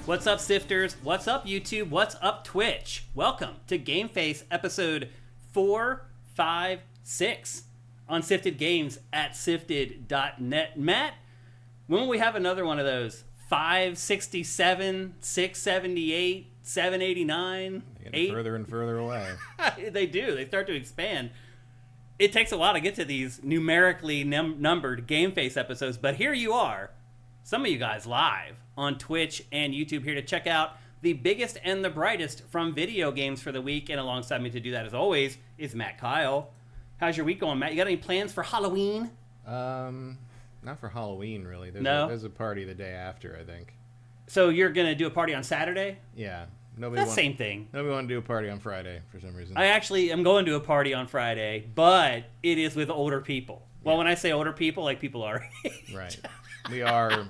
What's up, Sifters? What's up, YouTube? What's up, Twitch? Welcome to GameFace episode 456 on Sifted Games at sifted.net. Matt, when will we have another one of those? 567, 678, 789, getting further and further away. They do. They start to expand. It takes a while to get to these numerically numbered GameFace episodes, but here you are, some of you guys live on Twitch and YouTube, here to check out the biggest and the brightest from video games for the week. And alongside me to do that, as always, is Matt Keil. How's your week going, Matt? You got any plans for Halloween? Not for Halloween, really. There's a party the day after, I think. So you're going to do a party on Saturday? Yeah. Same thing. Nobody want to do a party on Friday for some reason. I actually am going to a party on Friday, but it is with older people. Well, when I say older people, like people our age. Right. We are, older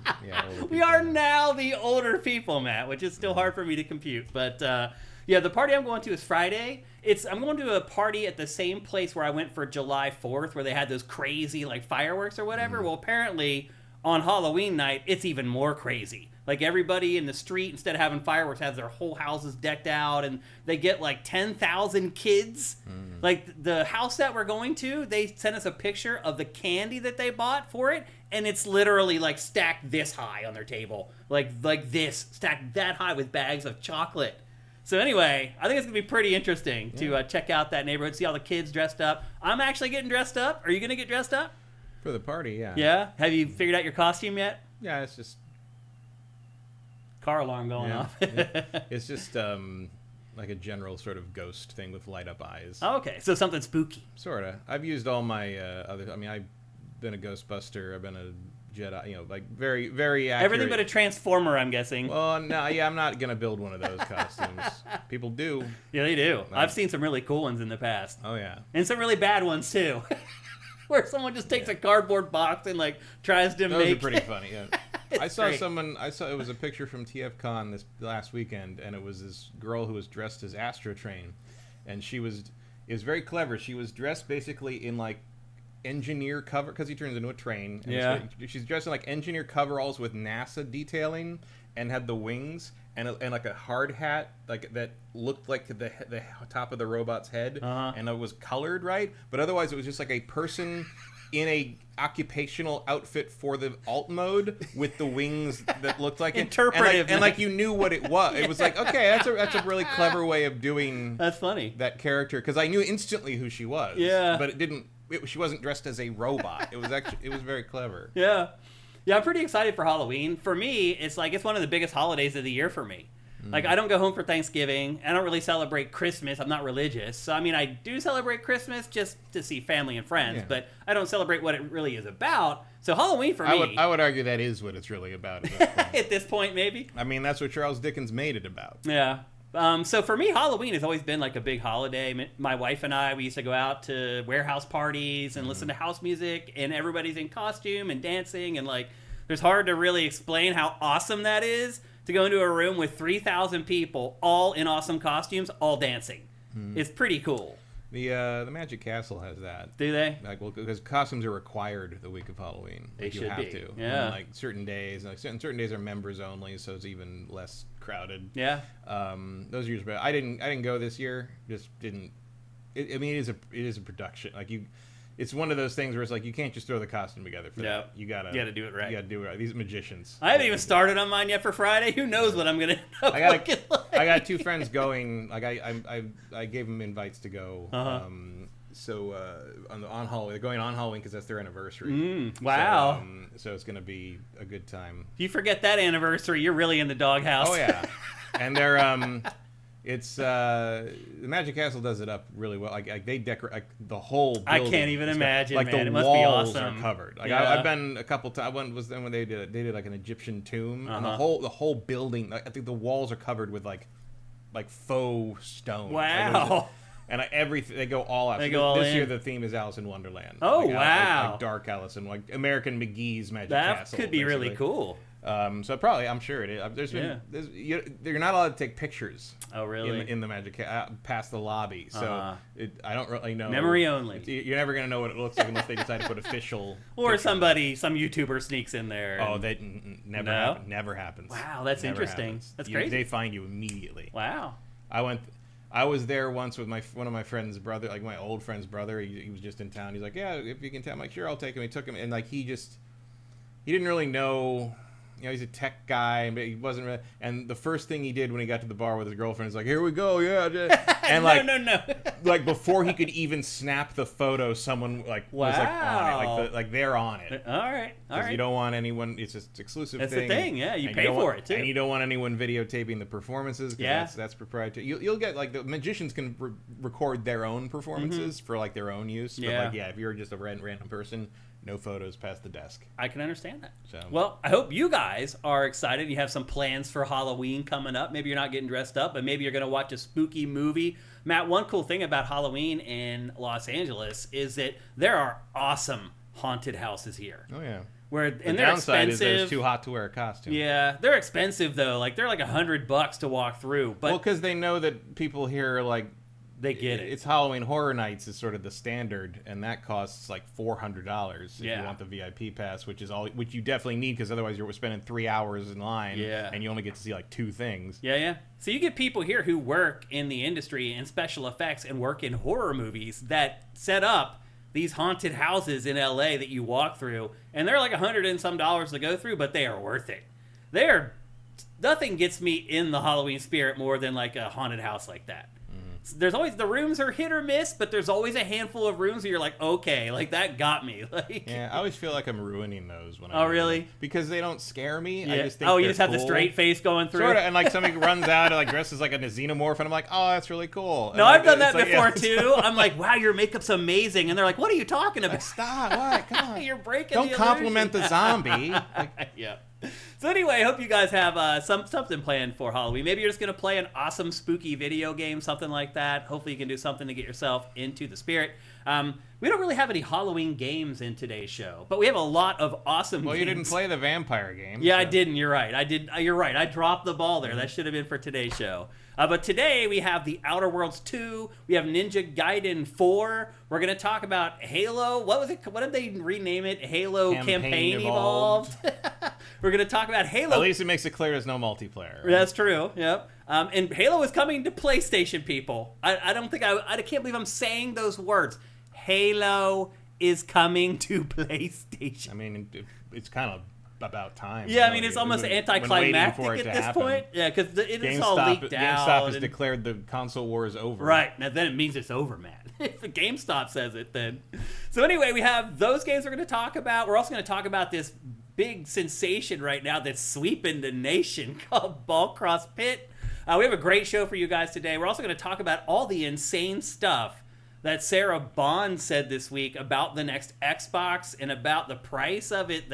people. We are now the older people, Matt, which is still hard for me to compute. But, the party I'm going to is Friday. I'm going to a party at the same place where I went for July 4th, where they had those crazy, fireworks or whatever. Mm-hmm. Well, apparently, on Halloween night, it's even more crazy. Like, everybody in the street, instead of having fireworks, has their whole houses decked out, and they get, 10,000 kids. Mm. Like, the house that we're going to, they sent us a picture of the candy that they bought for it, and it's literally, stacked this high on their table. Like this, stacked that high with bags of chocolate. So anyway, I think it's going to be pretty interesting to check out that neighborhood, see all the kids dressed up. I'm actually getting dressed up. Are you going to get dressed up? For the party, yeah. Yeah? Have you figured out your costume yet? Yeah, it's just... Car alarm going off. It's just a general sort of ghost thing with light up eyes. Oh, okay, so something spooky. Sort of. I've used all my I've been a Ghostbuster. I've been a Jedi. Very, very accurate. Everything but a Transformer, I'm guessing. Well, no, I'm not gonna build one of those costumes. People do. Yeah, they do. I've seen some really cool ones in the past. Oh yeah. And some really bad ones too. Where someone just takes a cardboard box and tries to make. Those are pretty funny. Yeah. I saw great. it was a picture from TFCon this last weekend, and it was this girl who was dressed as Astro Train, and it was very clever. She was dressed basically in engineer cover, because he turns into a train. And yeah. She's dressed in engineer coveralls with NASA detailing, and had the wings and a hard hat that looked like the top of the robot's head, and it was colored right, but otherwise it was just a person in a occupational outfit for the alt mode with the wings that looked like interpretive, and you knew what it was. It was okay, that's a really clever way of doing. That's funny. That character, because I knew instantly who she was. Yeah, but she wasn't dressed as a robot. It was very clever. Yeah, I'm pretty excited for Halloween. For me, it's one of the biggest holidays of the year for me. I don't go home for Thanksgiving. I don't really celebrate Christmas. I'm not religious. So, I do celebrate Christmas just to see family and friends, but I don't celebrate what it really is about. So, Halloween for me... I would argue that is what it's really about at this point. At this point, maybe? That's what Charles Dickens made it about. Yeah. So, for me, Halloween has always been a big holiday. My wife and I, we used to go out to warehouse parties and listen to house music, and everybody's in costume and dancing, and, there's hard to really explain how awesome that is. To go into a room with 3,000 people, all in awesome costumes, all dancing. It's pretty cool. The Magic Castle has that. Do they? Because costumes are required the week of Halloween. They should you have be. to. Yeah. And, certain days, certain days are members only, so it's even less crowded. Yeah. Those are usually. I didn't go this year. Just didn't. It is a production. It's one of those things where it's you can't just throw the costume together for that. You gotta do it right. You gotta do it right. These magicians. I haven't even started on mine yet for Friday. Who knows what I'm gonna end up looking like. I got two friends going. I gave them invites to go. So on Halloween, they're going on Halloween because that's their anniversary. Wow. So it's gonna be a good time. If you forget that anniversary, you're really in the doghouse. Oh yeah. And they're It's the Magic Castle does it up really well. They decorate the whole building. I can't even imagine, man. The it must walls be awesome. are covered. Yeah. I've been a couple times. One was then when they did an Egyptian tomb, and the whole building. I think the walls are covered with faux stone. Wow. And everything, they go all out. This year the theme is Alice in Wonderland. Oh, wow. Dark Alice and American McGee's Magic Castle. Castle. That could be basically. really cool. So probably, I'm sure it is. You're not allowed to take pictures. Oh, really? In the Magic past the lobby. So I don't really know. Memory only. You're never gonna know what it looks like unless they decide to put official. Or some YouTuber sneaks in there. Oh, that never happens. Wow, that's interesting. Happens. That's crazy. They find you immediately. Wow. I was there once with one of my friend's brother, like my old friend's brother. He was just in town. He's like, yeah, if you can tell. I'm like, sure, I'll take him. He took him, and like he didn't really know. You know, he's a tech guy, but he wasn't really. And the first thing he did when he got to the bar with his girlfriend is like, "Here we go, yeah." And no. Like before he could even snap the photo, someone was like on it, like they're on it. All right. You don't want anyone. It's just exclusive. That's thing. the thing, yeah. You pay for it too, and you don't want anyone videotaping the performances. Yeah, that's proprietary. You'll get like the magicians can record their own performances for like their own use. But if you're just a random person. No photos past the desk. I can understand that. So. Well, I hope you guys are excited. You have some plans for Halloween coming up. Maybe you're not getting dressed up, but maybe you're going to watch a spooky movie. Matt, one cool thing about Halloween in Los Angeles is that there are awesome haunted houses here. Oh, yeah. And they're expensive. Is that it's too hot to wear a costume. Yeah, they're expensive, though. Like, they're like $100 to walk through. But because they know that people here are like, they get it. It's Halloween Horror Nights is sort of the standard, and that costs like $400 if you want the VIP pass, which you definitely need because otherwise you're spending 3 hours in line, and you only get to see like 2 things. Yeah. So you get people here who work in the industry in special effects and work in horror movies that set up these haunted houses in LA that you walk through, and they're like $100 and some to go through, but they are worth it. Nothing gets me in the Halloween spirit more than like a haunted house like that. There's always, the rooms are hit or miss, but there's always a handful of rooms where you're like, okay, like that got me. Like, yeah, I always feel like I'm ruining those when I really? Because they don't scare me. Yeah. I just think you just have cool. the straight face going through. Sort of, and like somebody runs out and like dresses like a xenomorph, and I'm like, oh, that's really cool. No, I've done that before too. I'm like, wow, your makeup's amazing, and they're like, what are you talking about? Stop! What? Come on! You're breaking. Don't compliment the zombie. Yeah. So anyway, I hope you guys have something planned for Halloween. Maybe you're just going to play an awesome spooky video game, something like that. Hopefully you can do something to get yourself into the spirit. We don't really have any Halloween games in today's show, but we have a lot of awesome games. You didn't play the vampire game. Yeah, so. I didn't. You're right. You're right. I dropped the ball there. That should have been for today's show. But today we have The Outer Worlds 2. We have Ninja Gaiden 4. We're going to talk about Halo. What was it? What did they rename it? Halo Campaign Evolved. We're going to talk about Halo. At least it makes it clear there's no multiplayer. Right? That's true. Yep. And Halo is coming to PlayStation, people. I don't think I can't believe I'm saying those words. Halo is coming to PlayStation. I mean, it's kind of about time. Yeah, I mean, it's almost anticlimactic at this point. Yeah, because it's all leaked out. GameStop has declared the console war is over. Right. Now, then it means it's over, Matt. If GameStop says it, then. So anyway, we have those games we're going to talk about. We're also going to talk about this big sensation right now that's sweeping the nation called Ball Cross Pit. We have a great show for you guys today. We're also going to talk about all the insane stuff that Sarah Bond said this week about the next Xbox and about the price of it,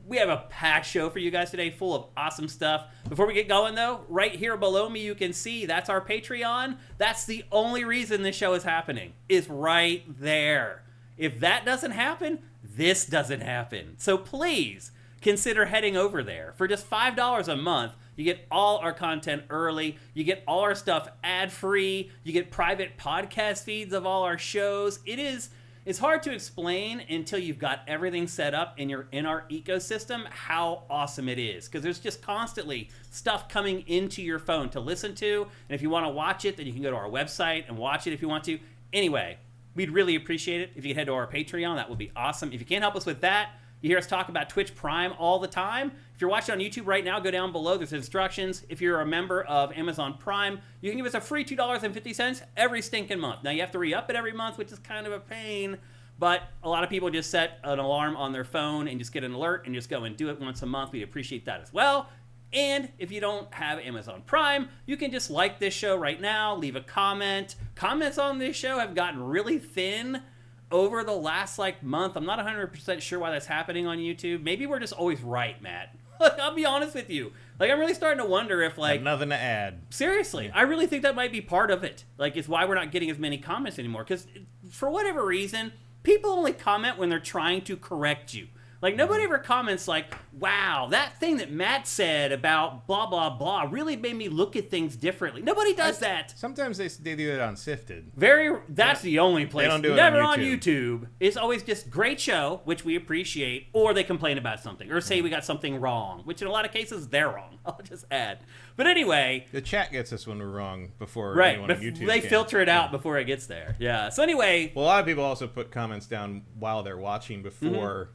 We have a packed show for you guys today, full of awesome stuff. Before we get going, though, right here below me, you can see that's our Patreon. That's the only reason this show is happening, is right there. If that doesn't happen, this doesn't happen. So please consider heading over there. For just $5 a month, you get all our content early. You get all our stuff ad-free. You get private podcast feeds of all our shows. It's hard to explain until you've got everything set up and you're in our ecosystem how awesome it is. Because there's just constantly stuff coming into your phone to listen to. And if you want to watch it, then you can go to our website and watch it if you want to. Anyway, we'd really appreciate it if you could head to our Patreon. That would be awesome. If you can't help us with that, you hear us talk about Twitch Prime all the time. If you're watching on YouTube right now, go down below. There's instructions. If you're a member of Amazon Prime, you can give us a free $2.50 every stinking month. Now, you have to re-up it every month, which is kind of a pain. But a lot of people just set an alarm on their phone and just get an alert and just go and do it once a month. We appreciate that as well. And if you don't have Amazon Prime, you can just like this show right now, leave a comment. Comments on this show have gotten really thin over the last month. I'm not 100% sure why that's happening on YouTube. Maybe we're just always right, Matt. I'll be honest with you. I'm really starting to wonder if nothing to add. Seriously, I really think that might be part of it. It's why we're not getting as many comments anymore. Because for whatever reason, people only comment when they're trying to correct you. Like, nobody ever comments like, wow, that thing that Matt said about blah, blah, blah really made me look at things differently. Nobody does that. Sometimes they do it on SIFTD. That's the only place. They don't do it Never on on YouTube. It's always just great show, which we appreciate, or they complain about something, or say we got something wrong, which in a lot of cases, they're wrong. I'll just add. But anyway. The chat gets us when we're wrong before anyone on YouTube They can. filter it out before it gets there. Yeah. So anyway. Well, a lot of people also put comments down while they're watching before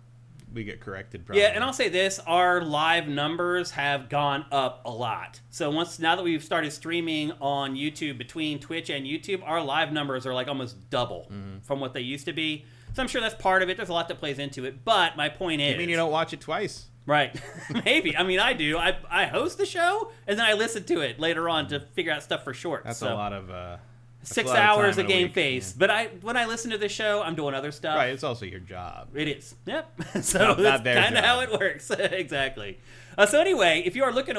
we get corrected. Probably. Yeah, and I'll say this, our live numbers have gone up a lot. So now that we've started streaming on YouTube, between Twitch and YouTube, our live numbers are like almost double from what they used to be. So I'm sure that's part of it. There's a lot that plays into it. But my point is... You mean you don't watch it twice? Right. Maybe. I mean, I do. I host the show, and then I listen to it later on to figure out stuff for shorts. That's a lot of... 6 hours of GameFace. Yeah. But when I listen to the show, I'm doing other stuff. Right, it's also your job. It is. Yep. So that's kind of how it works. Exactly. So anyway, if you are looking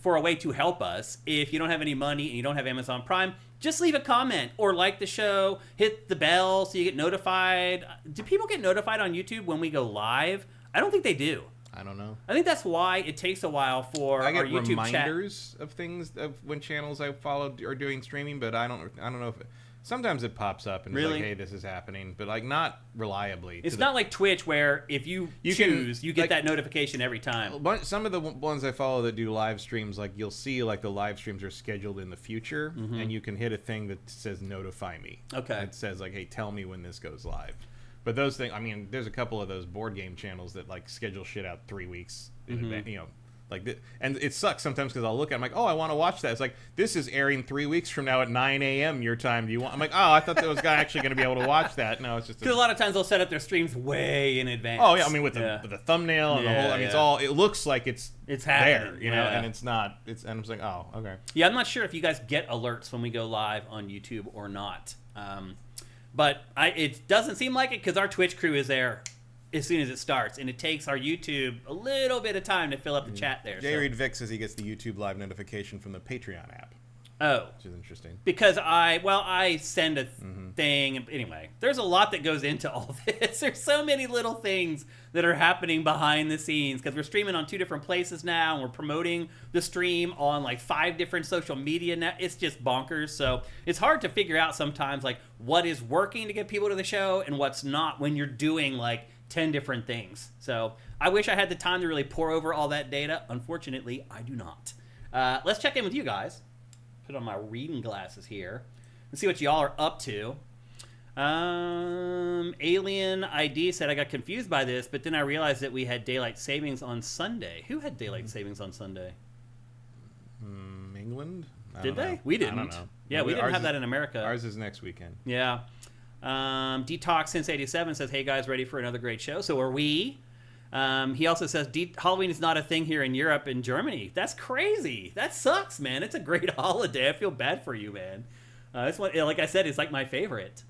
for a way to help us, if you don't have any money and you don't have Amazon Prime, just leave a comment or like the show, hit the bell so you get notified. Do people get notified on YouTube when we go live? I don't think they do. I don't know. I think that's why it takes a while for our YouTube chat. I get reminders of things of when channels I followed are doing streaming, but I don't know if sometimes it pops up and it's like, hey, this is happening, but like not reliably. It's not like Twitch where if you choose, you get that notification every time. Some of the ones I follow that do live streams, like you'll see like the live streams are scheduled in the future, and you can hit a thing that says notify me. Okay. It says like, hey, tell me when this goes live. But those things, I mean, there's a couple of those board game channels that like schedule shit out 3 weeks in advance, like, and it sucks sometimes because I'll look at it, I'm like, oh, I want to watch that. It's like, this is airing 3 weeks from now at 9 a.m. your time. Do you want? I'm like, oh, I thought that was actually going to be able to watch that. No, it's just because a lot of times they'll set up their streams way in advance. Oh yeah, I mean with the thumbnail and the whole. I mean, it's all. It looks like it's happening, there, and it's not. And I'm just like, oh, okay. Yeah, I'm not sure if you guys get alerts when we go live on YouTube or not. But it doesn't seem like it because our Twitch crew is there as soon as it starts, and it takes our YouTube a little bit of time to fill up the chat there. J. Reed Vic says he gets the YouTube live notification from the Patreon app. Oh. Which is interesting. Because I send a thing. Anyway, there's a lot that goes into all this. There's so many little things that are happening behind the scenes because we're streaming on 2 different places now, and we're promoting the stream on like 5 different social media now. It's just bonkers. So it's hard to figure out sometimes like what is working to get people to the show and what's not when you're doing like 10 different things. So I wish I had the time to really pour over all that data. Unfortunately, I do not. Let's check in with you guys. Put on my reading glasses here and see what y'all are up to. Alien ID said, I got confused by this, but then I realized that we had daylight savings on Sunday. Who had daylight savings on Sunday? England? Did they? We didn't. I don't know. Yeah, we didn't have that in America. Ours is next weekend. Yeah. Detox Since 87 says, hey guys, ready for another great show? So are we. He also says Halloween is not a thing here in Europe and Germany. That's crazy. That sucks, man. It's a great holiday. I feel bad for you, man. This one, like I said, is like my favorite.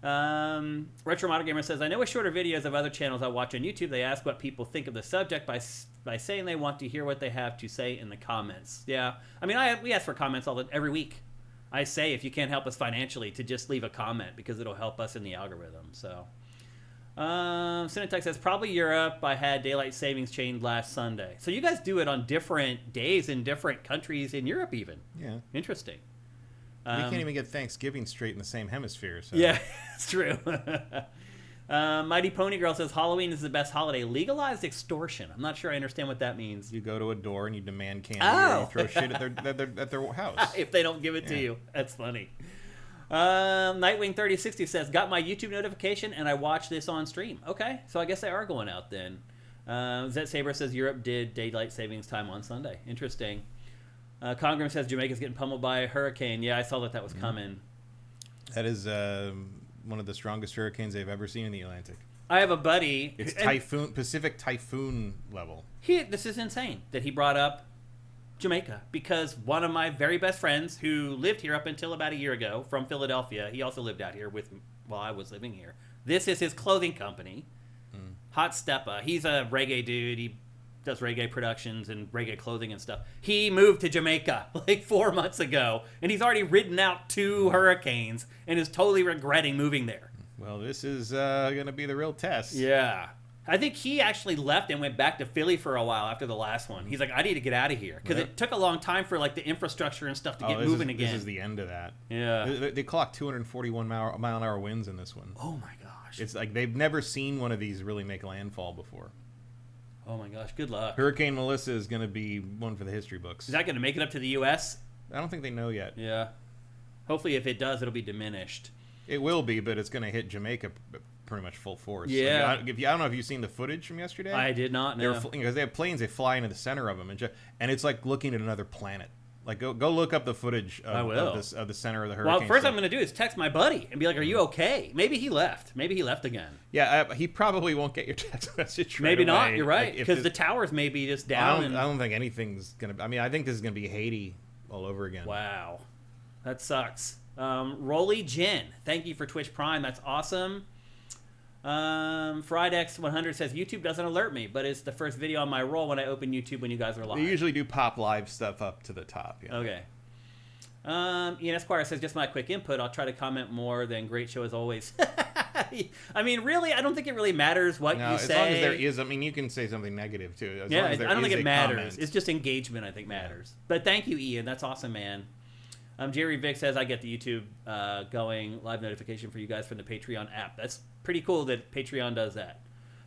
Retro Model Gamer says, I know with shorter videos of other channels I watch on YouTube, they ask what people think of the subject by saying they want to hear what they have to say in the comments. Yeah. I mean, we ask for comments every week. I say if you can't help us financially to just leave a comment because it'll help us in the algorithm. So... Cinetech says, probably Europe. I had daylight savings changed last Sunday. So you guys do it on different days in different countries in Europe even. Yeah. Interesting. We can't even get Thanksgiving straight in the same hemisphere. So. Yeah, it's true. Mighty Pony Girl says, Halloween is the best holiday. Legalized extortion. I'm not sure I understand what that means. You go to a door and you demand candy or you throw shit at their house. If they don't give it to you. That's funny. Nightwing 3060 says, got my YouTube notification and I watched this on stream. Okay, so I guess they are going out then. Zet Saber says Europe did daylight savings time on Sunday. Interesting. Congram says Jamaica's getting pummeled by a hurricane. Yeah, I saw that was coming. That is one of the strongest hurricanes they've ever seen in the Atlantic. I have a buddy. It's Pacific typhoon level. This is insane that he brought up Jamaica, because one of my very best friends who lived here up until about a year ago from Philadelphia, he also lived out here while I was living here. This is his clothing company, Hot Steppa. He's a reggae dude. He does reggae productions and reggae clothing and stuff. He moved to Jamaica like 4 months ago, and he's already ridden out 2 hurricanes and is totally regretting moving there. Well, this is going to be the real test. Yeah. I think he actually left and went back to Philly for a while after the last one. He's like, I need to get out of here because it took a long time for like the infrastructure and stuff to get moving again. This is the end of that. Yeah, they clocked 241 mile-an-hour winds in this one. Oh my gosh! It's like they've never seen one of these really make landfall before. Oh my gosh! Good luck. Hurricane Melissa is going to be one for the history books. Is that going to make it up to the U.S.? I don't think they know yet. Yeah. Hopefully, if it does, it'll be diminished. It will be, but it's going to hit Jamaica pretty much full force. Yeah. Like, I don't know if you've seen the footage from yesterday. I did not know. Because they have planes, they fly into the center of them, and it's like looking at another planet. Like go look up the footage of the center of the hurricane. Well, first I'm going to do is text my buddy and be like, "Are you okay?" Maybe he left. Maybe he left again. Yeah, he probably won't get your text message. Maybe right not. away. You're right, because the towers may be just down. I don't think anything's gonna. I mean, I think this is gonna be Haiti all over again. Wow, that sucks. Rolly Jen, thank you for Twitch Prime. That's awesome. Fridex100 says YouTube doesn't alert me, but it's the first video on my roll when I open YouTube when you guys are live. They usually do pop live stuff up to the top. Yeah. Okay. Ian Esquire says, just my quick input. I'll try to comment more than great show as always. I mean, really, I don't think it really matters what you say. As long as there is, I mean, you can say something negative too. As long as there I don't think it matters. Comment. It's just engagement, I think, matters. But thank you, Ian. That's awesome, man. Jerry Vick says, I get the YouTube going live notification for you guys from the Patreon app. That's pretty cool that Patreon does that.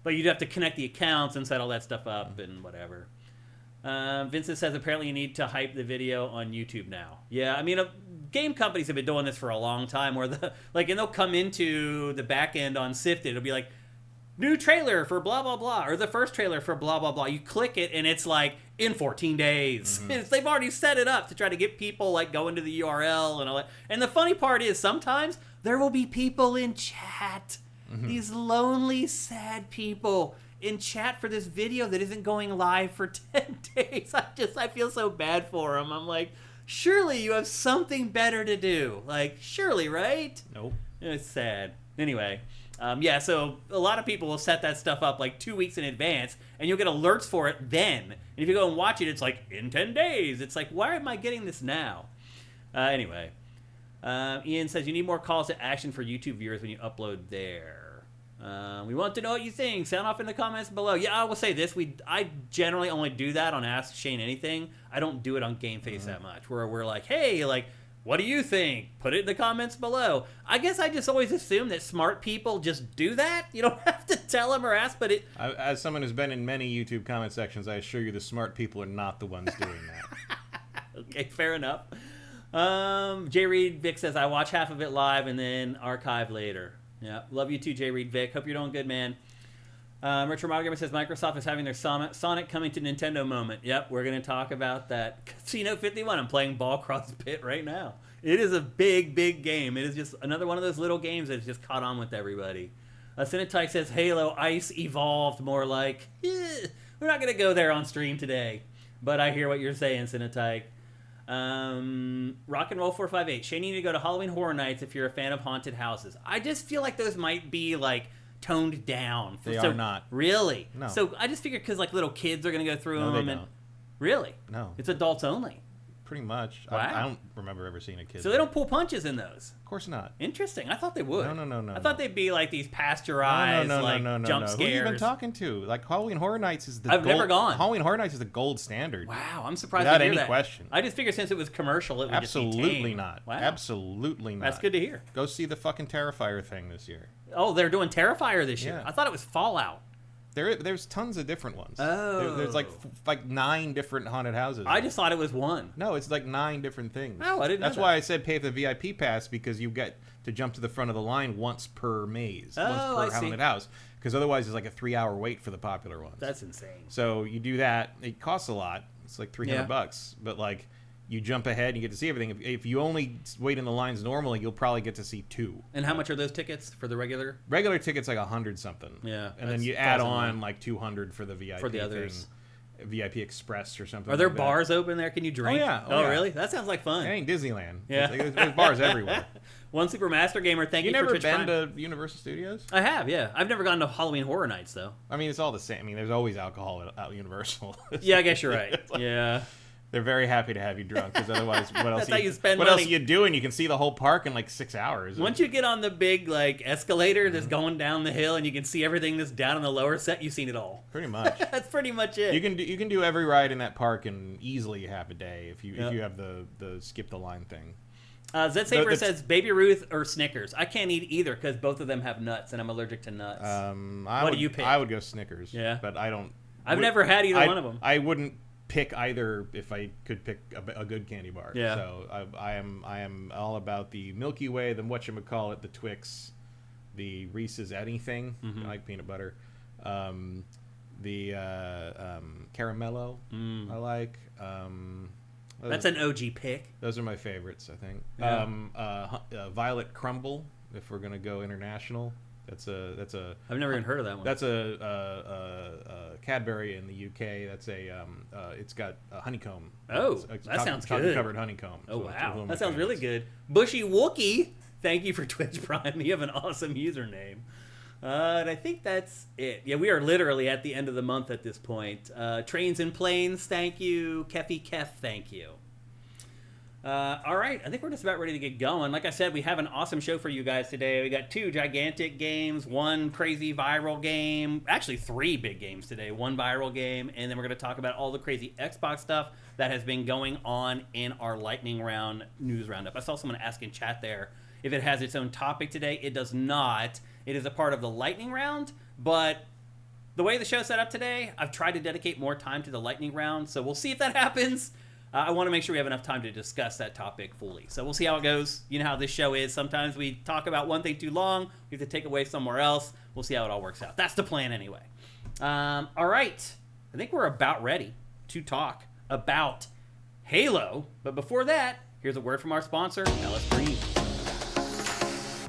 But you'd have to connect the accounts and set all that stuff up and whatever. Vincent says, apparently you need to hype the video on YouTube now. Yeah, I mean, game companies have been doing this for a long time where and they'll come into the back end on SIFTD. It'll be like, new trailer for blah, blah, blah, or the first trailer for blah, blah, blah. You click it, and it's like, in 14 days. Mm-hmm. They've already set it up to try to get people, like, going to the URL and all that. And the funny part is, sometimes there will be people in chat. Mm-hmm. These lonely, sad people in chat for this video that isn't going live for 10 days. I feel so bad for them. I'm like, surely you have something better to do. Like, surely, right? Nope. It's sad. Anyway. So a lot of people will set that stuff up like 2 weeks in advance, and you'll get alerts for it then. And if you go and watch it, it's like, in 10 days. It's like, why am I getting this now? Anyway. Ian says, you need more calls to action for YouTube viewers when you upload there. We want to know what you think. Sound off in the comments below. Yeah, I will say this. I generally only do that on Ask Shane Anything. I don't do it on GameFace that much, where we're like, hey, like, what do you think? Put it in the comments below. I guess I just always assume that smart people just do that. You don't have to tell them or ask, but as someone who's been in many YouTube comment sections, I assure you the smart people are not the ones doing that. Okay, fair enough. J. Reed Vic says, I watch half of it live and then archive later. Yeah, love you too, J. Reed Vic. Hope you're doing good, man. Richard Montgomery says, Microsoft is having their Sonic coming to Nintendo moment. Yep, we're going to talk about that. Casino 51, I'm playing Ball Cross Pit right now. It is a big, big game. It is just another one of those little games that's just caught on with everybody. Cinetyke says, Halo Ice evolved more like, we're not going to go there on stream today. But I hear what you're saying, Cinetyke. Rock and Roll 458. Shane, you need to go to Halloween Horror Nights if you're a fan of haunted houses. I just feel like those might be like toned down. They are not. Really? No. So I just figured because like little kids are going to go through No, them. they and don't. Really? No. It's adults only. Pretty much. Wow. I don't remember ever seeing a kid. So they don't pull punches in those? Of course not. Interesting. I thought they would. No. I thought they'd be like these pasteurized, jump scares. Who have you been talking to? Like Halloween Horror Nights is the I've never gone. Halloween Horror Nights is the gold standard. Wow, I'm surprised Without to hear any that. question. I just figured since it was commercial, it would Absolutely just be tame. not. Wow. Absolutely not. That's good to hear. Go see the fucking Terrifier thing this year. Oh, they're doing Terrifier this year. Yeah. I thought it was Fallout. There's tons of different ones. Oh. There's like 9 different haunted houses. I just thought it was one. No, it's like 9 different things. Oh, I didn't know That's that. why I said pay for the VIP pass, because you get to jump to the front of the line once per maze, once I per see. haunted house. Because otherwise it's like a 3-hour wait for the popular ones. That's insane. So you do that. It costs a lot. It's like $300, but like you jump ahead and you get to see everything. If you only wait in the lines normally, you'll probably get to see 2. And how much are those tickets for the regular? Regular tickets like 100 something. Yeah, and then you add on like 200 for the VIP for the others. Thing, VIP Express or something. Are there like that. bars open there? Can you drink? Oh yeah. Oh, yeah. really? That sounds like fun. It ain't Disneyland. Yeah. There's bars everywhere. One Super Master Gamer, thank you for never Twitch been Prime. to Universal Studios? I have, yeah. I've never gone to Halloween Horror Nights, though. I mean, it's all the same. I mean, there's always alcohol at Universal. Yeah, I guess you're right. Yeah. They're very happy to have you drunk, because otherwise, what else? That's how you spend what money. else are you doing? You can see the whole park in like 6 hours. Once you get on the big like escalator that's going down the hill, and you can see everything that's down in the lower set, you've seen it all. Pretty much. That's pretty much it. You can do every ride in that park in easily half a day if you have the skip the line thing. Zed Saber says Baby Ruth or Snickers. I can't eat either because both of them have nuts, and I'm allergic to nuts. What do you pick? I would go Snickers. Yeah, but I don't. I've never had either one of them. I wouldn't pick either if I could pick a good candy bar. Yeah. So I am all about the Milky Way, the whatchamacallit, the Twix, the Reese's anything. I like peanut butter. The Caramello I like. That's an OG pick. Those are my favorites, I think. Yeah. Violet Crumble, if we're gonna go international. That's a. I've never even heard of that one. That's a Cadbury in the UK. That's it's got a honeycomb. Oh, that sounds good. Covered honeycomb. Oh, So wow, that sounds really good. Bushy Wookie, thank you for Twitch Prime. You have an awesome username. And I think that's it. Yeah, we are literally at the end of the month at this point. Trains and Planes, thank you. Keffy Kef, thank you. All right, I think we're just about ready to get going. Like I said, we have an awesome show for you guys today. We got 2 gigantic games, 1 crazy viral game, actually 3 big games today, 1 viral game, and then we're going to talk about all the crazy Xbox stuff that has been going on in our lightning round news roundup. I saw someone ask in chat there if it has its own topic today. It does not. It is a part of the lightning round, but the way the show's set up today, I've tried to dedicate more time to the lightning round, so we'll see if that happens. I want to make sure we have enough time to discuss that topic fully. So we'll see how it goes. You know how this show is. Sometimes we talk about one thing too long. We have to take away somewhere else. We'll see how it all works out. That's the plan anyway. All right. I think we're about ready to talk about Halo. But before that, here's a word from our sponsor, LS Cream.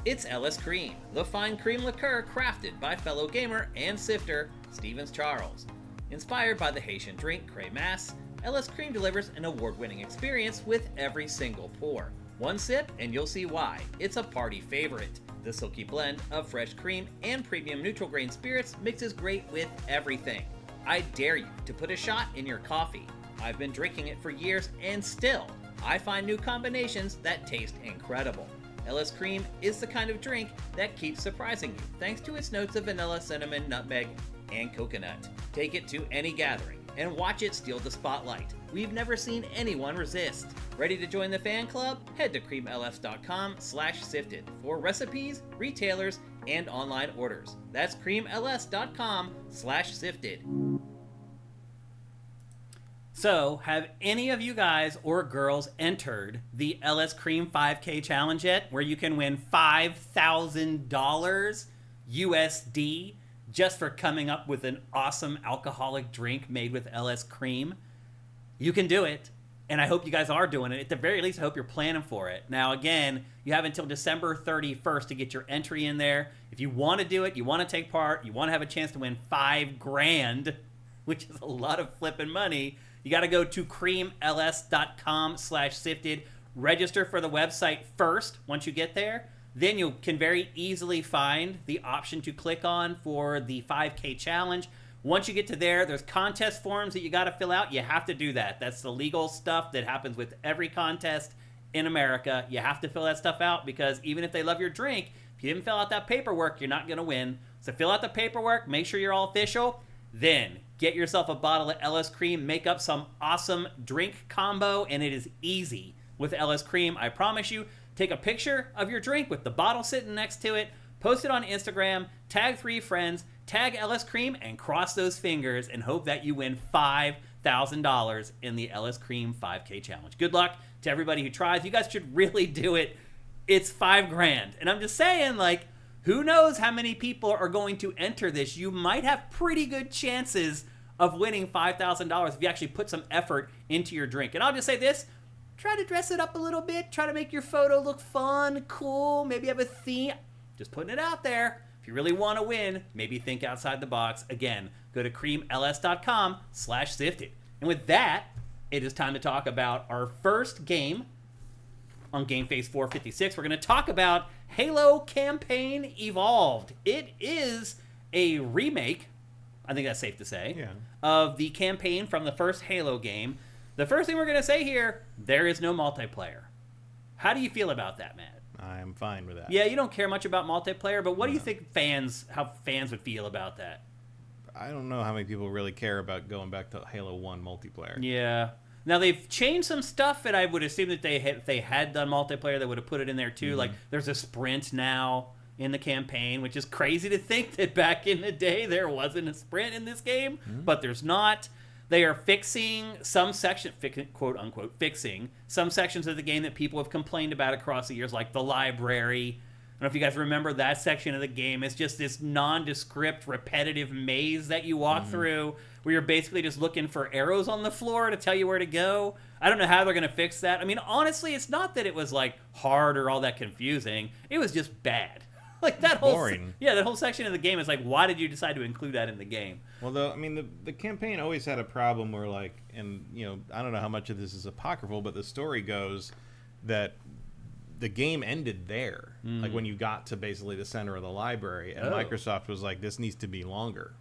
It's LS Cream, the fine cream liqueur crafted by fellow gamer and sifter Stevens Charles. Inspired by the Haitian drink Cré Mas, LS Cream delivers an award-winning experience with every single pour. One sip and you'll see why. It's a party favorite. The silky blend of fresh cream and premium neutral grain spirits mixes great with everything. I dare you to put a shot in your coffee. I've been drinking it for years and still, I find new combinations that taste incredible. LS Cream is the kind of drink that keeps surprising you thanks to its notes of vanilla, cinnamon, nutmeg, and coconut. Take it to any gathering and watch it steal the spotlight. We've never seen anyone resist. Ready to join the fan club? Head to creamls.com/sifted for recipes, retailers, and online orders. That's creamls.com/sifted. So, have any of you guys or girls entered the LS Cream 5K challenge yet, where you can win $5,000 USD just for coming up with an awesome alcoholic drink made with LS Cream? You can do it, and I hope you guys are doing it. At the very least, I hope you're planning for it. Now, again, you have until December 31st to get your entry in there. If you want to do it, you want to take part, you want to have a chance to win $5,000, which is a lot of flipping money, you got to go to creamls.com/sifted. Register for the website first once you get there. Then you can very easily find the option to click on for the 5K challenge. Once you get to there, there's contest forms that you got to fill out. You have to do that. That's the legal stuff that happens with every contest in America. You have to fill that stuff out because even if they love your drink, if you didn't fill out that paperwork, you're not going to win. So fill out the paperwork, make sure you're all official, then get yourself a bottle of LS Cream, make up some awesome drink combo, and it is easy with LS Cream. I promise you. Take a picture of your drink with the bottle sitting next to it, post it on Instagram, tag 3 friends, tag LS Cream, and cross those fingers and hope that you win $5,000 in the LS Cream 5K challenge. Good luck to everybody who tries. You guys should really do it. It's $5,000. And I'm just saying, like, who knows how many people are going to enter this? You might have pretty good chances of winning $5,000 if you actually put some effort into your drink. And I'll just say this. Try to dress it up a little bit. Try to make your photo look fun, cool. Maybe have a theme. Just putting it out there. If you really want to win, maybe think outside the box. Again, go to creamls.com/sifted. And with that, it is time to talk about our first game on GameFace 456. We're going to talk about Halo Campaign Evolved. It is a remake, I think that's safe to say, of the campaign from the first Halo game. The first thing we're going to say here, there is no multiplayer. How do you feel about that, Matt? I'm fine with that. Yeah, you don't care much about multiplayer, but what do you think how fans would feel about that? I don't know how many people really care about going back to Halo 1 multiplayer. Yeah. Now, they've changed some stuff, and I would assume that if they had done multiplayer, they would have put it in there, too. Like, there's a sprint now in the campaign, which is crazy to think that back in the day there wasn't a sprint in this game, but there's not. They are fixing some quote-unquote, fixing some sections of the game that people have complained about across the years, like the library. I don't know if you guys remember that section of the game. It's just this nondescript, repetitive maze that you walk through where you're basically just looking for arrows on the floor to tell you where to go. I don't know how they're going to fix that. I mean, honestly, it's not that it was, like, hard or all that confusing. It was just bad. Like, that whole boring. that whole section of the game is like, why did you decide to include that in the game? Well, the campaign always had a problem where, like, and, I don't know how much of this is apocryphal, but the story goes that the game ended there, like when you got to basically the center of the library, and Microsoft was like, this needs to be longer.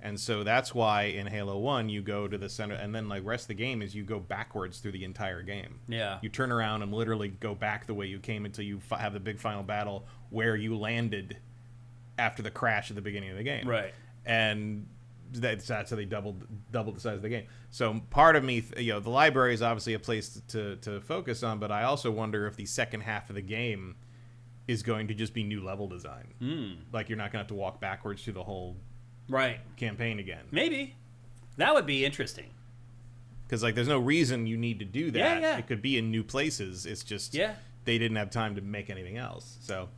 And so that's why in Halo 1 you go to the center, and then like rest of the game is you go backwards through the entire game. Yeah. You turn around and literally go back the way you came until you have the big final battle where you landed after the crash at the beginning of the game. Right. And that's how they doubled the size of the game. So part of me, the library is obviously a place to focus on, but I also wonder if the second half of the game is going to just be new level design. Like you're not going to have to walk backwards through the whole campaign again. Maybe. That would be interesting. Because like there's no reason you need to do that. Yeah. It could be in new places. It's just they didn't have time to make anything else. So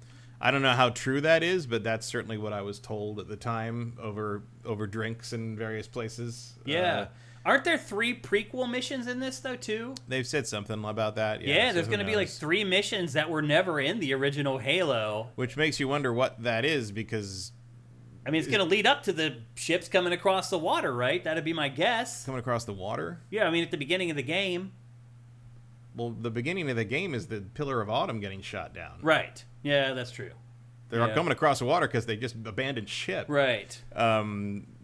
I don't know how true that is, but that's certainly what I was told at the time over drinks in various places. Yeah. Aren't there 3 prequel missions in this, though, too? They've said something about that. Yeah, there's going to be like 3 missions that were never in the original Halo. Which makes you wonder what that is, because I mean, it's going to lead up to the ships coming across the water, right? That'd be my guess. Coming across the water? Yeah, I mean, at the beginning of the game. Well, the beginning of the game is the Pillar of Autumn getting shot down. Right. Yeah, that's true. They're coming across the water because they just abandoned ship. Right.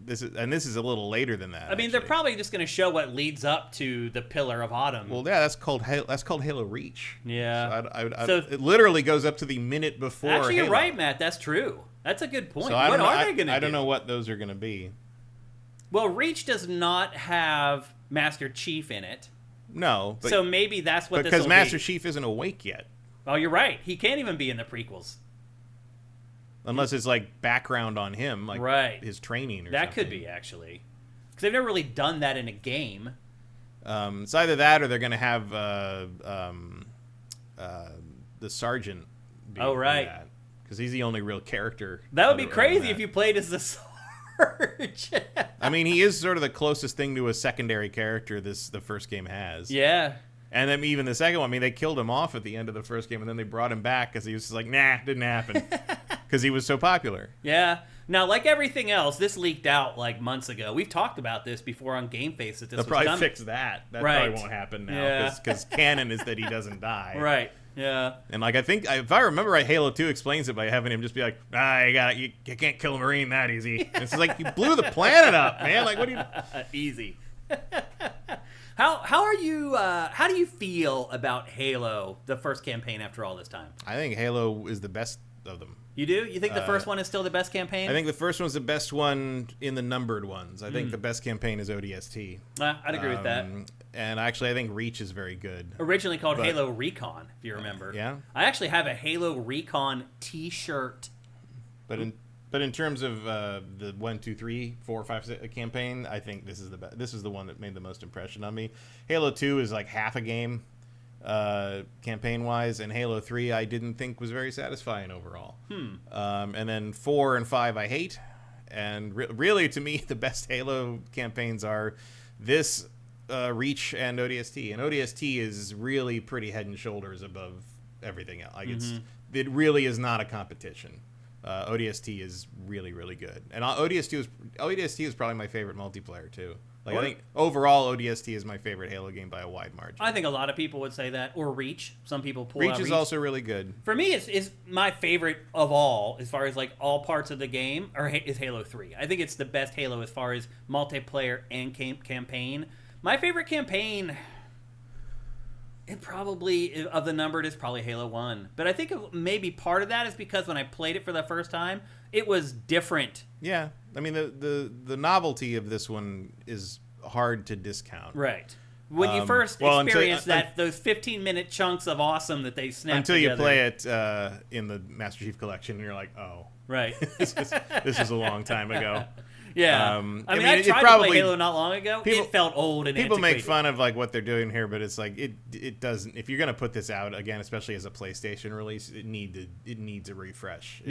This is a little later than that. I mean, they're probably just going to show what leads up to the Pillar of Autumn. Well, yeah, that's called Halo Reach. Yeah. So it literally goes up to the minute before. Actually, Halo. you're right, Matt. That's true. That's a good point. So What are they going to do? I don't know what those are going to be. Well, Reach does not have Master Chief in it. No. But, so maybe that's what this will be. Because Master Chief isn't awake yet. Oh, you're right. He can't even be in the prequels. Unless it's like background on him, like his training or something. That could be, actually. Because they've never really done that in a game. It's either that or they're going to have the Sergeant be that. Because he's the only real character. That would be crazy if you played as the Sergeant. I mean, he is sort of the closest thing to a secondary character the first game has. Yeah. And then even the second one, I mean, they killed him off at the end of the first game, and then they brought him back because he was just like, nah, didn't happen. Because he was so popular. Yeah. Now, like everything else, this leaked out like months ago. We've talked about this before on GameFace that this They'll probably fix that. That probably won't happen now because canon is that he doesn't die. Right. Yeah. And like I think if I remember right, Halo 2 explains it by having him just be like, you can't kill a Marine that easy. And it's like you blew the planet up, man. Like what do you? Easy. How do you feel about Halo, the first campaign after all this time? I think Halo is the best of them. You do? You think the first one is still the best campaign? I think the first one's the best one in the numbered ones. I think the best campaign is ODST. I'd agree with that. And actually, I think Reach is very good. Originally called Halo Recon, if you remember. Yeah. I actually have a Halo Recon T-shirt. But in terms of the 1, 2, 3, 4, 5, 6 campaign, I think this is the best. This is the one that made the most impression on me. Halo 2 is like half a game. Campaign wise, and Halo 3 I didn't think was very satisfying overall. And then 4 and 5 I hate, and really to me the best Halo campaigns are this Reach and ODST, and ODST is really pretty head and shoulders above everything else. Like it really is not a competition. ODST is really, really good, and ODST is probably my favorite multiplayer too. Like I think overall ODST is my favorite Halo game by a wide margin. I think a lot of people would say that, or Reach. Some people pull Reach out Reach. is also really good. For me, it's my favorite of all, as far as like all parts of the game, is Halo 3. I think it's the best Halo as far as multiplayer and campaign. My favorite campaign, it probably, of the numbered, is probably Halo 1. But I think maybe part of that is because when I played it for the first time, it was different. Yeah. I mean, the novelty of this one is hard to discount. Right. When you first experience those 15-minute chunks of awesome that they snap until together. you play it in the Master Chief Collection, and you're like, oh. Right. this is a long time ago. Yeah. I mean, I tried to play Halo not long ago. It felt old and people antiquated. make fun of like what they're doing here, but it's like it doesn't. If you're gonna put this out again, especially as a PlayStation release, it needs a refresh.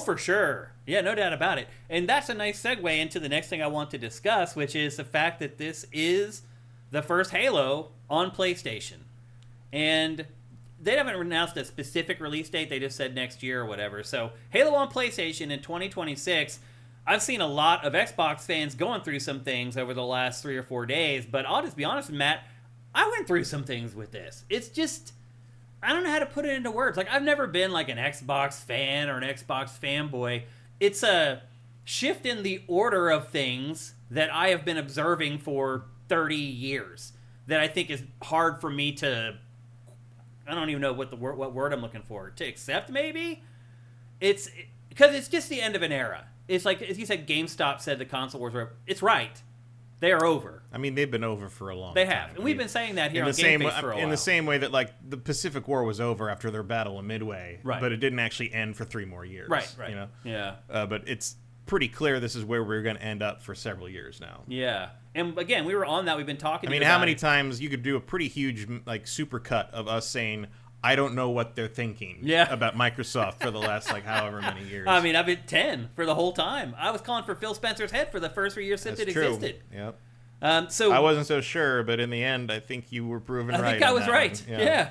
For sure. Yeah, no doubt about it. And that's a nice segue into the next thing I want to discuss, which is the fact that this is the first Halo on PlayStation, and they haven't announced a specific release date. They just said next year or whatever. So Halo on PlayStation in 2026. I've seen a lot of Xbox fans going through some things over the last 3 or 4 days, but I'll just be honest with Matt, I went through some things with this. It's just, I don't know how to put it into words. Like, I've never been like an Xbox fan or an Xbox fanboy. It's a shift in the order of things that I have been observing for 30 years that I think is hard for me to, I don't even know what word I'm looking for, to accept maybe? Because it's just the end of an era. It's like, as you said, GameStop said the console wars were over. It's right. They are over. I mean, they've been over for a long time. They have. And we've been saying that here on GameFace for a while. In the same way that, like, the Pacific War was over after their battle of Midway. Right. But it didn't actually end for 3 more years. Right. You know? Yeah. But it's pretty clear this is where we're going to end up for several years now. Yeah. And, again, we were on that. We've been talking about how many times you could do a pretty huge, like, supercut of us saying, I don't know what they're thinking about Microsoft for the last, like, however many years. I mean, I've been 10 for the whole time. I was calling for Phil Spencer's head for the first 3 years since it existed. Yep. So I wasn't so sure, but in the end, I think you were proven right. I think I was right. Yeah. Yeah.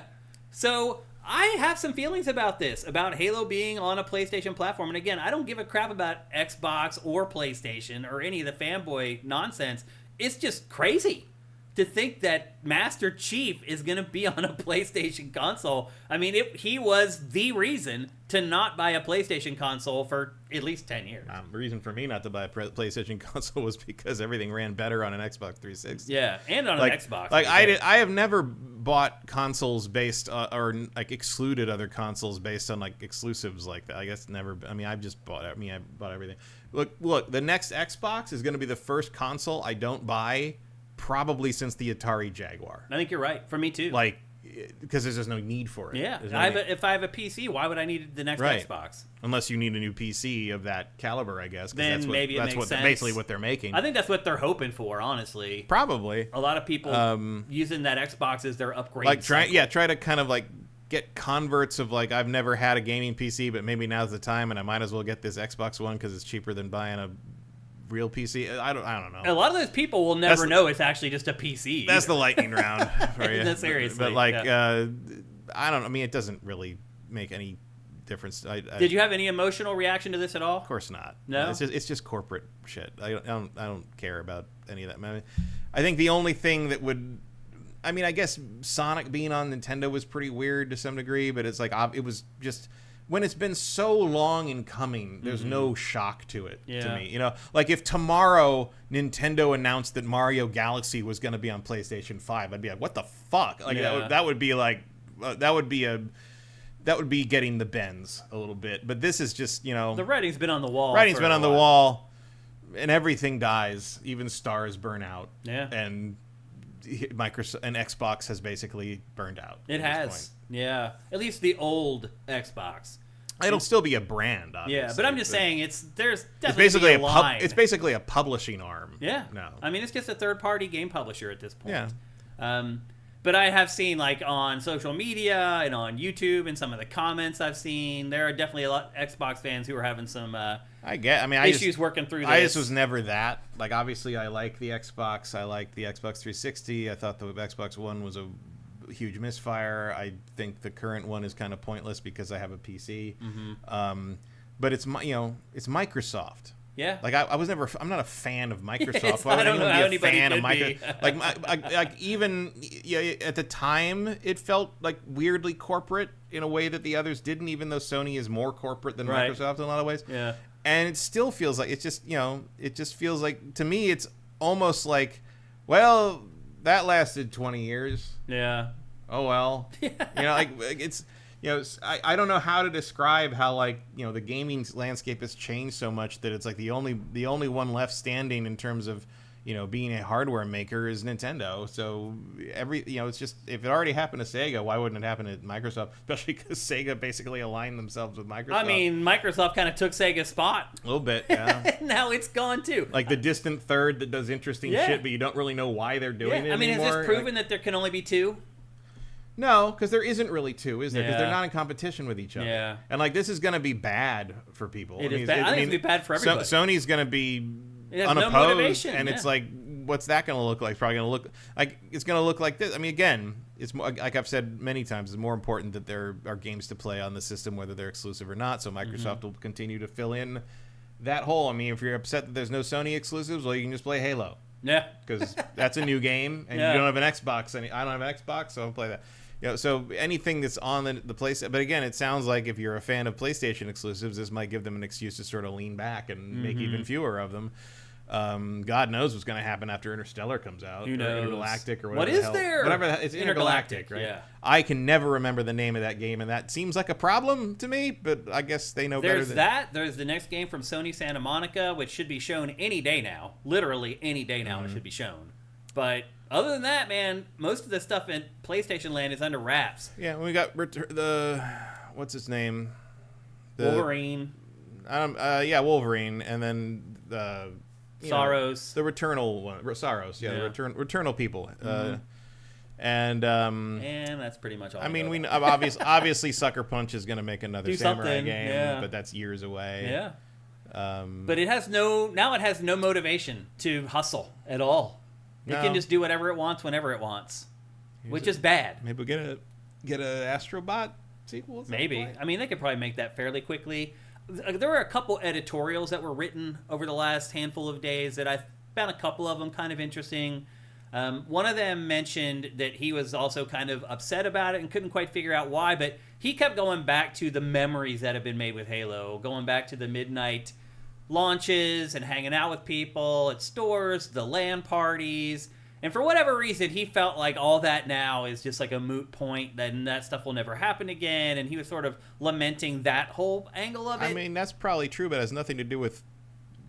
So I have some feelings about this, about Halo being on a PlayStation platform. And again, I don't give a crap about Xbox or PlayStation or any of the fanboy nonsense. It's just crazy to think that Master Chief is going to be on a PlayStation console. I mean, he was the reason to not buy a PlayStation console for at least 10 years. The reason for me not to buy a PlayStation console was because everything ran better on an Xbox 360. Yeah, and on an Xbox. Like, I have never bought consoles based or like excluded other consoles based on like exclusives like that. I guess never. I mean, I bought everything. Look, the next Xbox is going to be the first console I don't buy probably since the Atari Jaguar. I think you're right. For me too. Like, because there's just no need for it. Yeah. If I have a PC, why would I need the next Xbox? Unless you need a new PC of that caliber, I guess. Then that's maybe it makes sense. Basically what they're making. I think that's what they're hoping for, honestly. Probably. A lot of people using that Xbox as their upgrade. Like try to kind of like get converts of like, I've never had a gaming PC, but maybe now's the time, and I might as well get this Xbox One because it's cheaper than buying a real PC. I don't know. A lot of those people will never know it's actually just a PC. That's the lightning round for you. No, seriously. But like, I don't know. I mean, it doesn't really make any difference. Did you have any emotional reaction to this at all? Of course not. No. It's just corporate shit. I don't care about any of that. I mean, I think the only thing that would, I mean, I guess Sonic being on Nintendo was pretty weird to some degree, but it's like it was just. When it's been so long in coming, there's no shock to it to me. You know, like if tomorrow Nintendo announced that Mario Galaxy was going to be on PlayStation 5, I'd be like, "What the fuck?" Like that would be like that would be getting the bends a little bit. But this is just, you know, the writing's been on the wall. Writing's been on the wall, and everything dies. Even stars burn out. Yeah, and Microsoft and Xbox has basically burned out. It has. Yeah, at least the old Xbox. It'll still be a brand, obviously. Yeah, but I'm just saying there's definitely a line. It's basically a publishing arm. Yeah. No. I mean, it's just a third-party game publisher at this point. Yeah. But I have seen, like, on social media and on YouTube and some of the comments I've seen, there are definitely a lot of Xbox fans who are having some issues working through this. I just was never that. Like, obviously, I like the Xbox. I like the Xbox 360. I thought the Xbox One was a huge misfire. I think the current one is kind of pointless because I have a PC. But it's Microsoft. Yeah. Like I'm not a fan of Microsoft. I don't know how anybody could be. Like even at the time it felt like weirdly corporate in a way that the others didn't, even though Sony is more corporate than Microsoft in a lot of ways. Yeah. And it still feels like it just feels like, to me, it's almost like, well, that lasted 20 years. Yeah. Oh well. You know, like it's. You know, I don't know how to describe how, like, you know, the gaming landscape has changed so much that it's like the only one left standing in terms of, you know, being a hardware maker is Nintendo. So you know, it's just, if it already happened to Sega, why wouldn't it happen at Microsoft? Especially because Sega basically aligned themselves with Microsoft. I mean, Microsoft kind of took Sega's spot. A little bit, yeah. Now it's gone too. Like the distant third that does interesting shit, but you don't really know why they're doing it I mean, anymore. is this proven that there can only be two? No, because there isn't really two, is there? Because they're Yeah. not in competition with each other. Yeah. And, like, this is going to be bad for people. It is bad. I think it's going to be bad for everybody. Sony's going to be It has unopposed, no motivation, and it's like, what's that going to look like? It's probably going to look like, it's going to look like this. I mean, again, it's more, like I've said many times, it's more important that there are games to play on the system, whether they're exclusive or not. So Microsoft will continue to fill in that hole. I mean, if you're upset that there's no Sony exclusives, well, you can just play Halo. Yeah. Because that's a new game, and you don't have an Xbox. I don't have an Xbox, so I'll play that. You know, so anything that's on the PlayStation, but again, it sounds like if you're a fan of PlayStation exclusives, this might give them an excuse to sort of lean back and make even fewer of them. God knows what's going to happen after Interstellar comes out. Who knows? Or Intergalactic or whatever. What is the hell. there? Whatever it's Intergalactic, right? Yeah. I can never remember the name of that game, and that seems like a problem to me. But I guess they know better. There's the next game from Sony Santa Monica, which should be shown any day now. Literally any day now, it should be shown. But other than that, man, most of the stuff in PlayStation Land is under wraps. Yeah, we got what's his name? Wolverine. Wolverine, and then Saros. The Returnal one. Saros, the Returnal people. And that's pretty much all. I mean, we obviously Sucker Punch is going to make another Samurai game, but that's years away. Yeah. But it has no motivation to hustle at all. It can just do whatever it wants whenever it wants, which is bad. Maybe we'll get a Astrobot sequel. Maybe. I mean, they could probably make that fairly quickly. There were a couple editorials that were written over the last handful of days that I found a couple of them kind of interesting. One of them mentioned that he was also kind of upset about it and couldn't quite figure out why, but he kept going back to the memories that have been made with Halo, going back to the midnight launches and hanging out with people at stores, the LAN parties, and for whatever reason he felt like all that now is just like a moot point, that stuff will never happen again, and he was sort of lamenting that whole angle of it. I mean, that's probably true, but it has nothing to do with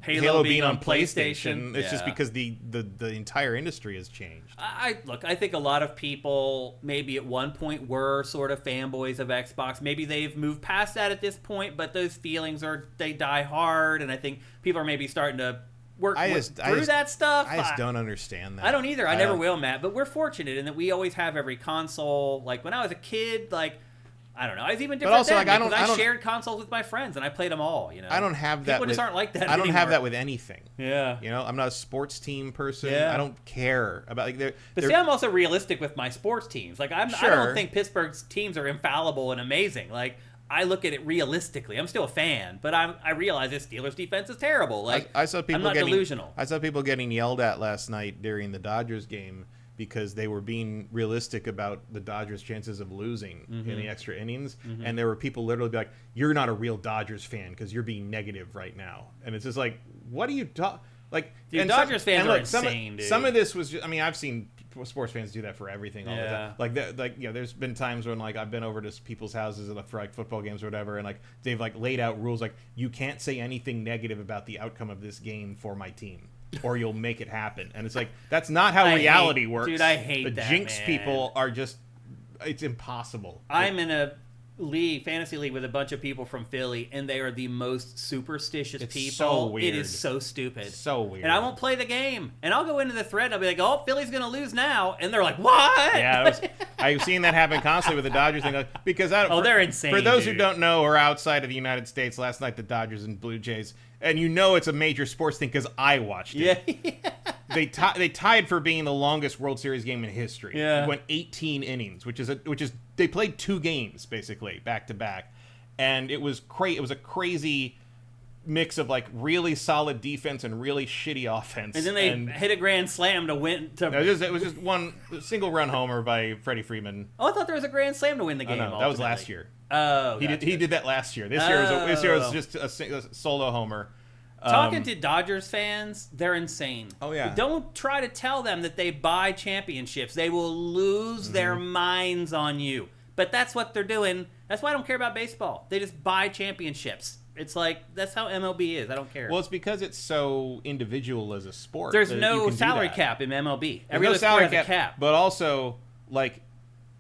Halo being on PlayStation. It's just because the entire industry has changed. I think a lot of people maybe at one point were sort of fanboys of Xbox. Maybe they've moved past that at this point, but those feelings they die hard, and I think people are maybe starting to work through that stuff. I just don't understand that. I don't either. I never will, Matt. But we're fortunate in that we always have every console. Like when I was a kid, like I don't know. I was even different then because I shared consoles with my friends and I played them all. You know, I don't have that. People just aren't like that. I don't anymore. have that with anything. Yeah. You know, I'm not a sports team person. Yeah. I don't care about like. But see, I'm also realistic with my sports teams. Like I don't think Pittsburgh's teams are infallible and amazing. Like I look at it realistically. I'm still a fan, but I realize this Steelers defense is terrible. Like I saw people I'm not delusional. I saw people getting yelled at last night during the Dodgers game because they were being realistic about the Dodgers' chances of losing in the extra innings. And there were people literally be like, you're not a real Dodgers fan because you're being negative right now. And it's just like, what are you talking? Like, dude, Dodgers fans are insane, dude. Some of this was just, I mean, I've seen sports fans do that for everything all the time. Like, you know, there's been times when, like, I've been over to people's houses for, like, football games or whatever, and, like, they've, like, laid out rules, like, you can't say anything negative about the outcome of this game for my team. Or you'll make it happen. And it's like, that's not how reality works. Dude, I hate that, The jinx man. people are just, it's impossible. I'm in a fantasy league with a bunch of people from Philly, and they are the most superstitious people. So weird. It is so stupid. So weird. And I won't play the game. And I'll go into the thread, and I'll be like, oh, Philly's going to lose now. And they're like, what? Yeah, I've seen that happen constantly with the Dodgers thing. Because they're insane, For those dude. who don't know or outside of the United States, last night the Dodgers and Blue Jays, and you know it's a major sports thing because I watched it. Yeah. They tied for being the longest World Series game in history. Yeah. It went 18 innings, which is they played 2 games basically back to back, and it was It was a crazy mix of like really solid defense and really shitty offense. And then they hit a grand slam to win. It was just one single run homer by Freddie Freeman. Oh, I thought there was a grand slam to win the game. Oh, no, that was last year. Oh, he did that last year. This year was just a solo homer. Talking to Dodgers fans, they're insane. Oh, yeah. Don't try to tell them that they buy championships. They will lose their minds on you. But that's what they're doing. That's why I don't care about baseball. They just buy championships. It's like, that's how MLB is. I don't care. Well, it's because it's so individual as a sport. There's no salary cap in MLB. Every other sport has a cap. But also, like,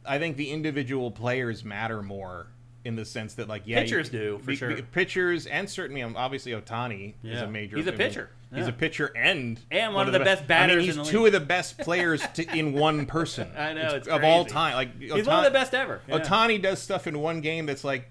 I think the individual players matter more in the sense that, like, yeah, pitchers do, for sure. Pitchers, and certainly, obviously, Ohtani is a major. He's a pitcher. He's a pitcher and one of the best batters. I mean, he's two of the best players in one person. I know, it's of crazy. all time. Like, he's one of the best ever. Yeah. Ohtani does stuff in one game that's like,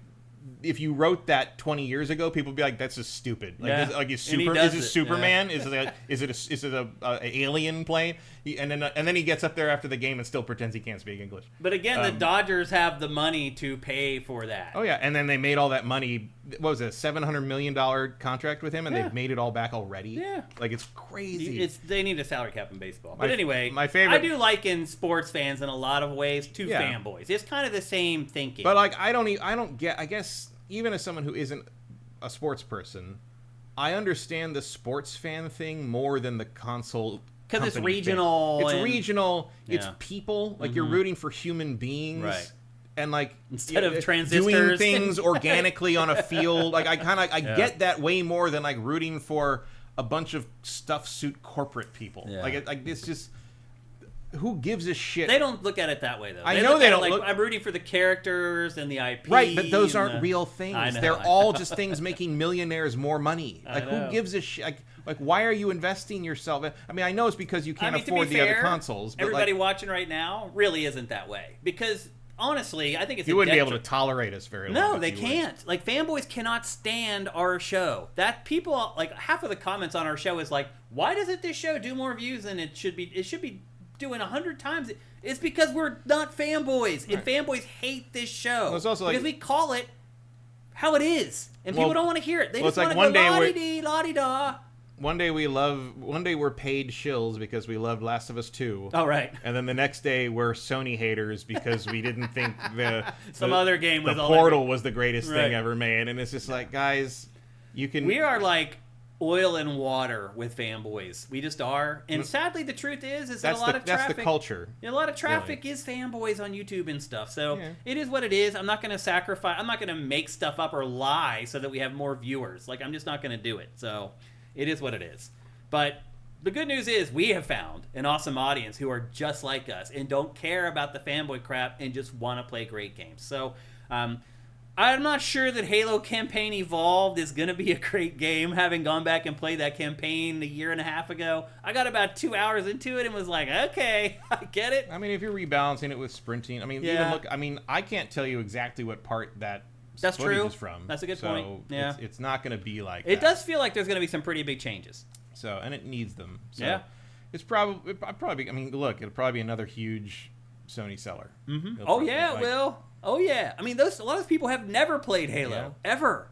if you wrote that 20 years ago, people would be like, "That's just stupid." Like, is it Superman? Yeah. Is it a alien plane? And then he gets up there after the game and still pretends he can't speak English. But again, the Dodgers have the money to pay for that. Oh yeah, and then they made all that money. What was it, a $700 million contract with him, and they've made it all back already. Yeah, like it's crazy. They need a salary cap in baseball. But anyway, my favorite. I do liken sports fans in a lot of ways to fanboys. It's kind of the same thinking. But like, I don't get. I guess even as someone who isn't a sports person, I understand the sports fan thing more than the console. Because it's regional. It's regional. It's people. Like, you're rooting for human beings. Right. And, like, instead of transistors, doing things organically on a field. Like, I get that way more than, like, rooting for a bunch of stuffed suit corporate people. Yeah. Like, it's just, who gives a shit? They don't look at it that way, though. I know they don't. Like, I'm rooting for the characters and the IP. Right, but those aren't real things. I know, They're all just things making millionaires more money. Like, who gives a shit? Like, why are you investing yourself? I mean, I know it's because you can't afford the other consoles. But everybody watching right now really isn't that way. Because, honestly, I think it's you wouldn't be able to tolerate us very long. No, they can't. Like, fanboys cannot stand our show. That people, like, half of the comments on our show is like, why doesn't this show do more views than it should be? It should be doing 100 times. It's because we're not fanboys. And fanboys hate this show. Well, it's also because we call it how it is. And people don't want to hear it. They just want to go la-di-dee, la-di-da. One day we're paid shills because we loved Last of Us 2. Oh, right. And then the next day we're Sony haters because we didn't think other game was the Portal was the greatest thing ever made. And it's just like, guys, you can... We are like oil and water with fanboys. We just are. And sadly, the truth is that a lot of traffic... That's the culture. A lot of traffic is fanboys on YouTube and stuff. So it is what it is. I'm not going to sacrifice... I'm not going to make stuff up or lie so that we have more viewers. Like, I'm just not going to do it. So... it is what it is. But the good news is we have found an awesome audience who are just like us and don't care about the fanboy crap and just want to play great games. So I'm not sure that Halo Campaign Evolved is going to be a great game, having gone back and played that campaign a year and a half ago. I got about 2 hours into it and was like, okay, I get it. I mean, if you're rebalancing it with sprinting, I mean, even look, I mean, I can't tell you exactly what part that's true. From. That's a good point. Yeah, it's not going to be like it. Does feel like there's going to be some pretty big changes. So, and it needs them. So yeah, it's probably. I mean, look, it'll probably be another huge Sony seller. Mm-hmm. Oh yeah, it will. Oh yeah. I mean, a lot of people have never played Halo ever.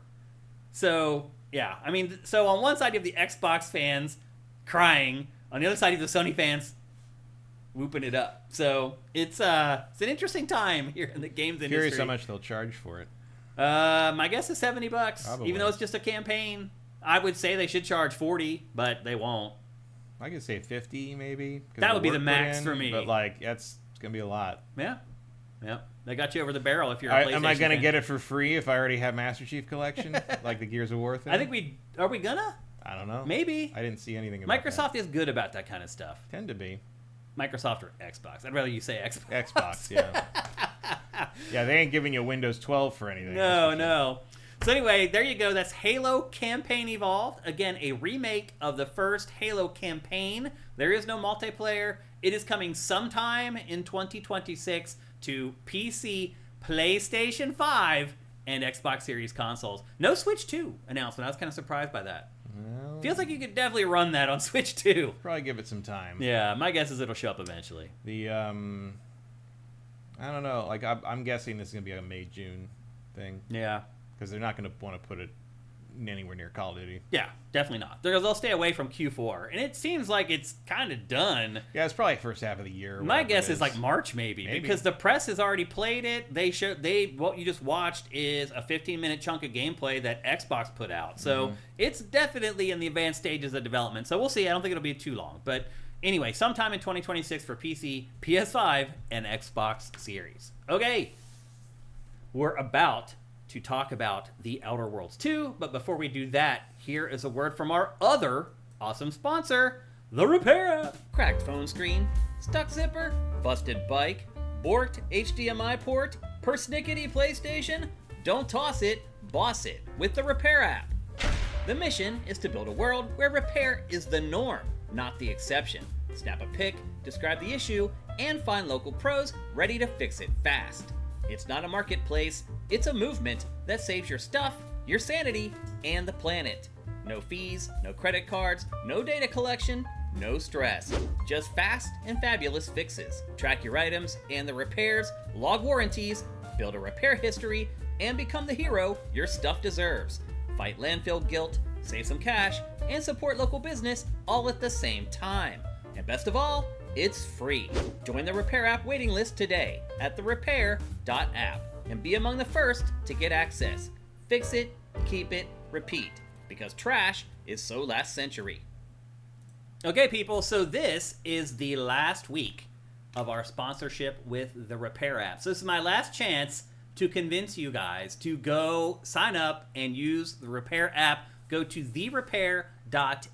So yeah, I mean, so on one side you have the Xbox fans crying, on the other side you have the Sony fans whooping it up. So it's an interesting time here in the games industry. Curious how much they'll charge for it. My guess is $70. Probably. Even though it's just a campaign. I would say they should charge $40, but they won't. I could say $50 maybe. That would be the max for me. But like, it's gonna be a lot. Yeah. They got you over the barrel if you're a PlayStation Am I gonna fan. get it for free if I already have Master Chief Collection, like the Gears of War thing? I think are we gonna? I don't know. Maybe. I didn't see anything about Microsoft is good about that kind of stuff. Tend to be. Microsoft or Xbox. I'd rather you say Xbox. Xbox, yeah. Yeah, they ain't giving you Windows 12 for anything. No. So anyway, there you go. That's Halo Campaign Evolved. Again, a remake of the first Halo campaign. There is no multiplayer. It is coming sometime in 2026 to PC, PlayStation 5, and Xbox Series consoles. No Switch 2 announcement. I was kind of surprised by that. Well, feels like you could definitely run that on Switch 2. Probably give it some time. Yeah, my guess is it'll show up eventually. I don't know. Like, I'm guessing this is going to be a May-June thing. Yeah. Because they're not going to want to put it anywhere near Call of Duty. Yeah, definitely not. They'll stay away from Q4, and it seems like it's kind of done. Yeah, it's probably first half of the year. My guess is like March, maybe, because the press has already played it. What you just watched is a 15-minute chunk of gameplay that Xbox put out, so it's definitely in the advanced stages of development. So we'll see. I don't think it'll be too long, but anyway, sometime in 2026 for PC, PS5, and Xbox Series. Okay, we're about to talk about The Outer Worlds 2, but before we do that, here is a word from our other awesome sponsor, The Repair App. Cracked phone screen, stuck zipper, busted bike, borked HDMI port, persnickety PlayStation? Don't toss it, boss it with The Repair App. The mission is to build a world where repair is the norm, not the exception. Snap a pic, describe the issue, and find local pros ready to fix it fast. It's not a marketplace, it's a movement that saves your stuff, your sanity, and the planet. No fees, no credit cards, no data collection, no stress. Just fast and fabulous fixes. Track your items and the repairs, log warranties, build a repair history, and become the hero your stuff deserves. Fight landfill guilt, save some cash, and support local business all at the same time. And best of all, it's free. Join the Repair App waiting list today at therepair.app and be among the first to get access. Fix it, keep it, repeat, because trash is so last century. Okay, people, so this is the last week of our sponsorship with the Repair App. So this is my last chance to convince you guys to go sign up and use the Repair App. Go to therepair.app,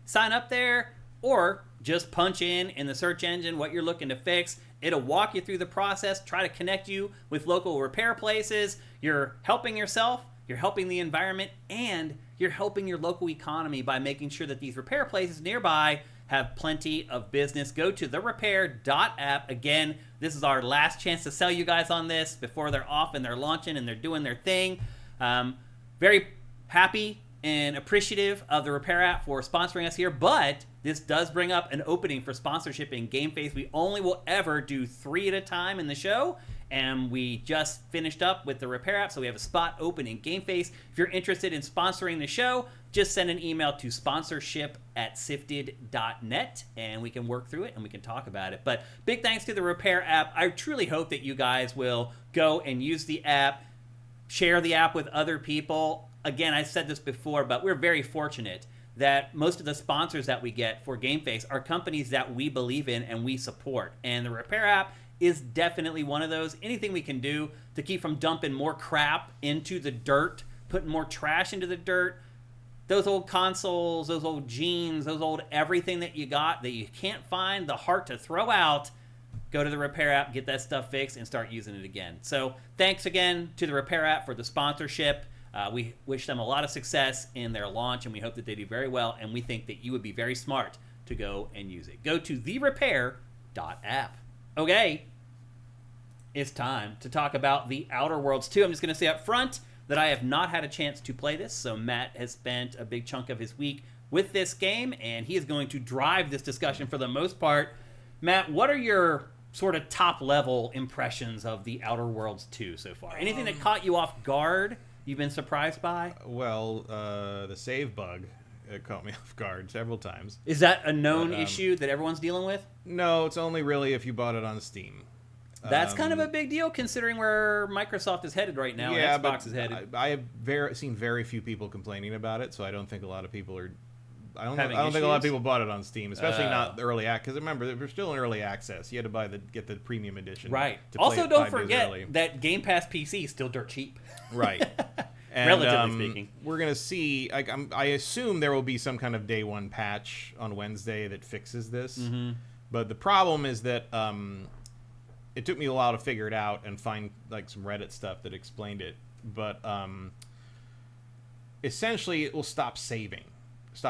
sign up there, or just punch in the search engine what you're looking to fix. It'll walk you through the process, try to connect you with local repair places. You're helping yourself, you're helping the environment, and you're helping your local economy by making sure that these repair places nearby have plenty of business. Go to therepair.app. Again, this is our last chance to sell you guys on this before they're off and they're launching and they're doing their thing. Very happy and appreciative of the Repair App for sponsoring us here, but this does bring up an opening for sponsorship in GameFace. We only will ever do 3 at a time in the show, and we just finished up with the Repair App, so we have a spot open in GameFace. If you're interested in sponsoring the show, just send an email to sponsorship@sifted.net, and we can work through it, and we can talk about it. But big thanks to the Repair App. I truly hope that you guys will go and use the app, share the app with other people. Again, I said this before, but we're very fortunate that most of the sponsors that we get for GameFace are companies that we believe in and we support. And the Repair App is definitely one of those. Anything we can do to keep from dumping more crap into the dirt, putting more trash into the dirt, those old consoles, those old jeans, those old everything that you got that you can't find the heart to throw out, go to the Repair App, get that stuff fixed, and start using it again. So thanks again to the Repair App for the sponsorship. We wish them a lot of success in their launch, and we hope that they do very well, and we think that you would be very smart to go and use it. Go to therepair.app. Okay, it's time to talk about The Outer Worlds 2. I'm just going to say up front that I have not had a chance to play this, so Matt has spent a big chunk of his week with this game, and he is going to drive this discussion for the most part. Matt, what are your sort of top-level impressions of The Outer Worlds 2 so far? Anything that caught you off guard? You've been surprised by? Well, the save bug caught me off guard several times. Is that a known issue that everyone's dealing with? No, it's only really if you bought it on Steam. That's kind of a big deal considering where Microsoft is headed right now, and Xbox is headed. I have seen very few people complaining about it, so I don't think a lot of people are... I don't think a lot of people bought it on Steam, especially not the early access. Because remember, we're still in early access. You had to get the premium edition. Right. To play Also, it don't 5 days forget early. that Game Pass PC is still dirt cheap. Right. And, relatively speaking. We're going to see, I assume there will be some kind of day one patch on Wednesday that fixes this. Mm-hmm. But the problem is that it took me a while to figure it out and find some Reddit stuff that explained it. But essentially, it will stop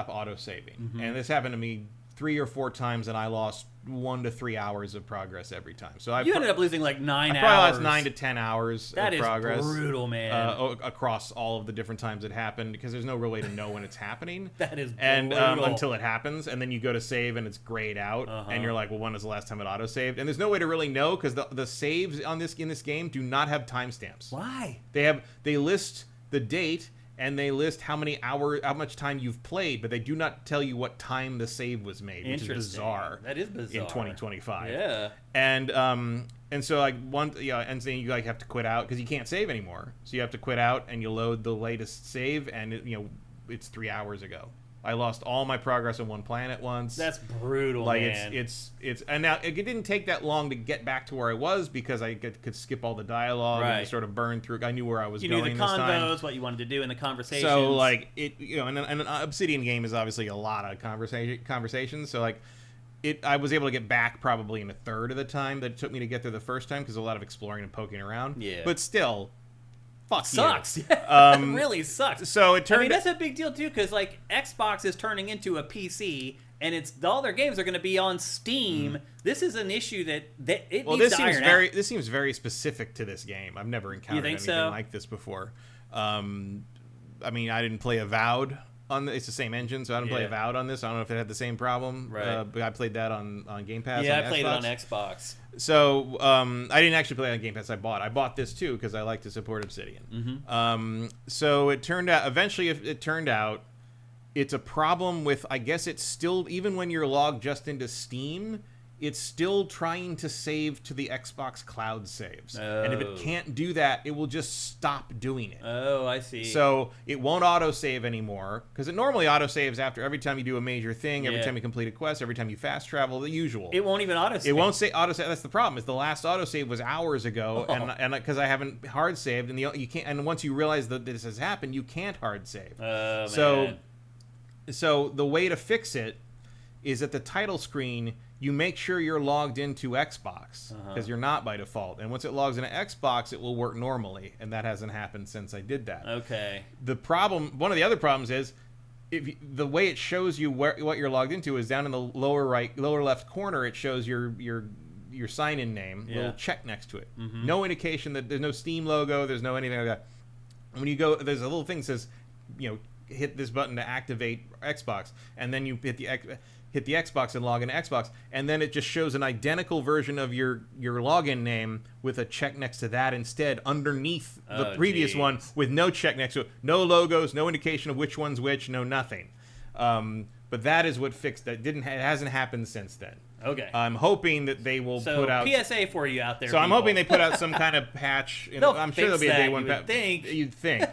auto-saving. Mm-hmm. And this happened to me 3 or 4 times, and I lost 1 to 3 hours of progress every time. So you ended up losing 9 hours. I probably lost 9 to 10 hours of progress. That is brutal, man. Across all of the different times it happened, because there's no real way to know when it's happening. That is brutal. And until it happens, and then you go to save and it's grayed out, and you're like, well, when was the last time it auto-saved? And there's no way to really know, because the saves in this game do not have timestamps. Why? They list the date and they list how much time you've played, but they do not tell you what time the save was made, which is bizarre. That is bizarre in 2025. Yeah. And so and then you have to quit out because you can't save anymore. So you have to quit out and you load the latest save, and it's 3 hours ago. I lost all my progress on one planet once. That's brutal, man. It's and now it didn't take that long to get back to where I was because I could skip all the dialogue and sort of burn through. I knew where I was going. You knew the convos, what you wanted to do in the conversations. So and an Obsidian game is obviously a lot of conversations. So I was able to get back probably in a third of the time that it took me to get there the first time because a lot of exploring and poking around. Yeah. But still. Fuck sucks. You. It really sucks. So it turned. That's a big deal too, because Xbox is turning into a PC, and all their games are going to be on Steam. This is an issue that it needs to iron out. This seems very specific to this game. I've never encountered anything like this before. I didn't play Avowed. It's the same engine, so I didn't play Avowed on this. I don't know if it had the same problem. Right. But I played that on Game Pass. Yeah, I played it on Xbox. So I didn't actually play it on Game Pass. I bought this too because I like to support Obsidian. Mm-hmm. So it turned out it's a problem with, I guess it's still, even when you're logged just into Steam, it's still trying to save to the Xbox cloud saves. Oh. And if it can't do that, it will just stop doing it. Oh, I see. So it won't autosave anymore, because it normally autosaves after every time you do a major thing, every time you complete a quest, every time you fast travel, the usual. It won't even autosave. It won't say autosave. That's the problem. Is the last autosave was hours ago, and because I haven't hard saved, and you can't. And once you realize that this has happened, you can't hard save. Oh, man. So the way to fix it is at the title screen, you make sure you're logged into Xbox, because you're not by default. And once it logs into Xbox, it will work normally, and that hasn't happened since I did that. Okay. One of the other problems is, the way it shows you what you're logged into is down in the lower left corner. It shows your sign-in name, little check next to it. Mm-hmm. No indication that there's no Steam logo, there's no anything like that. When you go, there's a little thing that says, hit this button to activate Xbox, and then you hit the Xbox and log into Xbox, and then it just shows an identical version of your login name with a check next to that instead, underneath the previous one with no check next to it. No logos, no indication of which one's which, no nothing. But that is what fixed that. It hasn't happened since then. Okay. I'm hoping that they will put out... PSA for you out there, So people. I'm hoping they put out some kind of patch. I'm sure there'll be a day one patch. You'd think.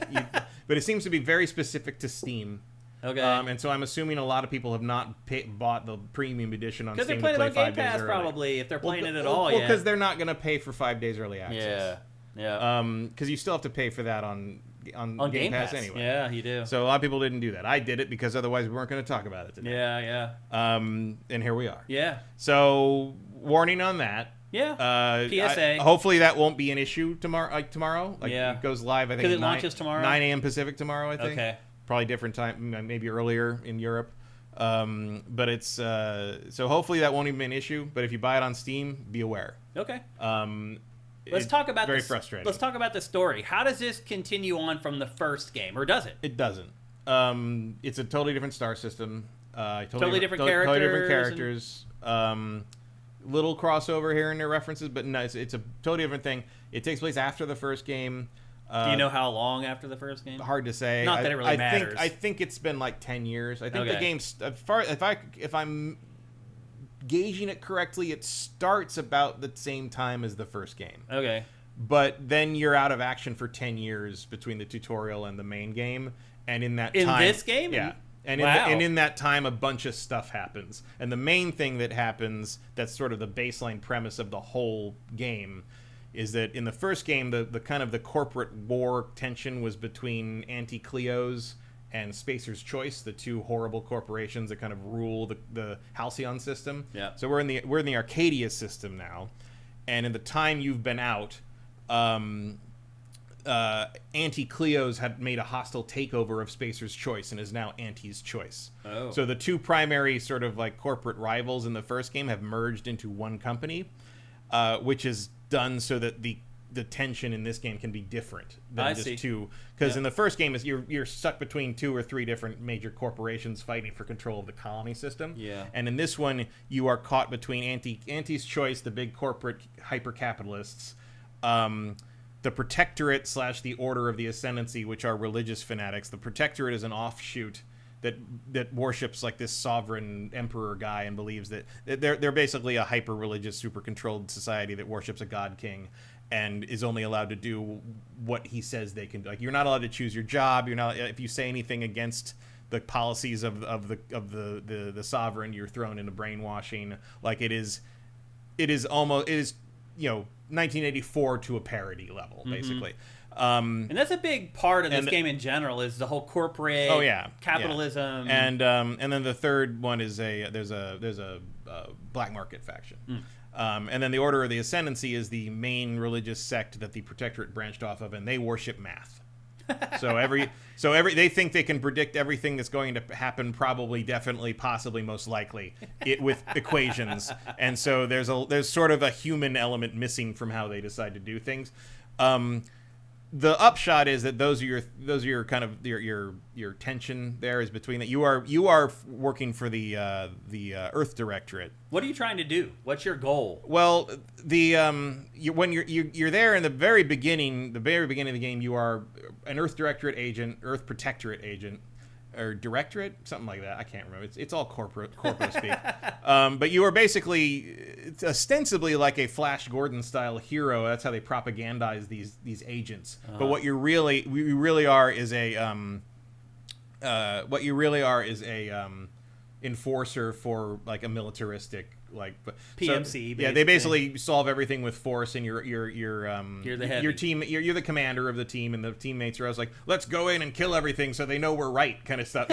But it seems to be very specific to Steam. Okay. And so I'm assuming a a people have not bought the premium edition on Steam. Because they're playing it on Game Pass, early. probably, if they're playing it at all. Well, because they're not going to pay for 5 days early access. Yeah. Because you still have to pay for that on Game Pass anyway. Yeah, you do. So a lot of people didn't do that. I did it because otherwise we weren't going to talk about it today. Yeah. And here we are. Yeah. So warning on that. Yeah. PSA. Hopefully that won't be an issue tomorrow. It goes live. I think because it launches tomorrow. 9 a.m. Pacific tomorrow. I think. Okay. Probably different time, maybe earlier in Europe. But it's so hopefully that won't even be an issue. But if you buy it on Steam, be aware. Okay. Let's talk about very frustrating. Let's talk about the story. How does this continue on from the first game, or does it? It doesn't. It's a totally different star system. Totally different characters. Little crossover here and there references, but no, it's a totally different thing. It takes place after the first game. Do you know how long after the first game? Hard to say. Not that it really matters. I think it's been like 10 years. I think the game's if I'm gauging it correctly, it starts about the same time as the first game. Okay. But then you're out of action for 10 years between the tutorial and the main game, and in that time, this game, yeah. And in that time, a bunch of stuff happens. And the main thing that happens, that's sort of the baseline premise of the whole game, is that in the first game, the kind of the corporate war tension was between Anti-Cleos and Spacer's Choice, the two horrible corporations that kind of rule the Halcyon system. Yeah. So we're in the Arcadia system now, and in the time you've been out, Anti-Cleos had made a hostile takeover of Spacer's Choice and is now Anti's Choice. Oh. So the two primary sort of like corporate rivals in the first game have merged into one company, which is done so that the tension in this game can be different than just two. Because in the first game, you're stuck between 2 or 3 different major corporations fighting for control of the colony system. Yeah. And in this one, you are caught between Anti's Choice, the big corporate hyper-capitalists, the Protectorate / the Order of the Ascendancy, which are religious fanatics. The Protectorate is an offshoot that worships like this sovereign emperor guy and believes that they're basically a hyper religious, super controlled society that worships a god king and is only allowed to do what he says they can do. Like, you're not allowed to choose your job. You're not, if you say anything against the policies of the sovereign, you're thrown into brainwashing. Like, it is 1984 to a parody level, basically. And that's a big part of this game in general, is the whole corporate capitalism. Yeah. And then the third one is there's a black market faction. And then the Order of the Ascendancy is the main religious sect that the Protectorate branched off of, and they worship math. So they think they can predict everything that's going to happen, probably, definitely, possibly, most likely, with equations. And so there's sort of a human element missing from how they decide to do things. The upshot is that those are your kind of your tension there is between that. You are working for the Earth Directorate. What are you trying to do? What's your goal? Well, when you're there in the very beginning of the game, you are an Earth Directorate agent, Earth Protectorate agent, or Directorate, something like that. I can't remember. It's all corporate speak. But you are basically ostensibly like a Flash Gordon style hero. That's how they propagandize these agents. But what you really are is a enforcer for like a militaristic PMC. Basically. Yeah, they basically solve everything with force, and you're the heavy. your team. You're the commander of the team, and the teammates are always like, let's go in and kill everything so they know we're right, kind of stuff.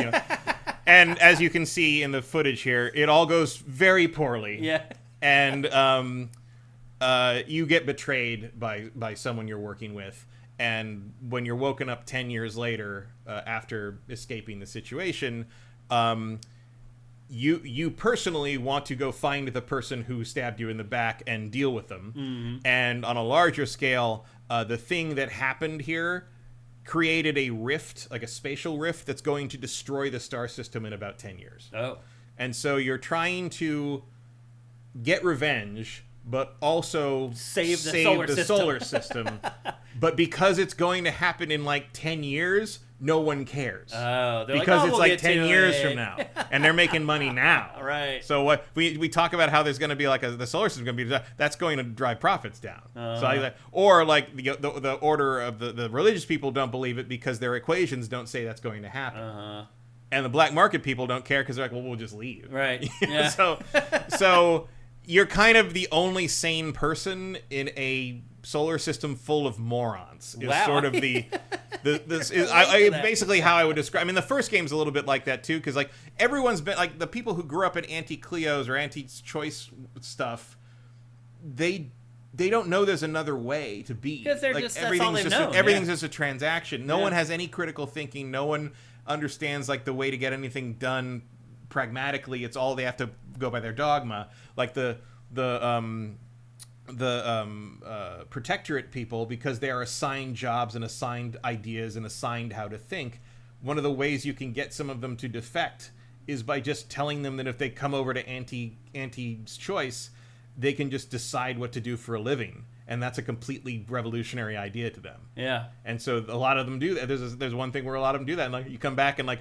And as you can see in the footage here, it all goes very poorly. Yeah. And you get betrayed by someone you're working with, and when you're woken up 10 years later after escaping the situation, you personally want to go find the person who stabbed you in the back and deal with them. Mm-hmm. And on a larger scale, the thing that happened here created a rift, like a spatial rift, that's going to destroy the star system in about 10 years. Oh. And so you're trying to get revenge, but also save the solar system. But because it's going to happen in like 10 years, no one cares. Oh, because it's we'll like 10 years from now, and they're making money now. Right. So what we talk about how there's going to be like the solar system going to be, that's going to drive profits down. Or like the order of the religious people don't believe it because their equations don't say that's going to happen. And the black market people don't care because they're like, well, we'll just leave. Right. Yeah. So you're kind of the only sane person in a solar system full of morons. Is wow. Sort of basically how I would describe. I mean, the first game's a little bit like that too, because like everyone's been like the people who grew up in anti-Cleos or anti-choice stuff. They don't know there's another way to be, because they're like, just that's all they've known. Everything's just a transaction. No one has any critical thinking. No one understands like the way to get anything done pragmatically. It's all they have to go by their dogma. Like the Protectorate people, because they are assigned jobs and assigned ideas and assigned how to think, one of the ways you can get some of them to defect is by just telling them that if they come over to anti's choice, they can just decide what to do for a living, and that's a completely revolutionary idea to them. Yeah. And so a lot of them do that. There's one thing where a lot of them do that, and like you come back and like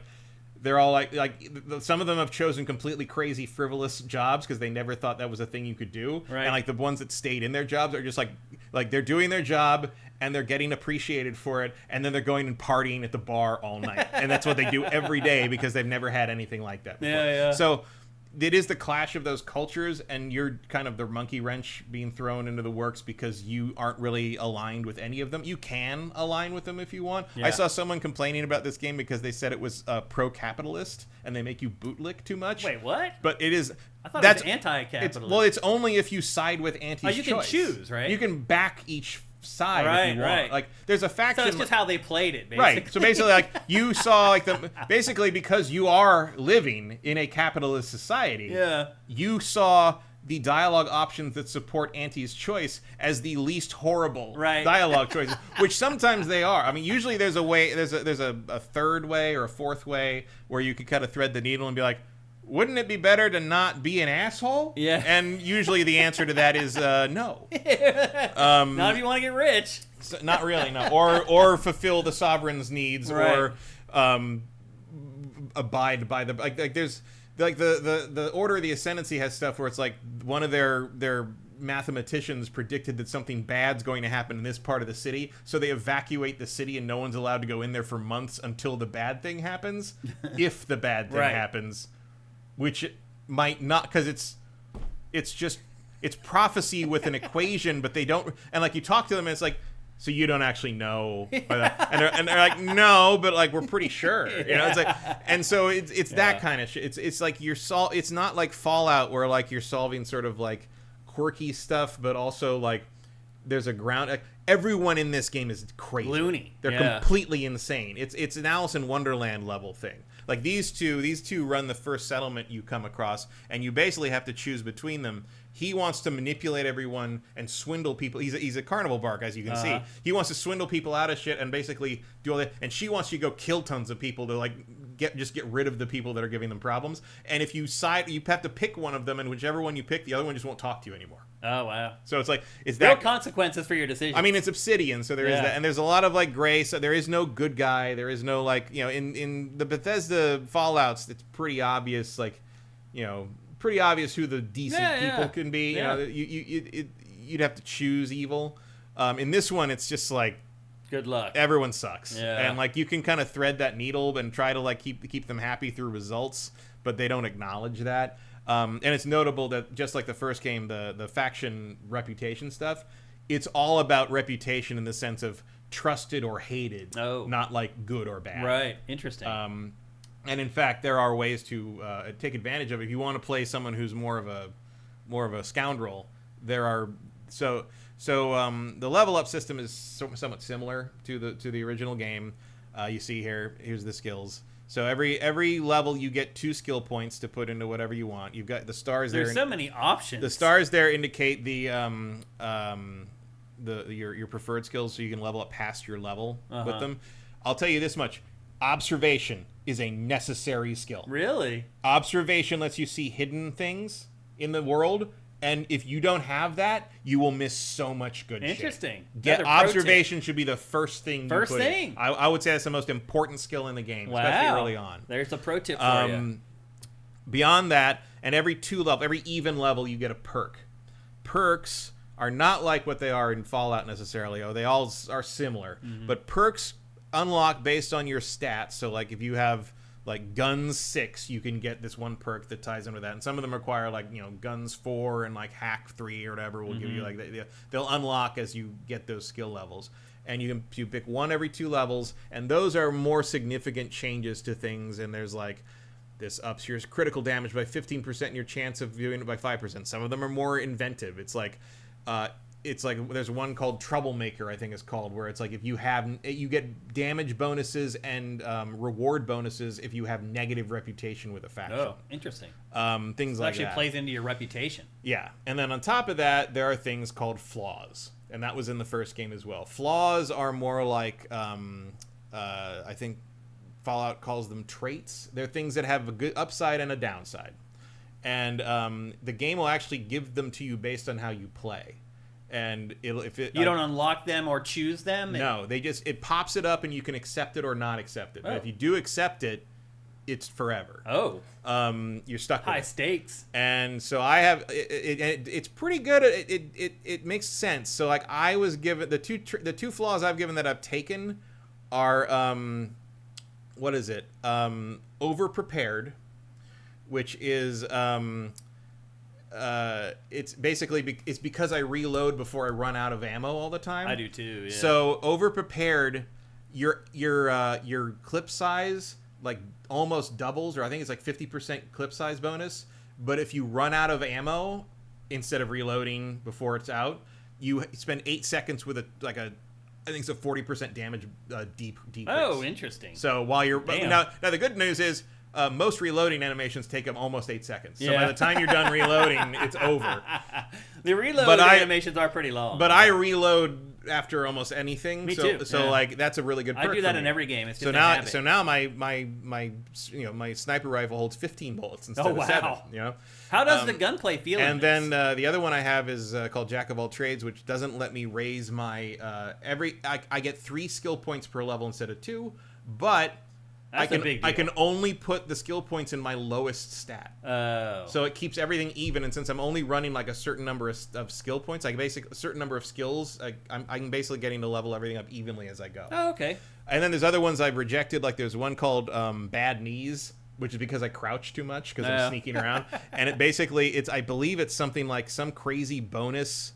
they're all like some of them have chosen completely crazy, frivolous jobs because they never thought that was a thing you could do. Right. And like the ones that stayed in their jobs are just like they're doing their job and they're getting appreciated for it, and then they're going and partying at the bar all night, and that's what they do every day because they've never had anything like that before. Yeah. So it is the clash of those cultures, and you're kind of the monkey wrench being thrown into the works because you aren't really aligned with any of them. You can align with them if you want. Yeah. I saw someone complaining about this game because they said it was pro-capitalist and they make you bootlick too much. Wait, what? But it is. I thought it was anti-capitalist. It's only if you side with anti-choice. You can choose, right? You can back each side if you want. Right. Like there's a faction. So it's just how they played it, basically. Right. So basically, like you saw, like basically because you are living in a capitalist society. Yeah. You saw the dialogue options that support Auntie's choice as the least horrible dialogue choices, which sometimes they are. I mean, usually there's a way. There's a third way or a fourth way where you could kind of thread the needle and be like, wouldn't it be better to not be an asshole? Yeah. And usually the answer to that is no. Not if you want to get rich. So, not really, no. Or fulfill the sovereign's needs, right. or abide by the like. There's like the Order of the Ascendancy has stuff where it's like one of their mathematicians predicted that something bad's going to happen in this part of the city, so they evacuate the city and no one's allowed to go in there for months until the bad thing happens. If the bad thing right. happens, which it might not, because it's prophecy with an equation, but they don't. And like you talk to them, and it's like, so you don't actually know, and they're like, no, but like we're pretty sure, you know. It's like, and so it's that kind of shit. It's like it's not like Fallout where like you're solving sort of like quirky stuff, but also like there's a ground. Like, everyone in this game is crazy, loony. They're completely insane. It's an Alice in Wonderland level thing. Like these two run the first settlement you come across, and you basically have to choose between them. He wants to manipulate everyone and swindle people. He's a carnival bark, as you can see. He wants to swindle people out of shit and basically do all that. And she wants you to go kill tons of people to like get rid of the people that are giving them problems. And if you have to pick one of them, and whichever one you pick, the other one just won't talk to you anymore. Oh wow! So it's like real consequences for your decision. I mean, it's Obsidian, so there is that, and there's a lot of like gray. So there is no good guy. There is no like in the Bethesda Fallouts, it's pretty obvious pretty obvious who the decent people can be. Yeah. You'd have to choose evil. In this one, it's just like good luck. Everyone sucks, yeah. And like you can kind of thread that needle and try to like keep them happy through results, but they don't acknowledge that. And it's notable that just like the first game, the faction reputation stuff, it's all about reputation in the sense of trusted or hated, not like good or bad. Right. Interesting. And in fact, there are ways to take advantage of it. If you want to play someone who's more of a scoundrel, there are the level up system is somewhat similar to the original game. You see here's the skills. So every level you get 2 skill points to put into whatever you want. You've got the stars there. There's so many options. The stars there indicate your preferred skills, so you can level up past your level with them. I'll tell you this much. Observation is a necessary skill. Really? Observation lets you see hidden things in the world, and if you don't have that, you will miss so much good shit. Interesting. Observation should be the first thing First you put thing. in. I would say that's the most important skill in the game, especially early on. There's a pro tip for you. Beyond that, and every even level, you get a perk. Perks are not like what they are in Fallout necessarily. They all are similar. Mm-hmm. But perks unlock based on your stats. So like if you have like guns 6, you can get this one perk that ties in with that. And some of them require like guns 4 and like hack 3 or whatever will give you like they'll unlock as you get those skill levels. And you pick one every 2 levels, and those are more significant changes to things. And there's like this ups your critical damage by 15% and your chance of doing it by 5%. Some of them are more inventive. It's like there's one called Troublemaker, I think it's called, where it's like if you get damage bonuses and reward bonuses if you have negative reputation with a faction. Oh, interesting. Things like that. It actually plays into your reputation. Yeah, and then on top of that, there are things called flaws, and that was in the first game as well. Flaws are more like I think Fallout calls them traits. They're things that have a good upside and a downside, and the game will actually give them to you based on how you play. And you don't unlock them or choose them. No, it pops it up and you can accept it or not accept it. But if you do accept it, it's forever. You're stuck with high stakes. And so I have it's pretty good. It makes sense. So like I was given the two flaws I've given that I've taken are what is it? Over prepared, which is it's basically it's because I reload before I run out of ammo all the time. I do too. Yeah. So over prepared, your clip size like almost doubles, or I think it's like 50% clip size bonus. But if you run out of ammo instead of reloading before it's out, you spend 8 seconds with I think it's a 40% damage decrease. Oh, interesting. So while you're now the good news is. Most reloading animations take them almost 8 seconds. So by the time you're done reloading, it's over. The reload animations are pretty long. But I reload after almost anything. Me too. So like that's a really good perk. I do that for in me. every game. It's so now my sniper rifle holds 15 bullets instead of 7. You know. How does the gunplay feel? And then the other one I have is called Jack of All Trades, which doesn't let me raise my I get 3 skill points per level instead of 2, but I can only put the skill points in my lowest stat. Oh. So it keeps everything even, and since I'm only running like a certain number of skill points, like a certain number of skills, I'm basically getting to level everything up evenly as I go. Oh, okay. And then there's other ones I've rejected, like there's one called Bad Knees, which is because I crouch too much because I'm sneaking around. And it basically, I believe it's something like some crazy bonus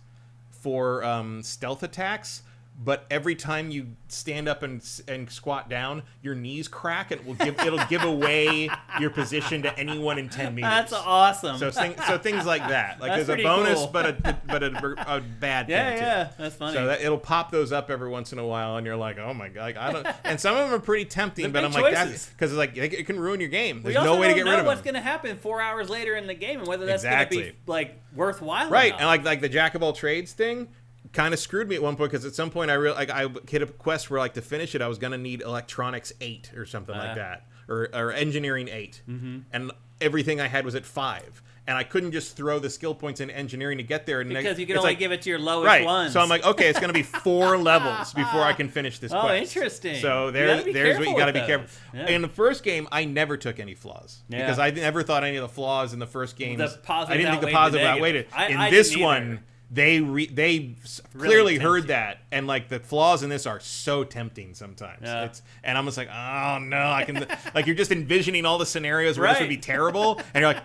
for stealth attacks. But every time you stand up and squat down, your knees crack, and it'll give away your position to anyone in 10 meters. That's awesome. So things like that. Like that's there's a bonus, cool. but a bad thing too. Yeah, that's funny. So it'll pop those up every once in a while, and you're like, oh my god, I don't. And some of them are pretty tempting, but I'm like, that's because it's like it can ruin your game. There's no way to get rid of them. What's going to happen 4 hours later in the game, and whether that's going to be like worthwhile. Right, or not. And like the Jack of All Trades thing kind of screwed me at one point, because at some point I hit a quest where like to finish it I was gonna need electronics 8 or something like that, or engineering 8, and everything I had was at 5, and I couldn't just throw the skill points in engineering to get there, and because you can only give it to your lowest right. ones. So I'm like, okay, it's gonna be 4 levels before I can finish this quest. Oh, interesting. So there's what you gotta be careful. Yeah. In the first game, I never took any flaws because I never thought any of the flaws in the first games. I didn't think the positive outweighed it. In this one, they clearly heard that, and like the flaws in this are so tempting sometimes. Yeah. And I'm just like, oh no, I can like you're just envisioning all the scenarios where this would be terrible, and you're like,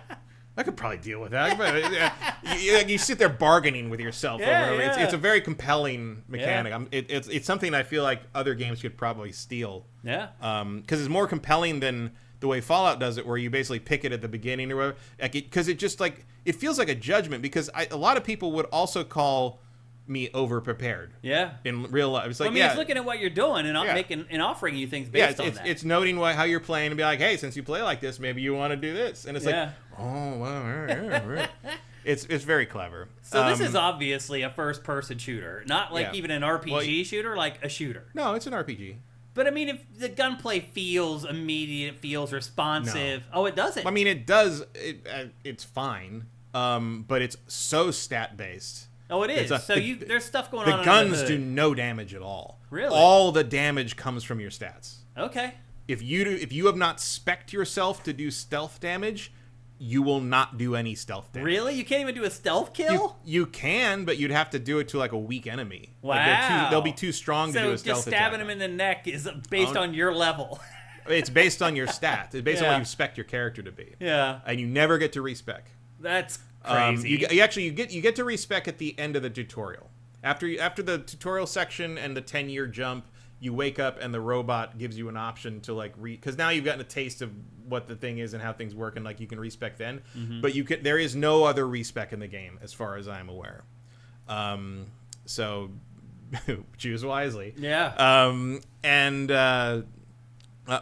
I could probably deal with that. But you sit there bargaining with yourself over it. It's a very compelling mechanic. Yeah. It's something I feel like other games could probably steal. Yeah. Because it's more compelling than the way Fallout does it, where you basically pick it at the beginning or whatever. Because it just like it feels like a judgment. Because a lot of people would also call me over prepared. Yeah. In real life, it's like it's looking at what you're doing and making and offering you things based on that. It's noting how you're playing and be like, hey, since you play like this, maybe you want to do this, and it's like, oh, well, right. It's very clever. So this is obviously a first-person shooter, not like even an RPG shooter, like a shooter. No, it's an RPG. But I mean, if the gunplay feels immediate, feels responsive. No. Oh, it doesn't. I mean, it does. It's fine, but it's so stat-based. Oh, it is. There's stuff going on. The guns do no damage at all. Really? All the damage comes from your stats. Okay. If you have not spec'd yourself to do stealth damage, you will not do any stealth damage. Really? You can't even do a stealth kill? You can, but you'd have to do it to like a weak enemy. Wow. Like they'll be too strong to do a stealth just stabbing them in the neck is based on your level. It's based on your stats. It's based on what you spec your character to be. Yeah. And you never get to respec. That's crazy. You get to respec at the end of the tutorial. After the tutorial section and the 10-year jump, you wake up and the robot gives you an option to like because now you've gotten a taste of what the thing is and how things work, and like you can respec then. But there is no other respec in the game as far as I'm aware. So choose wisely. Yeah.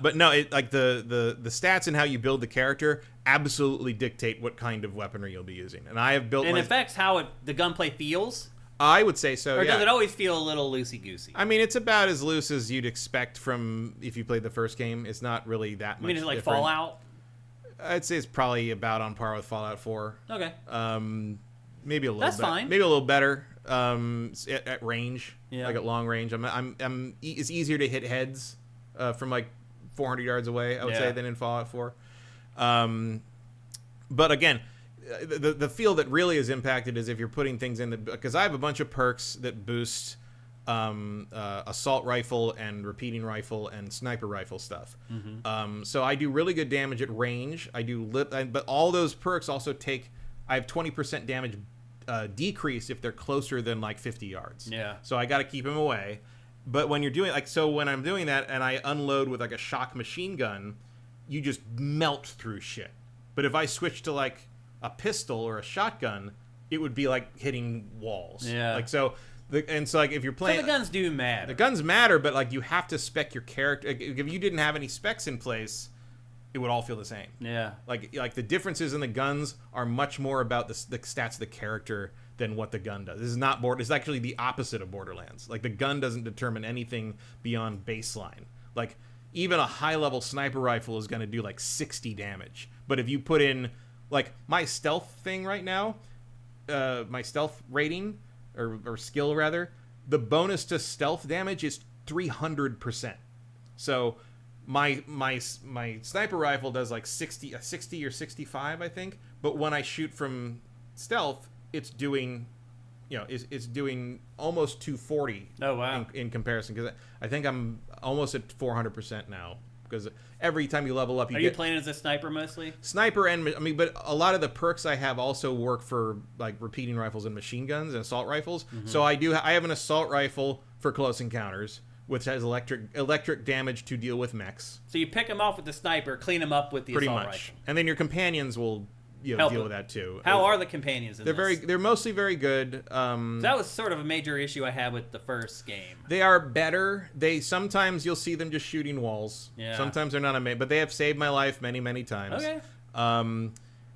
But no, like the stats and how you build the character absolutely dictate what kind of weaponry you'll be using. And I have built. And affects how the gunplay feels. I would say so. Or does it always feel a little loosey goosey? I mean, it's about as loose as you'd expect from if you played the first game. It's not really that much. I mean, it's like different. Fallout. I'd say it's probably about on par with Fallout 4. Okay. Maybe a little. That's fine. Maybe a little better. At range, like at long range, it's easier to hit heads from like 400 yards away, I would say, than in Fallout 4. But again, the feel that really is impacted is if you're putting things in because I have a bunch of perks that boost assault rifle and repeating rifle and sniper rifle stuff. So I do really good damage at range. But all those perks also I have 20% damage decrease if they're closer than like 50 yards. Yeah. So I got to keep them away. But when you're doing when I'm doing that and I unload with like a shock machine gun, you just melt through shit. But if I switch to like a pistol or a shotgun, it would be like hitting walls. Yeah. Like so, like if you're playing, so the guns do matter. The guns matter, but like you have to spec your character. If you didn't have any specs in place, it would all feel the same. Yeah. Like the differences in the guns are much more about the stats of the character than what the gun does. This is not It's actually the opposite of Borderlands. Like, the gun doesn't determine anything beyond baseline. Like, even a high-level sniper rifle is going to do, like, 60 damage. But if you put in, like, my stealth thing right now, my stealth rating, or skill, rather, the bonus to stealth damage is 300%. So, my sniper rifle does, like, 60 or 65, I think. But when I shoot from stealth, it's doing, it's doing almost 240. Oh, wow. In comparison, because I think I'm almost at 400% now. Because every time you level up, Are you playing as a sniper mostly? Sniper but a lot of the perks I have also work for like repeating rifles and machine guns and assault rifles. Mm-hmm. So I have an assault rifle for close encounters, which has electric damage to deal with mechs. So you pick them off with the sniper, clean them up with the assault rifle. And then your companions will deal with that too. How are the companions in this? They're mostly very good. That was sort of a major issue I had with the first game. They are better. Sometimes you'll see them just shooting walls. Yeah. Sometimes they're not amazing, but they have saved my life many, many times. Okay.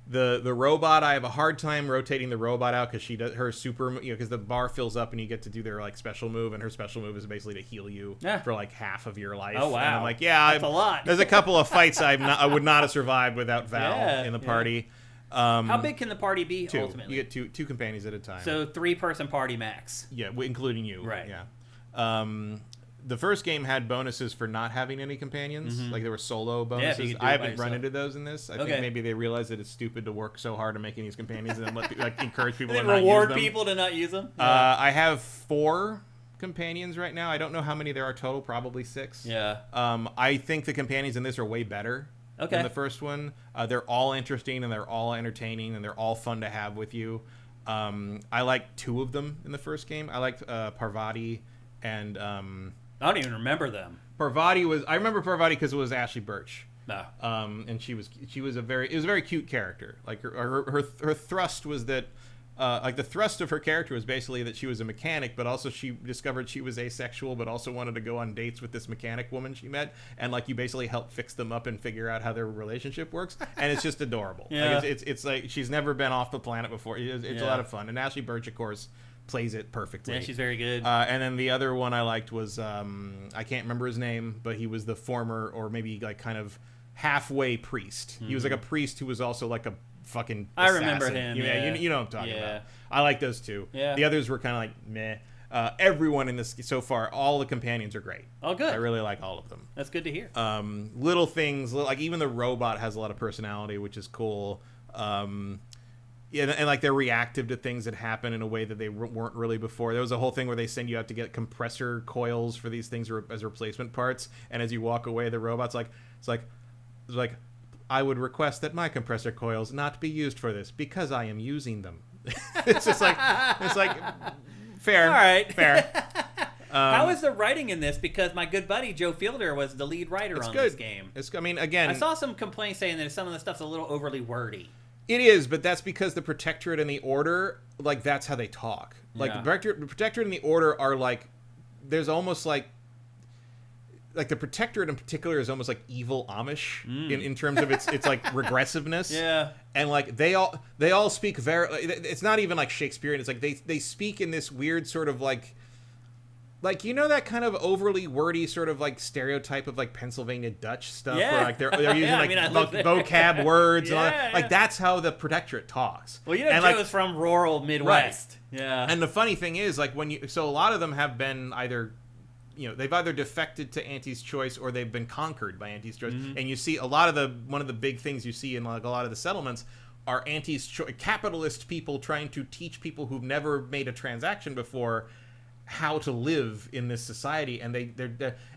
The robot, I have a hard time rotating the robot out because she does her super, because the bar fills up and you get to do their like special move, and her special move is basically to heal you for like half of your life. Oh wow! And I'm like, that's a lot. There's a couple of fights I would not have survived without Val in the party. How big can the party be ultimately? You get two companions at a time. So 3-person party max. Yeah, including you. Right. Yeah. The first game had bonuses for not having any companions. Mm-hmm. Like there were solo bonuses. I haven't run into those in this. I think maybe they realized that it's stupid to work so hard on making these companions and then encourage people to not use them. Reward people to not use them? Yeah. I have 4 companions right now. I don't know how many there are total. Probably 6. Yeah. I think the companions in this are way better than the first one. They're all interesting and they're all entertaining and they're all fun to have with you. I like 2 of them in the first game. I liked Parvati and I don't even remember them. I remember Parvati because it was Ashley Birch. No. And she was a very cute character. Like her thrust was that the thrust of her character was basically that she was a mechanic, but also she discovered she was asexual, but also wanted to go on dates with this mechanic woman she met, and like you basically help fix them up and figure out how their relationship works, and it's just adorable. Yeah. Like it's like she's never been off the planet before. It's a lot of fun, and Ashley Birch, of course, plays it perfectly. Yeah, she's very good. And then the other one I liked was I can't remember his name, but he was the former, or maybe like kind of halfway priest. Mm-hmm. He was like a priest who was also like a fucking assassin. I remember him. Yeah, you know what I'm talking about. I like those 2. Yeah. The others were kind of like meh. Everyone in this so far, all the companions are great. Oh, good. I really like all of them. That's good to hear. Little things, like even the robot has a lot of personality, which is cool. Yeah, and like they're reactive to things that happen in a way that they weren't really before. There was a whole thing where they send you out to get compressor coils for these things as replacement parts, and as you walk away, the robot's like, it's like, I would request that my compressor coils not be used for this because I am using them. It's like fair. All right, fair. How is the writing in this? Because my good buddy Joe Fielder was the lead writer on this game. Again, I saw some complaints saying that some of the stuff's a little overly wordy. It is, but that's because the Protectorate and the Order, like, that's how they talk. Like, the Protectorate and the Order are, like, there's almost, like the Protectorate in particular is almost, like, evil Amish in terms of its like, regressiveness. Yeah. And, like, they all speak very... It's not even, like, Shakespearean. It's, like, they speak in this weird sort of, like, you know that kind of overly wordy sort of like stereotype of like Pennsylvania Dutch stuff where like they're using vocab words and all that. Like that's how the Protectorate talks. Well, you know, Joe's from rural Midwest. Right. Yeah. And the funny thing is like so a lot of them have been either they've either defected to Auntie's Choice or they've been conquered by Auntie's Choice. Mm-hmm. And you see one of the big things you see in like a lot of the settlements are Auntie's Choice, capitalist people trying to teach people who've never made a transaction before how to live in this society, and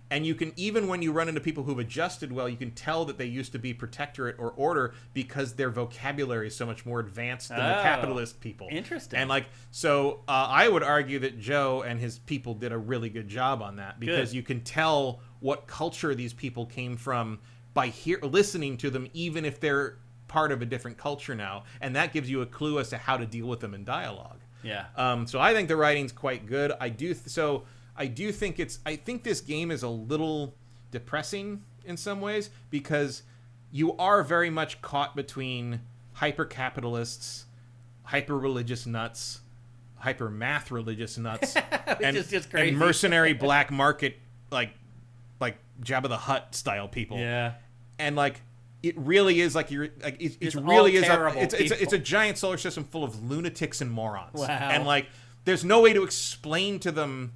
and you can, even when you run into people who've adjusted well, you can tell that they used to be Protectorate or Order because their vocabulary is so much more advanced than the capitalist people. Interesting. And like so, I would argue that Joe and his people did a really good job on that because you can tell what culture these people came from by listening to them, even if they're part of a different culture now, and that gives you a clue as to how to deal with them in dialogue. Yeah. So I think the writing's quite good. I think this game is a little depressing in some ways because you are very much caught between hyper capitalists, hyper religious nuts, hyper math religious nuts Which is just crazy. and mercenary black market like Jabba the Hutt style people. Yeah. And like it really is like you're like it's Just really all is terrible it's a giant solar system full of lunatics and morons. Wow. And like there's no way to explain to them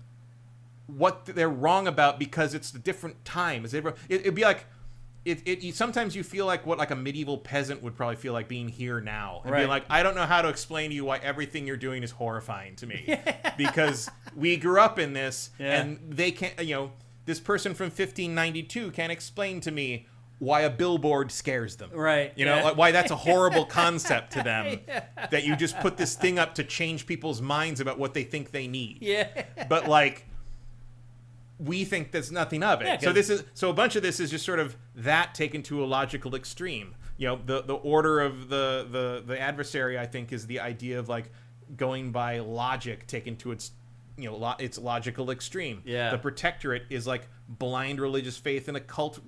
what they're wrong about because it's a different time. It'd be like sometimes you feel like what like a medieval peasant would probably feel like being here now and be like, I don't know how to explain to you why everything you're doing is horrifying to me because we grew up in this and they can't, this person from 1592 can't explain to me why a billboard scares them. Right. Like why that's a horrible concept to them that you just put this thing up to change people's minds about what they think they need. Yeah. But like we think there's nothing of it. So a bunch of this is just sort of that taken to a logical extreme. The order of the adversary, I think, is the idea of like going by logic taken to its its logical extreme. Yeah. The protectorate is like blind religious faith in a cult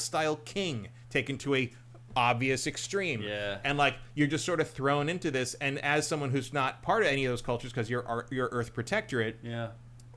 style king taken to a obvious extreme. Yeah. And like you're just sort of thrown into this, and as someone who's not part of any of those cultures because you're Earth protectorate. Yeah.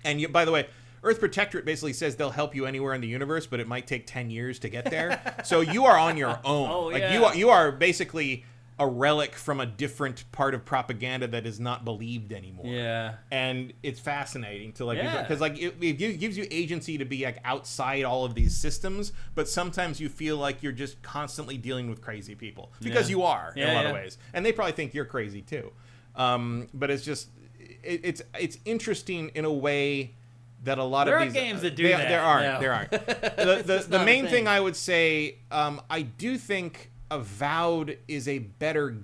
And you, by the way, Earth Protectorate basically says they'll help you anywhere in the universe, but it might take 10 years to get there. So you are on your own. Oh, like yeah. you are basically a relic from a different part of propaganda that is not believed anymore. Yeah. And it's fascinating to like Yeah. because like it gives you agency to be like outside all of these systems, but sometimes you feel like you're just constantly dealing with crazy people because you are in a lot of ways, and they probably think you're crazy too. But it's just it's interesting in a way that a lot There of are these games that do that. There aren't. No. There aren't. It's The not a main thing. thing I would say, I do think Avowed is a better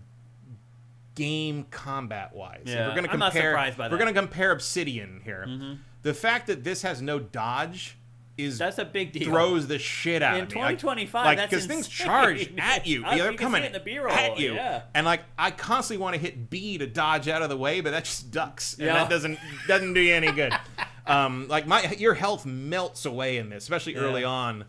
game combat wise. Yeah. We're gonna I'm not compare. surprised by We're that. gonna compare Obsidian here. The fact that this has no dodge That's a big deal. throws the shit out In of me. 2025, that's because things insane. charge at you. You They're can coming see it in the B-roll, at you. yeah. And like I constantly want to hit B to dodge out of the way, but that just ducks, and Yeah. that doesn't do you any good. Like your health melts away in this, especially early on.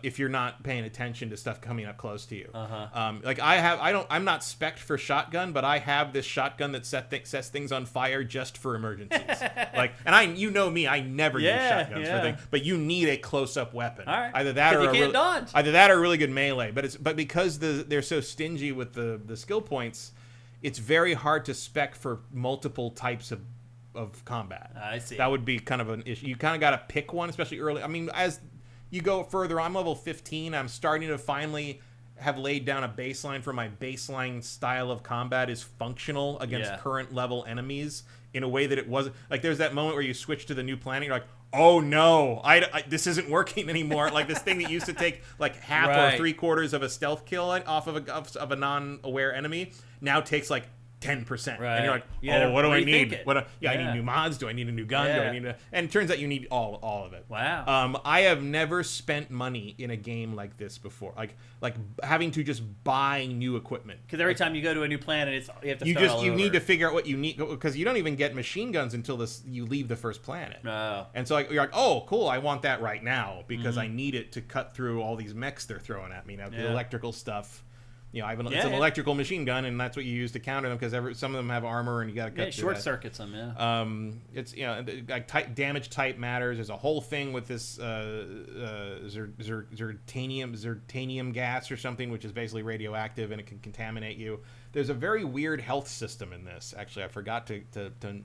If you're not paying attention to stuff coming up close to you. Like I'm not spec'd for shotgun, but I have this shotgun that sets things on fire just for emergencies. Like, and me, I never use shotguns for things, but you need a close-up weapon. All right. Either that or you can't dodge. Either that or a really good melee. But because they're so stingy with the skill points, it's very hard to spec for multiple types of combat. I see. That would be kind of an issue. You kind of got to pick one, especially early. I mean, as you go further, I'm level 15. I'm starting to finally have laid down a baseline for my baseline style of combat is functional against current level enemies in a way that it wasn't. Like, there's that moment where you switch to the new planet, you're like, oh no, this isn't working anymore. Like, this thing that used to take like half or 3/4 of a stealth kill off of a non-aware enemy now takes like 10%. Right. And you're like, Yeah, what do I rethink need? it. I need new mods. Do I need a new gun? Do I need and it turns out you need all of it. Wow. I have never spent money in a game like this before. Like having to just buy new equipment. Because every time you go to a new planet, you have to start all you over. need to figure out what you need, because you don't even get machine guns until you leave the first planet. Oh. And so you're like, oh, cool, I want that right now because I need it to cut through all these mechs they're throwing at me now. The electrical stuff. It's an electrical machine gun, and that's what you use to counter them because some of them have armor, and you got to cut through short that. circuits them. Yeah. It's like damage type matters. There's a whole thing with this zirtanium gas or something, which is basically radioactive and it can contaminate you. There's a very weird health system in this. Actually, I forgot to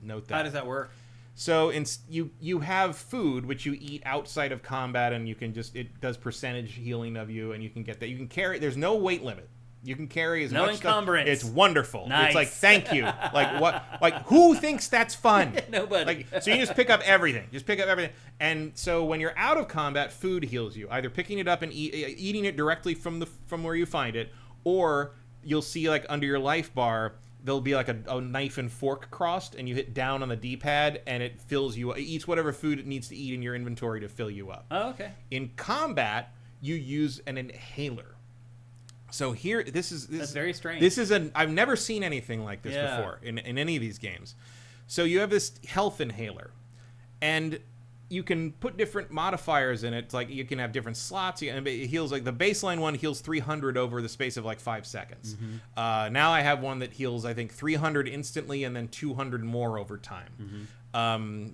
note that. How does that work? So you have food which you eat outside of combat, and you can it does percentage healing of you, and you can get that. You can carry. There's no weight limit. You can carry as much encumbrance. Stuff. It's wonderful. Nice. It's like, thank you. Like what? Like who thinks that's fun? Nobody. So you just pick up everything. And so when you're out of combat, food heals you. Either picking it up and eating it directly from where you find it, or you'll see like under your life bar there'll be like a knife and fork crossed, and you hit down on the D-pad, and it fills you. It eats whatever food it needs to eat in your inventory to fill you up. Oh, okay. In combat, you use an inhaler. So here, that's very strange. I've never seen anything like this before in any of these games. So you have this health inhaler, and you can put different modifiers in it. Like you can have different slots. And it heals, like the baseline one heals 300 over the space of like 5 seconds. Now I have one that heals, I think, 300 instantly and then 200 more over time.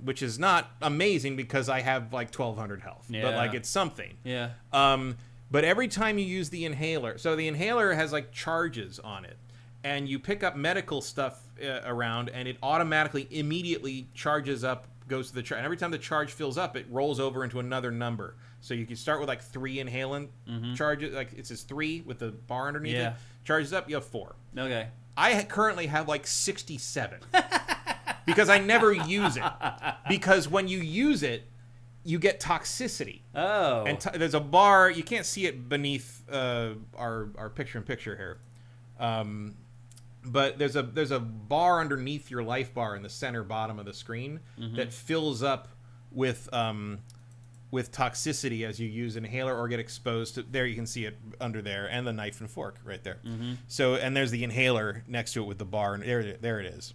Which is not amazing because I have like 1200 health. But like it's something. Yeah. But every time you use the inhaler, so the inhaler has like charges on it. And you pick up medical stuff around, and it automatically, immediately charges up, goes to the charge. And every time the charge fills up, it rolls over into another number. So you can start with like 3 inhalant charges. Like it says 3 with the bar underneath it. Charges up, you have 4. Okay. I currently have like 67 because I never use it. Because when you use it, you get toxicity. Oh. And there's a bar. You can't see it beneath our picture-in-picture here. But there's a bar underneath your life bar in the center bottom of the screen that fills up with toxicity as you use inhaler or get exposed to. There you can see it under there, and the knife and fork right there. So, and there's the inhaler next to it with the bar, and there it is.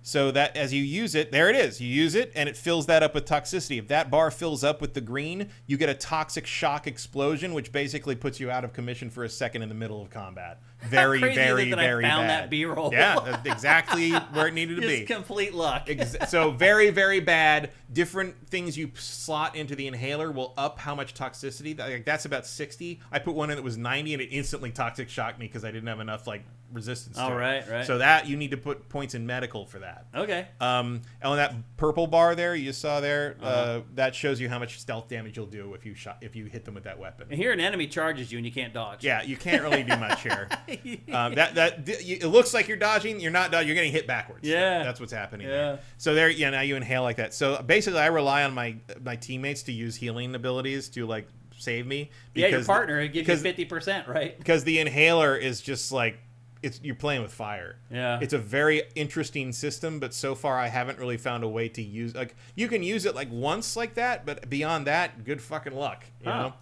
So that as you use it, there it is. You use it, and it fills that up with toxicity. If that bar fills up with the green, you get a toxic shock explosion, which basically puts you out of commission for a second in the middle of combat. Very, very, very bad. I found that B-roll. Yeah, that's exactly where it needed to be. Just complete luck. So very, very bad. Different things you slot into the inhaler will up how much toxicity. Like that's about 60. I put one in that was 90, and it instantly toxic shocked me because I didn't have enough like resistance. Oh, to right. So that you need to put points in medical for that. Okay. And on that purple bar there you saw there, that shows you how much stealth damage you'll do if you hit them with that weapon. And here an enemy charges you and you can't dodge. Yeah, you can't really do much here. It looks like you're dodging. You're not dodging. You're getting hit backwards. Yeah, that's what's happening. There. So there, now you inhale like that. So basically, I rely on my teammates to use healing abilities to like save me. Because your partner gives you 50%, right? Because the inhaler is just like you're playing with fire. Yeah, it's a very interesting system, but so far I haven't really found a way to use. Like you can use it like once like that, but beyond that, good fucking luck. You know.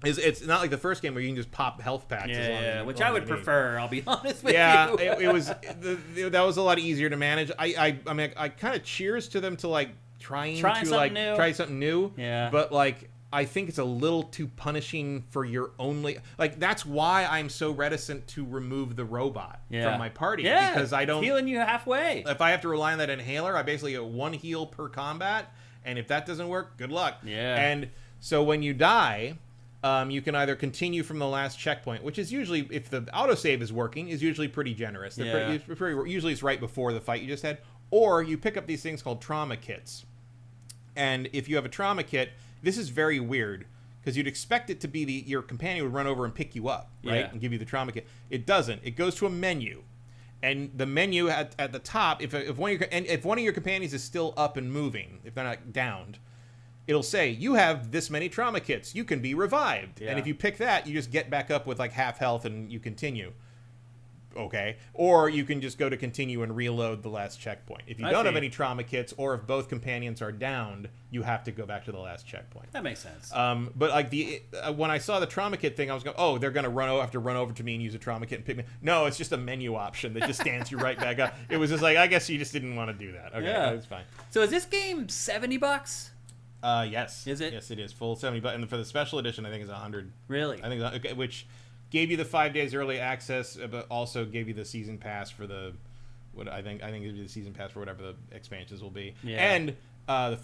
It's not like the first game where you can just pop health packs. Which I would prefer. I'll be honest with you. It was that was a lot easier to manage. I mean, I kind of cheers to them to like try something new. Yeah. But like, I think it's a little too punishing for your only. Like that's why I'm so reticent to remove the robot from my party. Yeah. Because I don't healing you halfway. If I have to rely on that inhaler, I basically get 1 heal per combat, and if that doesn't work, good luck. Yeah. And so when you die. You can either continue from the last checkpoint, which is usually, if the autosave is working, is usually pretty generous. Usually it's right before the fight you just had. Or you pick up these things called trauma kits. And if you have a trauma kit, this is very weird, because you'd expect it to be your companion would run over and pick you up, right? And give you the trauma kit. It doesn't. It goes to a menu. And the menu at the top, if one of your companions is still up and moving, if they're not downed, it'll say, you have this many trauma kits. You can be revived. Yeah. And if you pick that, you just get back up with like half health and you continue. Okay. Or you can just go to continue and reload the last checkpoint. If you don't have any trauma kits, or if both companions are downed, you have to go back to the last checkpoint. That makes sense. But like when I saw the trauma kit thing, I was going, oh, they're going to have to run over to me and use a trauma kit and pick me. No, it's just a menu option that just stands you right back up. It was just like, I guess you just didn't want to do that. Okay, that's fine. So is this game $70? Yes. Is it? Yes, it is. Full 70 bucks. And for the special edition, I think it's 100. Really? I think okay, which gave you the 5 days early access, but also gave you the season pass for the I think it gives you the season pass for whatever the expansions will be. Yeah. And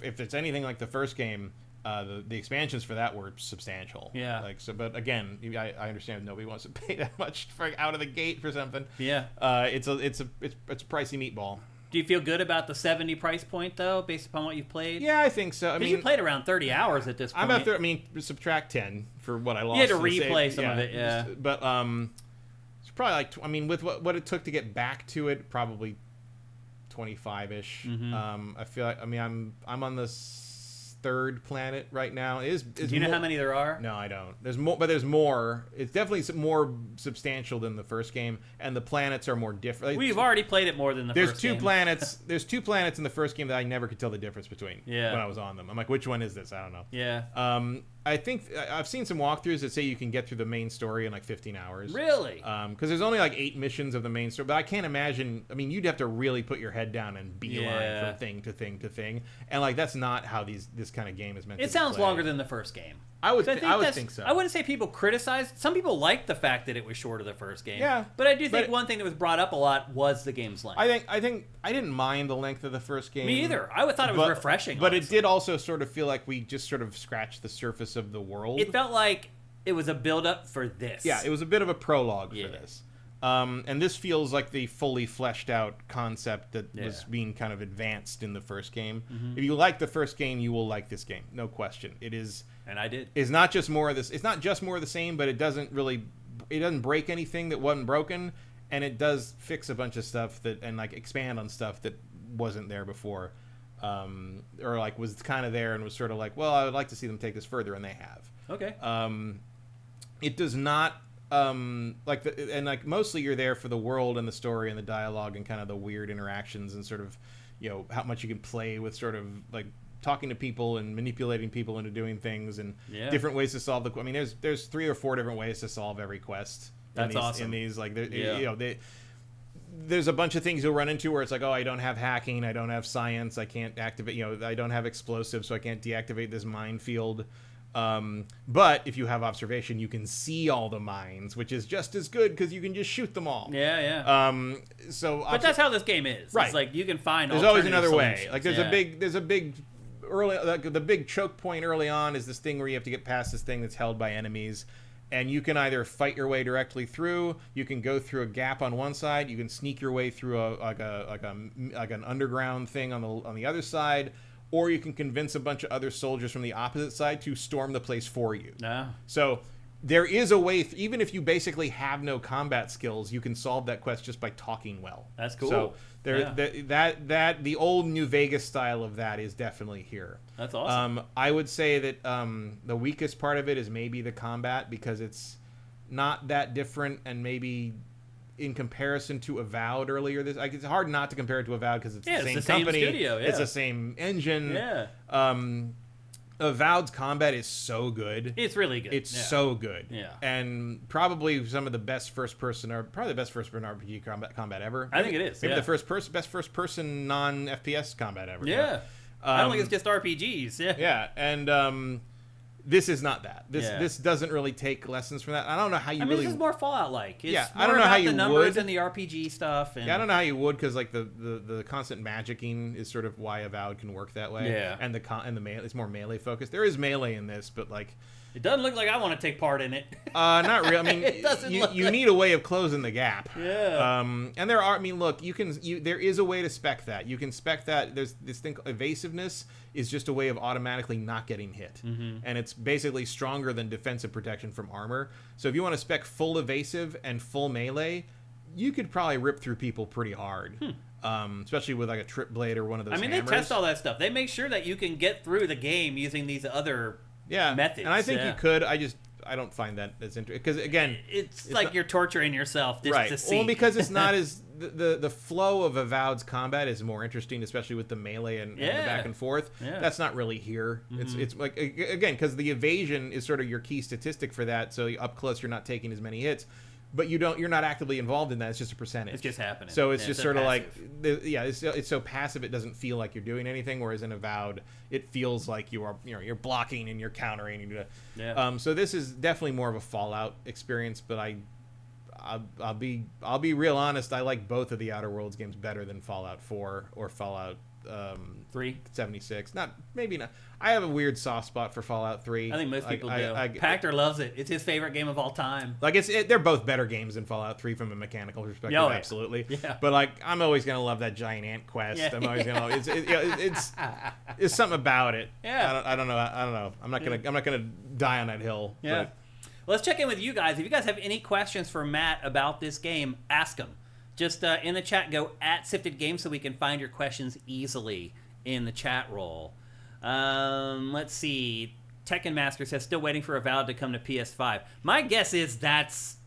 if it's anything like the first game, the expansions for that were substantial. Yeah. Like so, but again, I understand nobody wants to pay that much for out of the gate for something. Yeah. It's a pricey meatball. Do you feel good about the 70 price point, though, based upon what you've played? Yeah, I think so. I mean, you played around 30 hours at this point. Subtract 10 for what I lost. You had to replay some of it, yeah. But it's probably like, with what it took to get back to it, probably 25-ish. Mm-hmm. I feel like, I'm on the third planet right now. Do you know how many there are? No, I don't. There's more, but there's more. It's definitely more substantial than the first game, and the planets are more different. We've already played it more than the first game. There's 2 planets in the first game that I never could tell the difference between when I was on them. I'm like, which one is this? I don't know. Yeah. I think I've seen some walkthroughs that say you can get through the main story in like 15 hours. Really? Because there's only like 8 missions of the main story, but I can't imagine. I mean, you'd have to really put your head down and beeline from thing to thing to thing, and like that's not how this kind of game is meant to be. It sounds played. longer than the first game. I would think so. I wouldn't say people criticized. Some people liked the fact that it was shorter the first game. Yeah, but I do think one thing that was brought up a lot was the game's length. I think I didn't mind the length of the first game. Me either. I thought it was refreshing. But it did also sort of feel like we just sort of scratched the surface of the world. It felt like it was a build-up for this. Yeah, it was a bit of a prologue for this. And this feels like the fully fleshed out concept that was being kind of advanced in the first game. Mm-hmm. If you like the first game, you will like this game, no question. It is, and I did. It's not just more of this. It's not just more of the same, but it doesn't break anything that wasn't broken, and it does fix a bunch of stuff and like expand on stuff that wasn't there before, or like was kind of there and was sort of like, well, I would like to see them take this further, and they have. Okay. It does not. Mostly you're there for the world and the story and the dialogue and kind of the weird interactions and sort of, how much you can play with sort of like talking to people and manipulating people into doing things and different ways to solve I mean, there's 3 or 4 different ways to solve every quest. That's awesome. In these, like, there's a bunch of things you'll run into where it's like, oh, I don't have hacking, I don't have science, I can't activate, I don't have explosives, so I can't deactivate this minefield. But if you have observation, you can see all the mines, which is just as good because you can just shoot them all. Yeah. But that's how this game is. Right. It's like you can find. There's always another way. solutions. Like there's a big early. Like the big choke point early on is this thing where you have to get past this thing that's held by enemies, and you can either fight your way directly through. You can go through a gap on one side. You can sneak your way through an underground thing on the other side. Or you can convince a bunch of other soldiers from the opposite side to storm the place for you. No. So there is a way, even if you basically have no combat skills, you can solve that quest just by talking well. That's cool. So the old New Vegas style of that is definitely here. That's awesome. I would say that the weakest part of it is maybe the combat because it's not that different and maybe in comparison to Avowed earlier, it's hard not to compare it to Avowed because it's the same company, studio, it's the same engine. Yeah. Avowed's combat is so good. It's really good. It's so good. Yeah. And probably some of the best first-person RPG combat ever. I think it is. Maybe the best first-person non-FPS combat ever. Yeah. I don't think it's just RPGs. Yeah. Yeah, and this is not that. This doesn't really take lessons from that. I don't know how you really. This is more Fallout-like. It's I don't know how you the numbers would. and the RPG stuff. And... Yeah, I don't know how you would because like the constant magicking is sort of why Avowed can work that way. Yeah. And the melee, it's more melee focused. There is melee in this, but like. It doesn't look like I want to take part in it. Not really. I mean, it doesn't you need a way of closing the gap. Yeah. And there are. I mean, look, there is a way to spec that. You can spec that. There's this thing. Evasiveness is just a way of automatically not getting hit, and it's basically stronger than defensive protection from armor. So if you want to spec full evasive and full melee, you could probably rip through people pretty hard. Especially with like a trip blade or one of those. I mean, hammers. They test all that stuff. They make sure that you can get through the game using these other. Methods. And I think you could. I don't find that as interesting because again, it's like not, you're torturing yourself just to see. Well, because it's not as the flow of Avowed's combat is more interesting, especially with the melee and the back and forth. Yeah. That's not really here. It's like again because the evasion is sort of your key statistic for that. So up close, you're not taking as many hits. But you're not actively involved in that. It's just a percentage. It's just happening. So it's just sort of like, it's so passive. It doesn't feel like you're doing anything. Whereas in Avowed, it feels like you're blocking and you're countering. So this is definitely more of a Fallout experience. But I'll be real honest. I like both of the Outer Worlds games better than Fallout 4 or Fallout 76. Maybe not. I have a weird soft spot for Fallout 3. I think most people do. Pachter loves it. It's his favorite game of all time. Like they're both better games than Fallout 3 from a mechanical perspective, absolutely. Yeah. But like I'm always gonna love that giant ant quest. Yeah. I'm always gonna. It's something about it. Yeah. I don't know. I'm not gonna die on that hill. Yeah. But. Let's check in with you guys. If you guys have any questions for Matt about this game, ask him. Just in the chat, go @SiftedGames so we can find your questions easily in the chat roll. Let's see. Tekken Master says, still waiting for Avowed to come to PS5. My guess is that's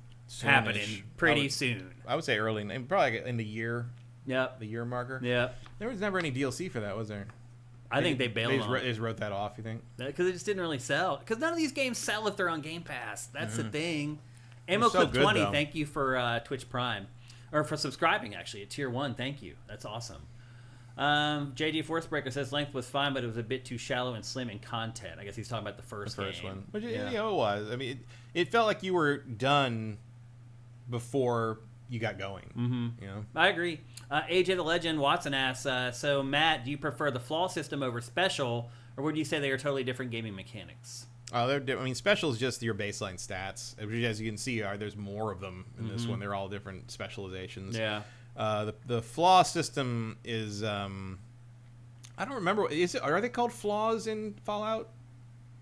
happening pretty soon. I would say early, probably in the year. Yep. The year marker. Yep. There was never any DLC for that, was there? I think they bailed on it. They just wrote that off, you think? Because it just didn't really sell. Because none of these games sell if they're on Game Pass. That's the thing. They're Ammo so Clip good, 20, though. thank you for Twitch Prime. Or for subscribing, actually, at Tier 1. Thank you. That's awesome. JD Forcebreaker says length was fine, but it was a bit too shallow and slim in content. I guess he's talking about the first game. One. Which, it was. I mean, it felt like you were done before you got going. Mm-hmm. You know? I agree. AJ the Legend Watson asks, so Matt, do you prefer the flaw system over special, or would you say they are totally different gaming mechanics? I mean, special is just your baseline stats. As you can see, there's more of them in this one. They're all different specializations. Yeah. The flaw system is I don't remember. Are they called flaws in Fallout?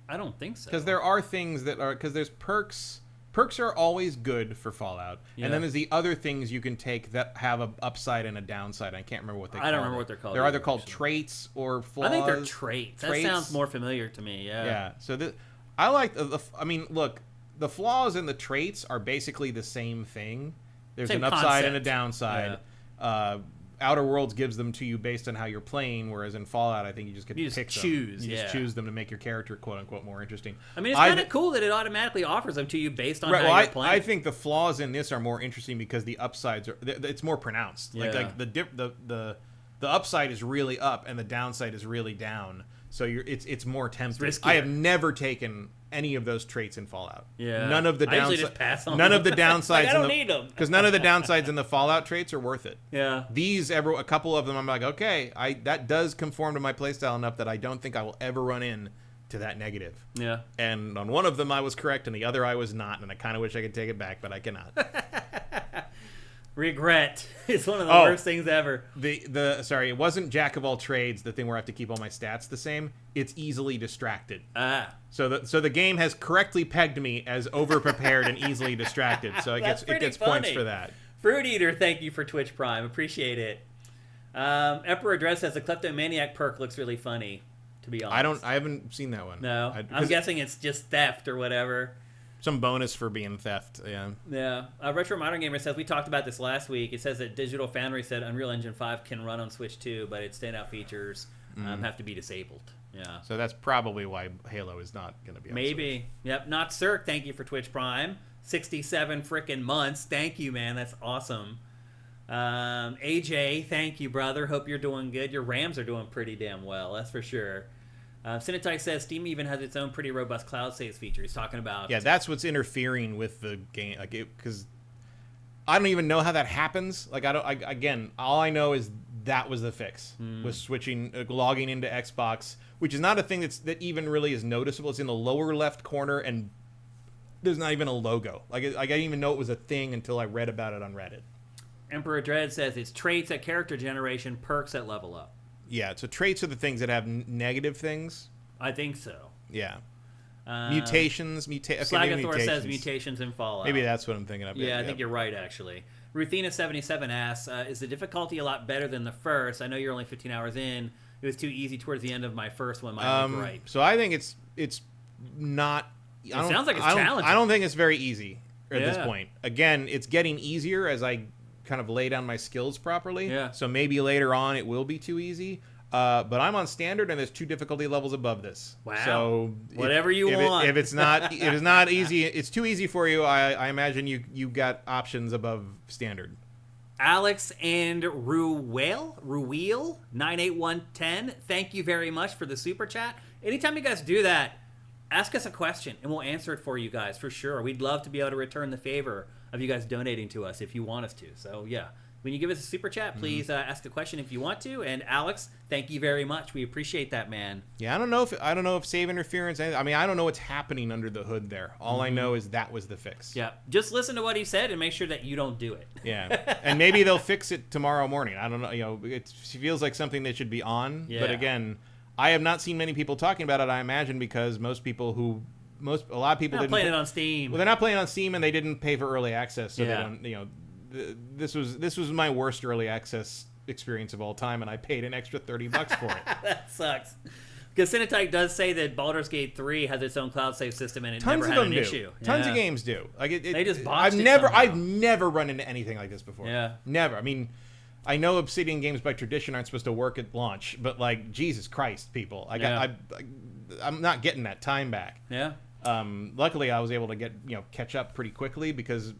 I don't think so. Because there are things that are there's perks. Perks are always good for Fallout, and then there's the other things you can take that have an upside and a downside. I can't remember what they. I don't remember what they're called. They're either called traits or flaws. I think they're traits. That sounds more familiar to me. Yeah. Yeah. So I like I mean, look, the flaws and the traits are basically the same thing. There's an upside and a downside. Yeah. Outer Worlds gives them to you based on how you're playing, whereas in Fallout, I think you just get to pick them. You just choose them to make your character "quote unquote" more interesting. I mean, it's kind of cool that it automatically offers them to you based on how you're playing. I think the flaws in this are more interesting because the upsides are it's more pronounced. Yeah. Like the upside is really up and the downside is really down. So it's more tempting. I have never taken any of those traits in Fallout. Yeah. None of the downsides. I usually just pass on none of the downsides. Like, I don't need them because none of the downsides in the Fallout traits are worth it. Yeah. A couple of them, I'm like, okay, that does conform to my playstyle enough that I don't think I will ever run in to that negative. Yeah. And on one of them I was correct, and the other I was not, and I kind of wish I could take it back, but I cannot. Regret is one of the worst things ever. Sorry, it wasn't Jack of all trades, the thing where I have to keep all my stats the same. It's easily distracted. So the game has correctly pegged me as over-prepared and easily distracted. So it gets points for that. Fruit Eater, thank you for Twitch Prime. Appreciate it. Emperor Dress says the Kleptomaniac perk looks really funny, to be honest. I haven't seen that one. No. I'm guessing it's just theft or whatever. Some bonus for being theft, yeah. Yeah. Retro Modern Gamer says, we talked about this last week. It says that Digital Foundry said Unreal Engine 5 can run on Switch too, but its standout features have to be disabled. Yeah. So that's probably why Halo is not going to be on Maybe. Switch. Yep. Not Cirque, thank you for Twitch Prime. 67 frickin' months. Thank you, man. That's awesome. AJ, thank you, brother. Hope you're doing good. Your Rams are doing pretty damn well. That's for sure. Cinetype says Steam even has its own pretty robust cloud saves feature. He's talking about... Yeah, that's what's interfering with the game. Because I don't even know how that happens. Like, again, all I know is that was the fix. Was switching, logging into Xbox, which is not a thing that even really is noticeable. It's in the lower left corner, and there's not even a logo. Like, I didn't even know it was a thing until I read about it on Reddit. Emperor Dread says it's traits at character generation, perks at level up. Yeah, so traits are the things that have negative things. I think so. Yeah. Mutations. Slagathor says mutations in Fallout. Maybe that's what I'm thinking of. Yeah, I think you're right, actually. Ruthina77 asks, is the difficulty a lot better than the first? I know you're only 15 hours in. It was too easy towards the end of my first one. Right. So I think it's not... It sounds like it's challenging. I don't think it's very easy at this point. Again, it's getting easier as I kind of lay down my skills properly. Yeah. So maybe later on it will be too easy. But I'm on standard, and there's 2 difficulty levels above this. Wow. So whatever you want. If it's not easy, it's too easy for you. I imagine you got options above standard. Alex and Ruweel 98110. Thank you very much for the super chat. Anytime you guys do that, ask us a question, and we'll answer it for you guys for sure. We'd love to be able to return the favor of you guys donating to us if you want us to. So yeah, when you give us a super chat, please ask a question if you want to. And Alex, thank you very much. We appreciate that, man. Yeah, I don't know if save interference. I mean, I don't know what's happening under the hood there. All I know is that was the fix. Yeah, just listen to what he said and make sure that you don't do it. Yeah, and maybe they'll fix it tomorrow morning. I don't know. You know, it feels like something that should be on. Yeah. But again, I have not seen many people talking about it. I imagine because a lot of people didn't play it on Steam. Well, they're not playing on Steam, and they didn't pay for early access, so they don't. You know, this was my worst early access experience of all time, and I paid an extra $30 for it. That sucks. Because Cinetype does say that Baldur's Gate 3 has its own cloud save system, and it never had an issue. Tons of games do. Like they just botched I've never run into anything like this before. Yeah. Never. I mean, I know Obsidian games by tradition aren't supposed to work at launch, but like Jesus Christ, people, I'm not getting that time back. Yeah. Luckily, I was able to catch up pretty quickly because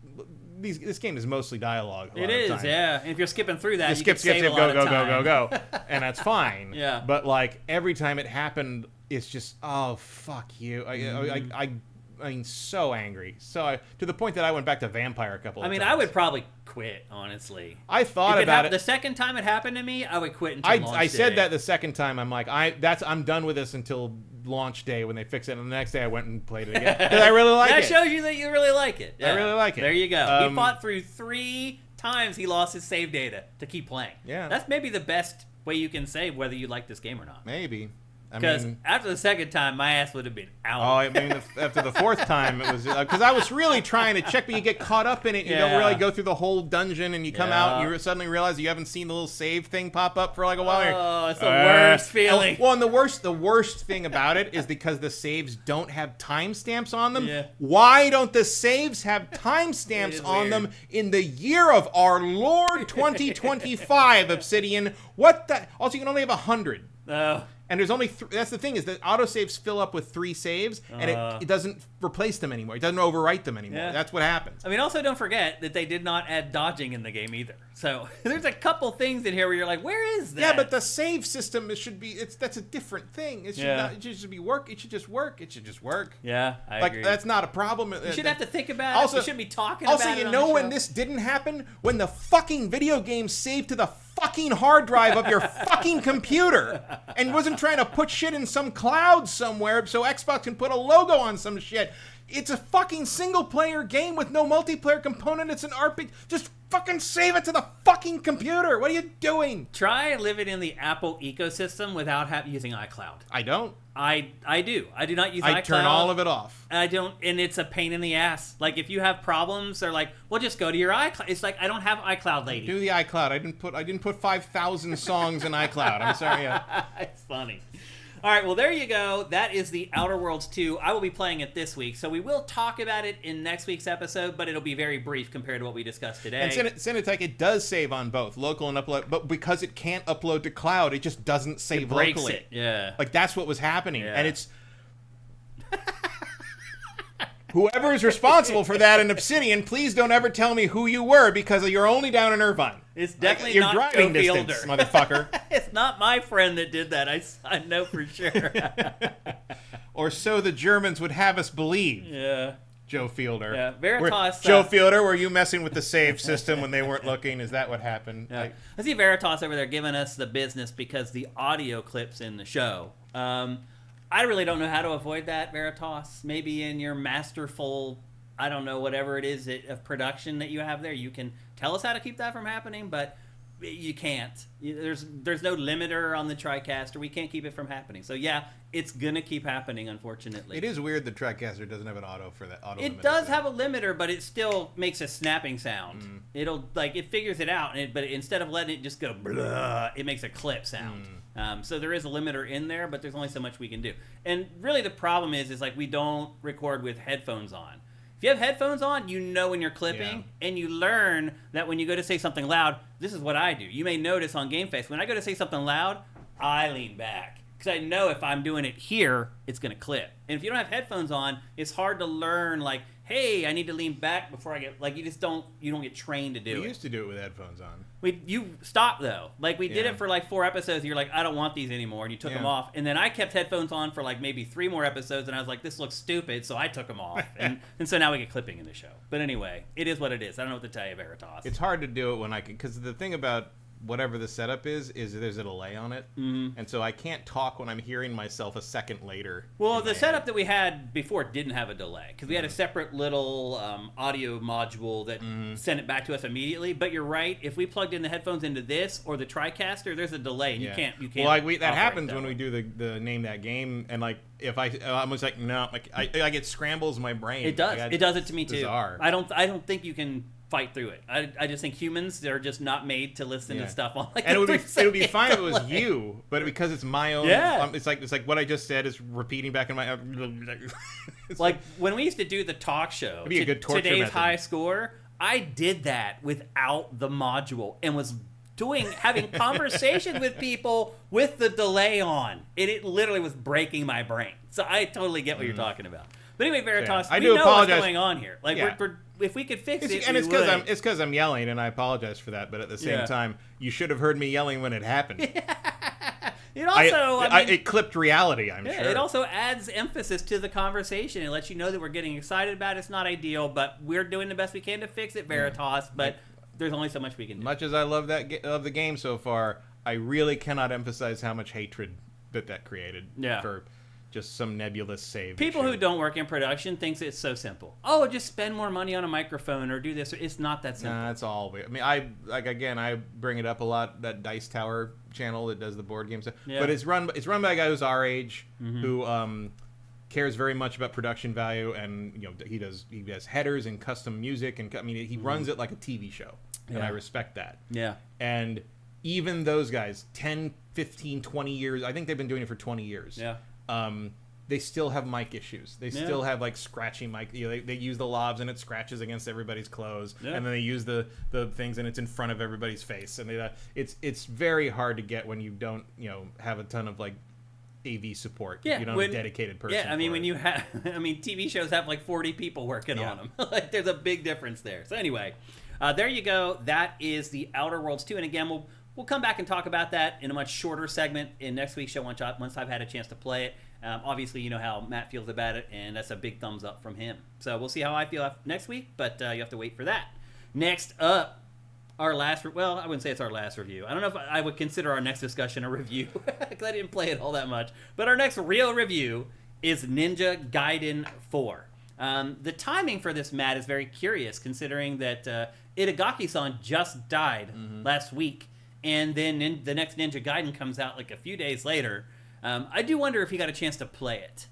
this game is mostly dialogue. It is, yeah. And if you're skipping through that, you skip, save a lot of time. go, and that's fine. Yeah. But like every time it happened, it's just fuck you. I mean, so angry. So to the point that I went back to Vampire a couple of times. I would probably quit, honestly. I thought about it. The second time it happened to me, I would quit until launch day. I said that the second time. I'm like, I'm done with this until launch day when they fix it. And the next day I went and played it again because I really like it. That shows you that you really like it. Yeah. I really like it. There you go. He fought through 3 times he lost his save data to keep playing. Yeah. That's maybe the best way you can say whether you like this game or not. Maybe. Because after the second time, my ass would have been out. Oh, I mean, after the fourth time, it was because I was really trying to check, but you get caught up in it. You don't really go through the whole dungeon, and you come out, and you suddenly realize you haven't seen the little save thing pop up for like a while. Oh, it's the worst feeling. Well, and the worst thing about it is because the saves don't have timestamps on them. Yeah. Why don't the saves have timestamps on them in the year of our Lord 2025, Obsidian? What the? Also, you can only have 100. Oh. And there's only that's the thing is that autosaves fill up with 3 saves, and it doesn't replace them anymore. It doesn't overwrite them anymore. Yeah. That's what happens. I mean, also don't forget that they did not add dodging in the game either. So there's a couple things in here where you're like, where is that? Yeah, but the save system should be that's a different thing. It should not. It should be work. It should just work. It should just work. Yeah, I agree. That's not a problem. You should have to think about it. You shouldn't be talking about it. Also, you know when this didn't happen? When the fucking video game saved to the fucking hard drive of your fucking computer and wasn't trying to put shit in some cloud somewhere so Xbox can put a logo on some shit. It's a fucking single player game with no multiplayer component. It's an RPG. Just fucking save it to the fucking computer. What are you doing? Try living in the Apple ecosystem without using iCloud. I don't. I do. I do not use iCloud. I turn all of it off. I don't, and it's a pain in the ass. Like if you have problems, they're like, "Well, just go to your iCloud." It's like I don't have iCloud, lady. Do the iCloud. I didn't put 5,000 songs in iCloud. I'm sorry. It's funny. All right, well, there you go. That is the Outer Worlds 2. I will be playing it this week, so we will talk about it in next week's episode, but it'll be very brief compared to what we discussed today. And Cinetech, it does save on both local and upload, but because it can't upload to cloud, it just doesn't save breaks locally. It. Yeah. Like, that's what was happening. Yeah. And it's... Whoever is responsible for that in Obsidian, please don't ever tell me who you were because you're only down in Irvine. It's definitely you're not driving Joe distance, Fielder. motherfucker. It's not my friend that did that. I know for sure. Or so the Germans would have us believe. Yeah. Joe Fielder. Yeah, Veritas. Joe Fielder, were you messing with the save system when they weren't looking? Is that what happened? Yeah. I see Veritas over there giving us the business because the audio clips in the show. I really don't know how to avoid that, Veritas. Maybe in your masterful, I don't know, whatever it is of production that you have there, you can tell us how to keep that from happening, but you can't. There's no limiter on the TriCaster. We can't keep it from happening. So yeah, it's gonna keep happening, unfortunately. It is weird the TriCaster doesn't have an auto for that auto. It does have a limiter, but it still makes a snapping sound. It'll it figures it out, but instead of letting it just go blah, it makes a clip sound. So there is a limiter in there, but there's only so much we can do. And really, the problem is like we don't record with headphones on. If you have headphones on, you know when you're clipping, and you learn that when you go to say something loud, this is what I do. You may notice on GameFace, when I go to say something loud, I lean back. Because I know if I'm doing it here, it's going to clip. And if you don't have headphones on, it's hard to learn, like, hey, I need to lean back before I get, like, you don't get trained to do it. We used to do it with headphones on. You stopped, though. Like, we did it for, like, 4 episodes, and you're like, I don't want these anymore, and you took them off. And then I kept headphones on for, like, maybe 3 more episodes, and I was like, this looks stupid, so I took them off. and so now we get clipping in the show. But anyway, it is what it is. I don't know what to tell you, Veritas. It's hard to do it when I can, because the thing about whatever the setup is there's a delay on it. And so I can't talk when I'm hearing myself a second later. Well, the setup that we had before didn't have a delay because we had a separate little audio module that sent it back to us immediately. But you're right. If we plugged in the headphones into this or the TriCaster, there's a delay, and you can't. Well, that happens when we do the name that game, and like if I'm just like no, like I get scrambles in my brain. It does. Like, it does it to me bizarre. Too. I don't think you can fight through it. I just think humans are just not made to listen to stuff on like. And it would be fine if it was you, but because it's my own. It's like what I just said is repeating back in my. Like when we used to do the talk show, a good torture today's method. high score. I did that without the module and was having conversations with people with the delay on. It literally was breaking my brain. So I totally get what you're talking about. But anyway, Veritas, I we do know apologize. what's going on here. Like, Yeah. if we could fix it, And we it's would. because I'm yelling, and I apologize for that. But at the same time, you should have heard me yelling when it happened. It also, it clipped reality. I'm sure. It also adds emphasis to the conversation. It lets you know that we're getting excited about it. It's not ideal, but we're doing the best we can to fix it, Veritas. But there's only so much we can do. Much as I love of the game so far, I really cannot emphasize how much hatred that created for just some nebulous save. People who don't work in production thinks it's so simple. Oh, just spend more money on a microphone or do this. It's not that simple. Nah, that's all. I mean, I bring it up a lot. That Dice Tower channel that does the board game stuff, but it's run by a guy who's our age who cares very much about production value, and he has headers and custom music, and I mean he runs it like a TV show, and I respect that. Yeah. And even those guys, 10, 15, 20 years, I think they've been doing it for 20 years. Yeah. They still have mic issues. They still have like scratchy mic. They use the lavs and it scratches against everybody's clothes, and then they use the things and it's in front of everybody's face. And it's very hard to get when you don't have a ton of like AV support. Yeah, you don't have a dedicated person. Yeah, I mean when you have, TV shows have like 40 people working on them. Like there's a big difference there. So anyway, there you go. That is the Outer Worlds 2, and again we'll come back and talk about that in a much shorter segment in next week's show once I've had a chance to play it. Obviously, you know how Matt feels about it, and that's a big thumbs up from him. So we'll see how I feel next week, but you have to wait for that. Next up, our last... Well, I wouldn't say it's our last review. I don't know if I would consider our next discussion a review, because I didn't play it all that much. But our next real review is Ninja Gaiden 4. The timing for this, Matt, is very curious, considering that Itagaki-san just died last week, and then the next Ninja Gaiden comes out like a few days later. I do wonder if he got a chance to play it.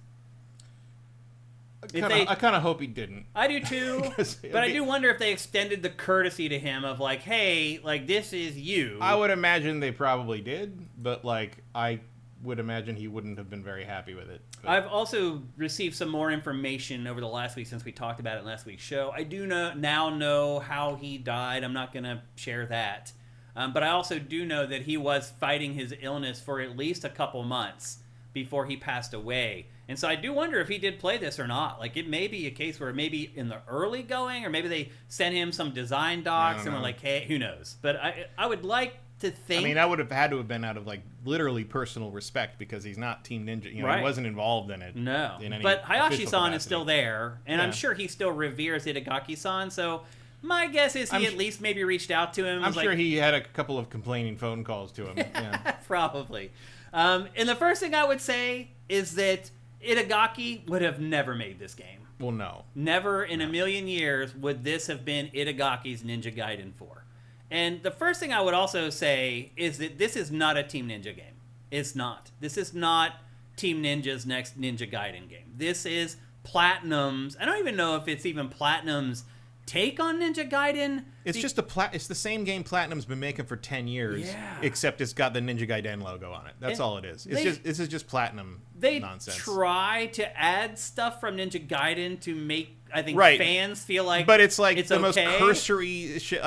I kind of hope he didn't. I do too, but I do wonder if they extended the courtesy to him of like, hey, like this is you. I would imagine they probably did, but like I would imagine he wouldn't have been very happy with it. But I've also received some more information over the last week since we talked about it in last week's show. I do now know how he died. I'm not going to share that. But I also do know that he was fighting his illness for at least a couple months before he passed away. And so I do wonder if he did play this or not. Like, it may be a case where maybe in the early going, or maybe they sent him some design docs and were like, hey, who knows? But I would like to think... I mean, that would have had to have been out of, like, literally personal respect, because he's not Team Ninja. He wasn't involved in it. No. In any but Hayashi-san capacity. is still there, and I'm sure he still reveres Itagaki-san, so... My guess is he at least maybe reached out to him. I'm sure he had a couple of complaining phone calls to him. Yeah. Probably. And the first thing I would say is that Itagaki would have never made this game. Well, no. Never in a million years would this have been Itagaki's Ninja Gaiden 4. And the first thing I would also say is that this is not a Team Ninja game. It's not. This is not Team Ninja's next Ninja Gaiden game. This is Platinum's... I don't even know if it's even Platinum's take on Ninja Gaiden. It's just it's the same game Platinum's been making for 10 years, except it's got the Ninja Gaiden logo on it. That's all it is. This is just Platinum nonsense. They try to add stuff from Ninja Gaiden to make, I think, fans feel like but it's like it's the most cursory shit.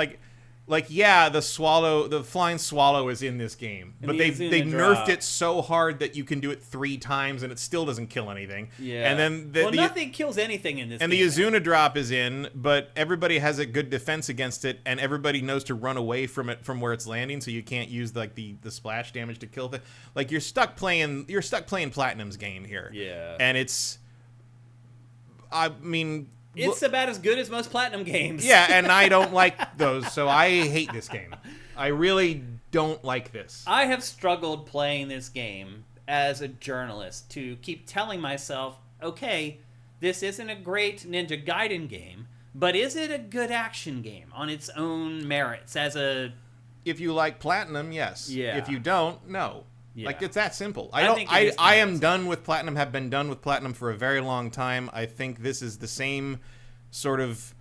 Like the flying swallow is in this game, but they nerfed it so hard that you can do it 3 times and it still doesn't kill anything. Yeah. And then nothing kills anything in this game. And the Izuna drop is in, but everybody has a good defense against it, and everybody knows to run away from it from where it's landing, so you can't use like the splash damage to kill the. Like you're stuck playing Platinum's game here. Yeah. And it's, I mean. It's about as good as most Platinum games. Yeah, and I don't like those, so I hate this game. I really don't like this. I have struggled playing this game as a journalist to keep telling myself, okay, this isn't a great Ninja Gaiden game, but is it a good action game on its own merits as a... If you like Platinum, yes. Yeah. If you don't, no. Yeah. Like, it's that simple. I am done with Platinum, have been done with Platinum for a very long time. I think this is the same sort of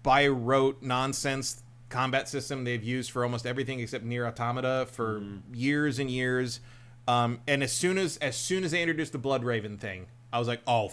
by rote nonsense combat system they've used for almost everything except Nier Automata for years and years. And as soon as they introduced the Blood Raven thing, I was like, oh,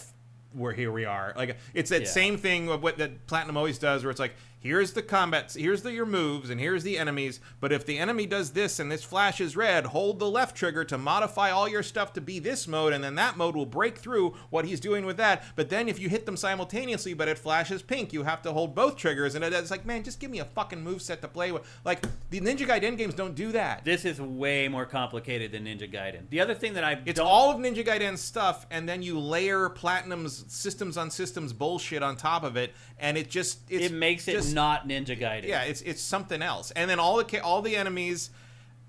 here we are. Like, it's that same thing of what that Platinum always does, where it's like, here's the combat, here's your moves, and here's the enemies. But if the enemy does this and this flashes red, hold the left trigger to modify all your stuff to be this mode, and then that mode will break through what he's doing with that. But then if you hit them simultaneously, but it flashes pink, you have to hold both triggers. And it's like, man, just give me a fucking moveset to play with. Like, the Ninja Gaiden games don't do that. This is way more complicated than Ninja Gaiden. The other thing that it's all of Ninja Gaiden's stuff, and then you layer Platinum's systems on systems bullshit on top of it, and it makes it not Ninja Gaiden. Yeah, it's something else. And then all the enemies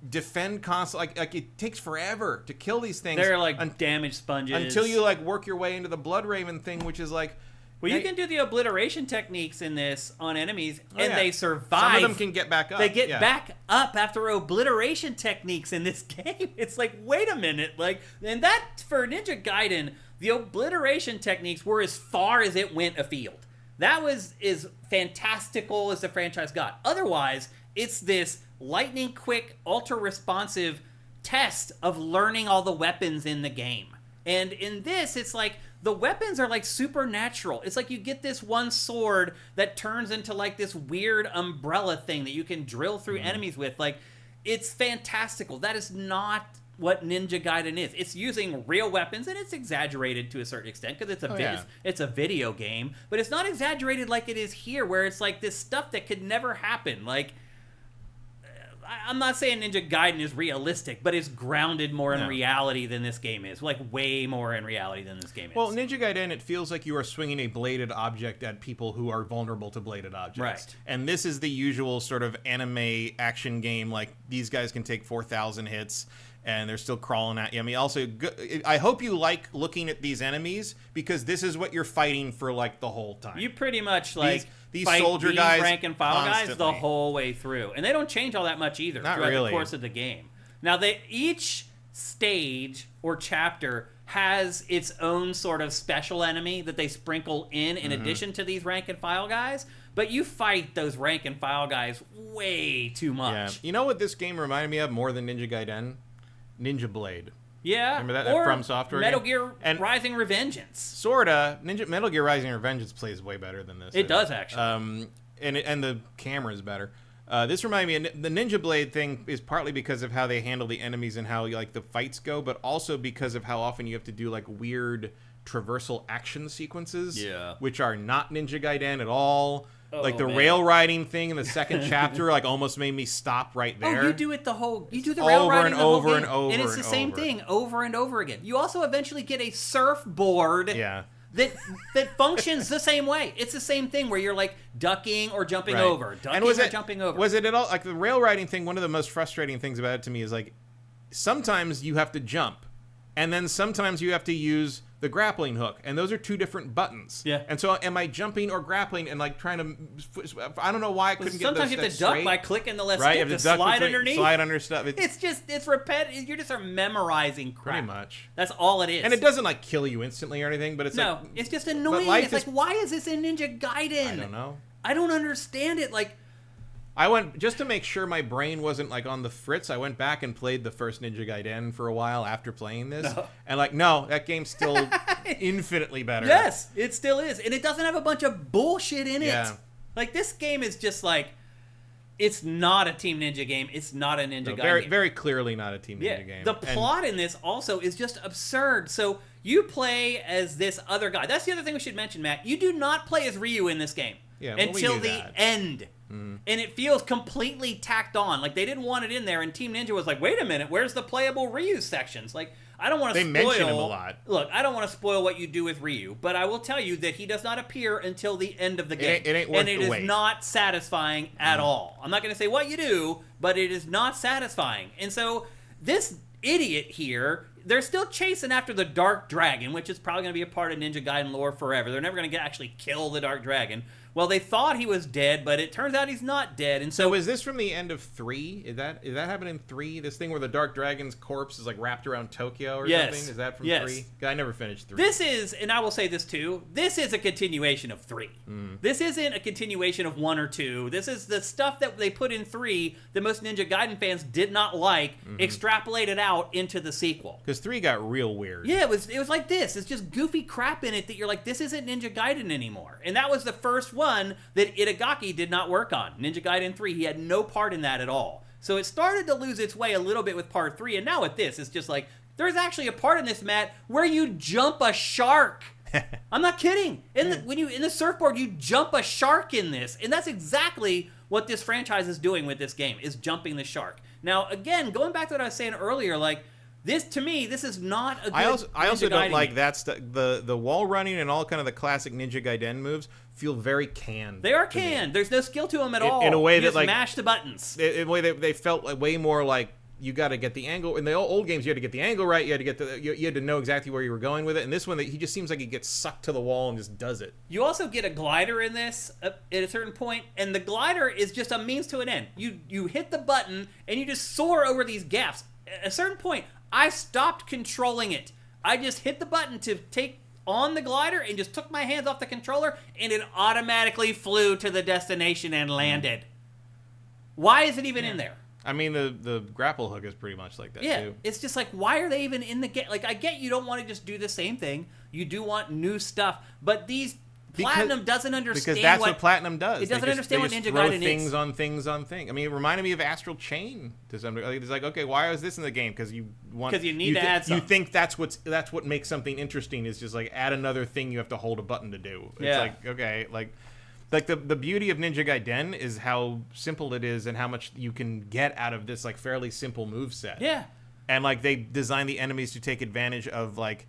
defend constantly. Like it takes forever to kill these things. They're like damage sponges until you like work your way into the Blood Raven thing, which is like. Well, you can do the obliteration techniques in this on enemies, and they survive. Some of them can get back up. They get back up after obliteration techniques in this game. It's like, wait a minute, and that for Ninja Gaiden, the obliteration techniques were as far as it went afield. That was as fantastical as the franchise got. Otherwise, it's this lightning quick, ultra responsive test of learning all the weapons in the game. And in this, it's like the weapons are like supernatural. It's like you get this one sword that turns into like this weird umbrella thing that you can drill through enemies with. Like, it's fantastical. That is not what Ninja Gaiden is. It's using real weapons, and it's exaggerated to a certain extent because it's a video game. But it's not exaggerated like it is here, where it's like this stuff that could never happen. Like, I'm not saying Ninja Gaiden is realistic, but it's grounded more in reality than this game is. Like, way more in reality than this game is. Well, Ninja Gaiden, it feels like you are swinging a bladed object at people who are vulnerable to bladed objects. Right. And this is the usual sort of anime action game. Like, these guys can take 4,000 hits, and they're still crawling at you. I mean, also, I hope you like looking at these enemies, because this is what you're fighting for, like, the whole time. You pretty much, like... These fight soldier these guys rank and file constantly. guys the whole way through, and they don't change all that much either throughout the course of the game. Now, each stage or chapter has its own sort of special enemy that they sprinkle in addition to these rank and file guys, but you fight those rank and file guys way too much. Yeah. You know what this game reminded me of more than Ninja Gaiden? Ninja Blade. Yeah, remember that or From Software Metal game? Gear And Rising Revengeance. Sorta. Metal Gear Rising Revengeance plays way better than this. It does, actually. And the camera is better. This reminded me of the Ninja Blade thing is partly because of how they handle the enemies and how like the fights go, but also because of how often you have to do like weird traversal action sequences, which are not Ninja Gaiden at all. Like the rail riding thing in the second chapter, like almost made me stop right there. Oh, you do the rail riding the whole game, and it's the same thing over and over again. You also eventually get a surfboard. That functions the same way. It's the same thing where you're like ducking or jumping over, jumping over. Was it at all like the rail riding thing? One of the most frustrating things about it to me is like sometimes you have to jump, and then sometimes you have to use the grappling hook, and those are two different buttons. Yeah. And so am I jumping or grappling and like trying to, I don't know why I couldn't get those Sometimes you have to duck by clicking the left stick to slide underneath. Slide under stuff. It's repetitive. You're just memorizing crap. Pretty much. That's all it is. And it doesn't like kill you instantly or anything, but it's it's just annoying. It's like, why is this in Ninja Gaiden? I don't know. I don't understand it. Like, I went, just to make sure my brain wasn't like on the fritz, I went back and played the first Ninja Gaiden for a while after playing this. And like, no, that game's still infinitely better. Yes, it still is. And it doesn't have a bunch of bullshit in it. Like, this game is just like, it's not a Team Ninja game. It's not a Ninja Gaiden game. Very clearly not a Team Ninja game. The plot in this also is just absurd. So you play as this other guy. That's the other thing we should mention, Matt. You do not play as Ryu in this game until the end. And it feels completely tacked on. Like, they didn't want it in there, and Team Ninja was like, wait a minute, where's the playable Ryu sections? Like, I don't want to spoil... They mention him a lot. Look, I don't want to spoil what you do with Ryu, but I will tell you that he does not appear until the end of the game. It ain't worth and it the wait. is not satisfying at all. I'm not going to say what you do, but it is not satisfying. And so, this idiot here... They're still chasing after the Dark Dragon, which is probably going to be a part of Ninja Gaiden lore forever. They're never going to actually kill the Dark Dragon. Well, they thought he was dead, but it turns out he's not dead. And so is this from the end of 3? Is that happening in 3? This thing where the Dark Dragon's corpse is like wrapped around Tokyo or something? Is that from 3? I never finished 3. This is, and I will say this too, this is a continuation of 3. This isn't a continuation of 1 or 2. This is the stuff that they put in 3 that most Ninja Gaiden fans did not like, extrapolated out into the sequel. Because 3 got real weird. Yeah, it was like this. It's just goofy crap in it that you're like, this isn't Ninja Gaiden anymore. And that was the first one. run that Itagaki did not work on. Ninja Gaiden 3, he had no part in that at all. So it started to lose its way a little bit with part 3, and now with this, it's just like, there's actually a part in this, Matt, where you jump a shark. I'm not kidding. In the surfboard, you jump a shark in this, and that's exactly what this franchise is doing with this game, is jumping the shark. Now, again, going back to what I was saying earlier, like, this, to me, this is not a good I also don't like game. that the wall running and all kind of the classic Ninja Gaiden moves feel very canned. They are canned. There's no skill to them at all. In a way you that, just like, mash the buttons. In a way they felt like way more like you got to get the angle. In the old games, you had to get the angle right. You had to get you had to know exactly where you were going with it. And this one, he just seems like he gets sucked to the wall and just does it. You also get a glider in this at a certain point, and the glider is just a means to an end. You hit the button, and you just soar over these gaps. At a certain point, I stopped controlling it. I just hit the button to take on the glider and just took my hands off the controller, and it automatically flew to the destination and landed. Why is it even in there? I mean, the grapple hook is pretty much like that, too. It's just like, why are they even in the game? Like, I get you don't want to just do the same thing. You do want new stuff. But Platinum doesn't understand because that's what Platinum does. It doesn't understand what Ninja Gaiden is. Things on things on things. I mean, it reminded me of Astral Chain to some degree. It's like, okay, why is this in the game? Because you need to add something. You think that's what makes something interesting is just like add another thing you have to hold a button to do. It's like, okay, like the beauty of Ninja Gaiden is how simple it is and how much you can get out of this like fairly simple moveset. Yeah. And like they design the enemies to take advantage of like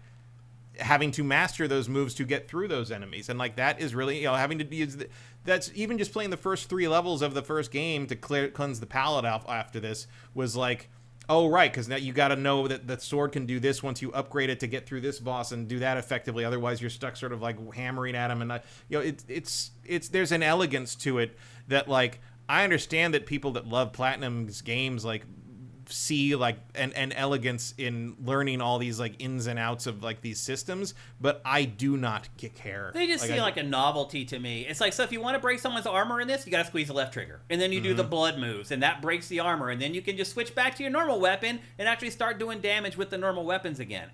having to master those moves to get through those enemies, and like that is really, having to use that's even just playing the first 3 levels of the first game to cleanse the palette after this was like, oh right, because now you got to know that the sword can do this once you upgrade it to get through this boss and do that effectively, otherwise you're stuck sort of like hammering at him, and it's there's an elegance to it that like I understand that people that love Platinum's games like see like an elegance in learning all these like ins and outs of like these systems, but I do not care. They just seem like a novelty to me. It's like, so if you want to break someone's armor in this, you got to squeeze the left trigger, and then you do the blood moves, and that breaks the armor, and then you can just switch back to your normal weapon and actually start doing damage with the normal weapons again.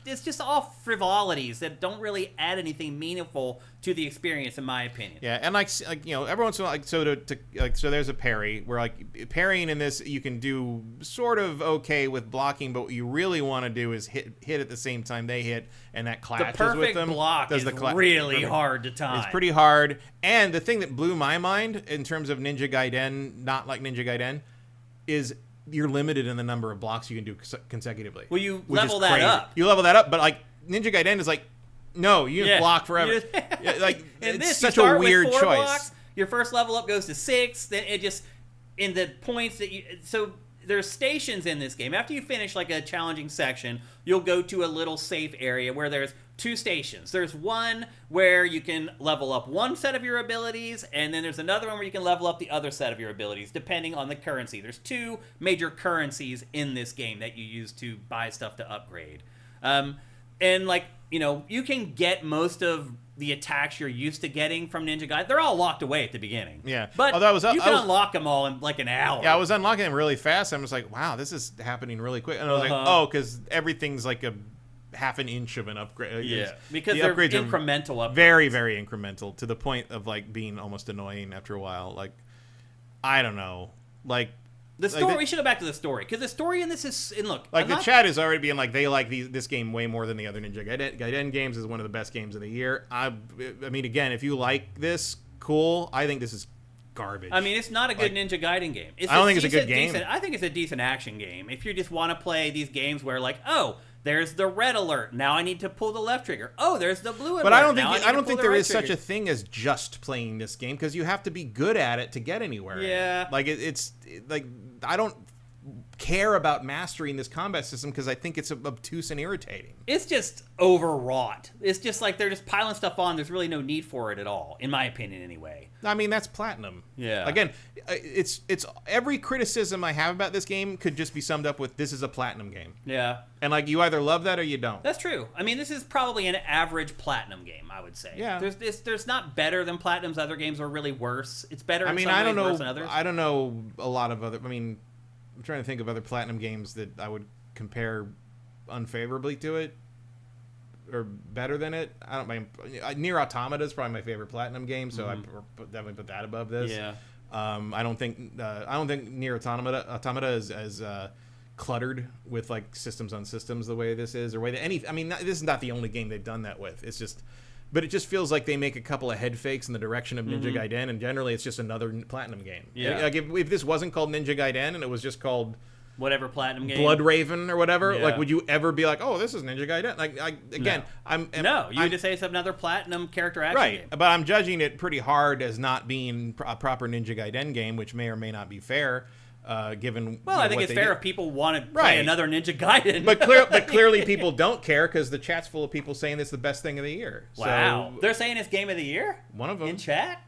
It's just all frivolities that don't really add anything meaningful to the experience, in my opinion. Yeah, and like every once in a while, so there's a parry where like parrying in this you can do sort of okay with blocking, but what you really want to do is hit at the same time they hit, and that clashes with them. The perfect block is really hard to time. It's pretty hard, and the thing that blew my mind in terms of Ninja Gaiden, not like Ninja Gaiden, is you're limited in the number of blocks you can do consecutively. Well, you level that up. You level that up, but like Ninja Gaiden is like, no, you just block forever. Like it's such a weird choice. Blocks, your first level up goes to 6. Then it just in the points that you so. There's stations in this game. After you finish like a challenging section, you'll go to a little safe area where there's 2 stations. There's one where you can level up one set of your abilities, and then there's another one where you can level up the other set of your abilities, depending on the currency. There's 2 major currencies in this game that you use to buy stuff to upgrade. And like, you can get most of the attacks you're used to getting from Ninja Gaiden. They're all locked away at the beginning. Yeah. But you can unlock them all in like an hour. Yeah, I was unlocking them really fast. I was like, wow, this is happening really quick. And I was like, oh, because everything's like a half an inch of an upgrade. Yeah, because they're incremental upgrades. Very, very incremental to the point of like being almost annoying after a while. Like, I don't know. Like, the story, we should go back to the story, because the story in this is, and look, like chat is already being like, they like this game way more than the other Ninja Gaiden games. Is one of the best games of the year. I mean, again, if you like this, cool. I think this is garbage. I mean, it's not a good Ninja Gaiden game. I don't think it's a good game. I think it's a decent action game. If you just want to play these games where like, oh, there's the red alert. Now I need to pull the left trigger. Oh, there's the blue alert. But I don't think there is such a thing as just playing this game, because you have to be good at it to get anywhere. Yeah. Like it's like I don't care about mastering this combat system because I think it's obtuse and irritating. It's just overwrought. It's just like they're just piling stuff on. There's really no need for it at all, in my opinion, anyway. I mean, that's Platinum. Yeah. Again, it's every criticism I have about this game could just be summed up with this is a Platinum game. Yeah. And like you either love that or you don't. That's true. I mean, this is probably an average Platinum game, I would say. Yeah. There's not better than Platinum's other games, or really worse. It's better. I mean, in some I don't ways, know. Worse than others. I don't know a lot of other. I mean, I'm trying to think of other Platinum games that I would compare unfavorably to it. or better than it. I don't mind. Nier Automata is probably my favorite Platinum game, so I definitely put that above this. Yeah. I don't think Nier Automata is as cluttered with like systems on systems the way this is, or way that any. I mean, this is not the only game they've done that with. It's just. But it just feels like they make a couple of head fakes in the direction of Ninja Gaiden, and generally it's just another Platinum game. Yeah. Like if this wasn't called Ninja Gaiden and it was just called whatever Platinum game, Blood Raven or whatever, Yeah. like would you ever be like, oh, this is Ninja Gaiden? Like again, No. You would just say it's another Platinum character action right, game. but I'm judging it pretty hard as not being a proper Ninja Gaiden game, which may or may not be fair. Given I think what it's they fair do. if people want to play Right. another Ninja Gaiden. But clearly people don't care because the chat's full of people saying it's the best thing of the year. Wow, So, they're saying it's game of the year one of them in chat.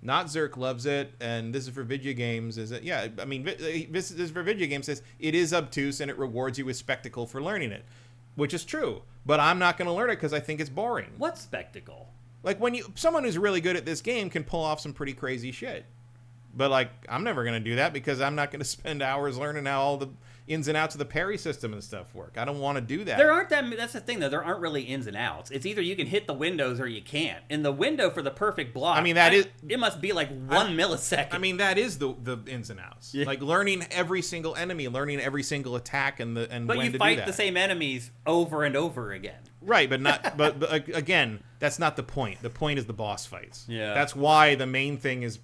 Not Zerk loves it, and This Is for Video Games is it? Yeah, I mean, This Is for Video Games says it is obtuse and it rewards you with spectacle for learning it, which is true. But I'm not going to learn it because I think it's boring. What spectacle? Like someone who's really good at this game can pull off some pretty crazy shit. But like, I'm never going to do that because I'm not going to spend hours learning how all the ins and outs of the parry system and stuff work. I don't want to do that. There aren't that. That's the thing, though. There aren't really ins and outs. It's either you can hit the windows or you can't. And the window for the perfect block. I mean, it must be like 1 millisecond. I mean, that is the ins and outs. Yeah. Like learning every single enemy, learning every single attack, and but when you to do that. fight the same enemies over and over again. Right, but not. but again, that's not the point. The point is the boss fights. Yeah. That's why the main thing is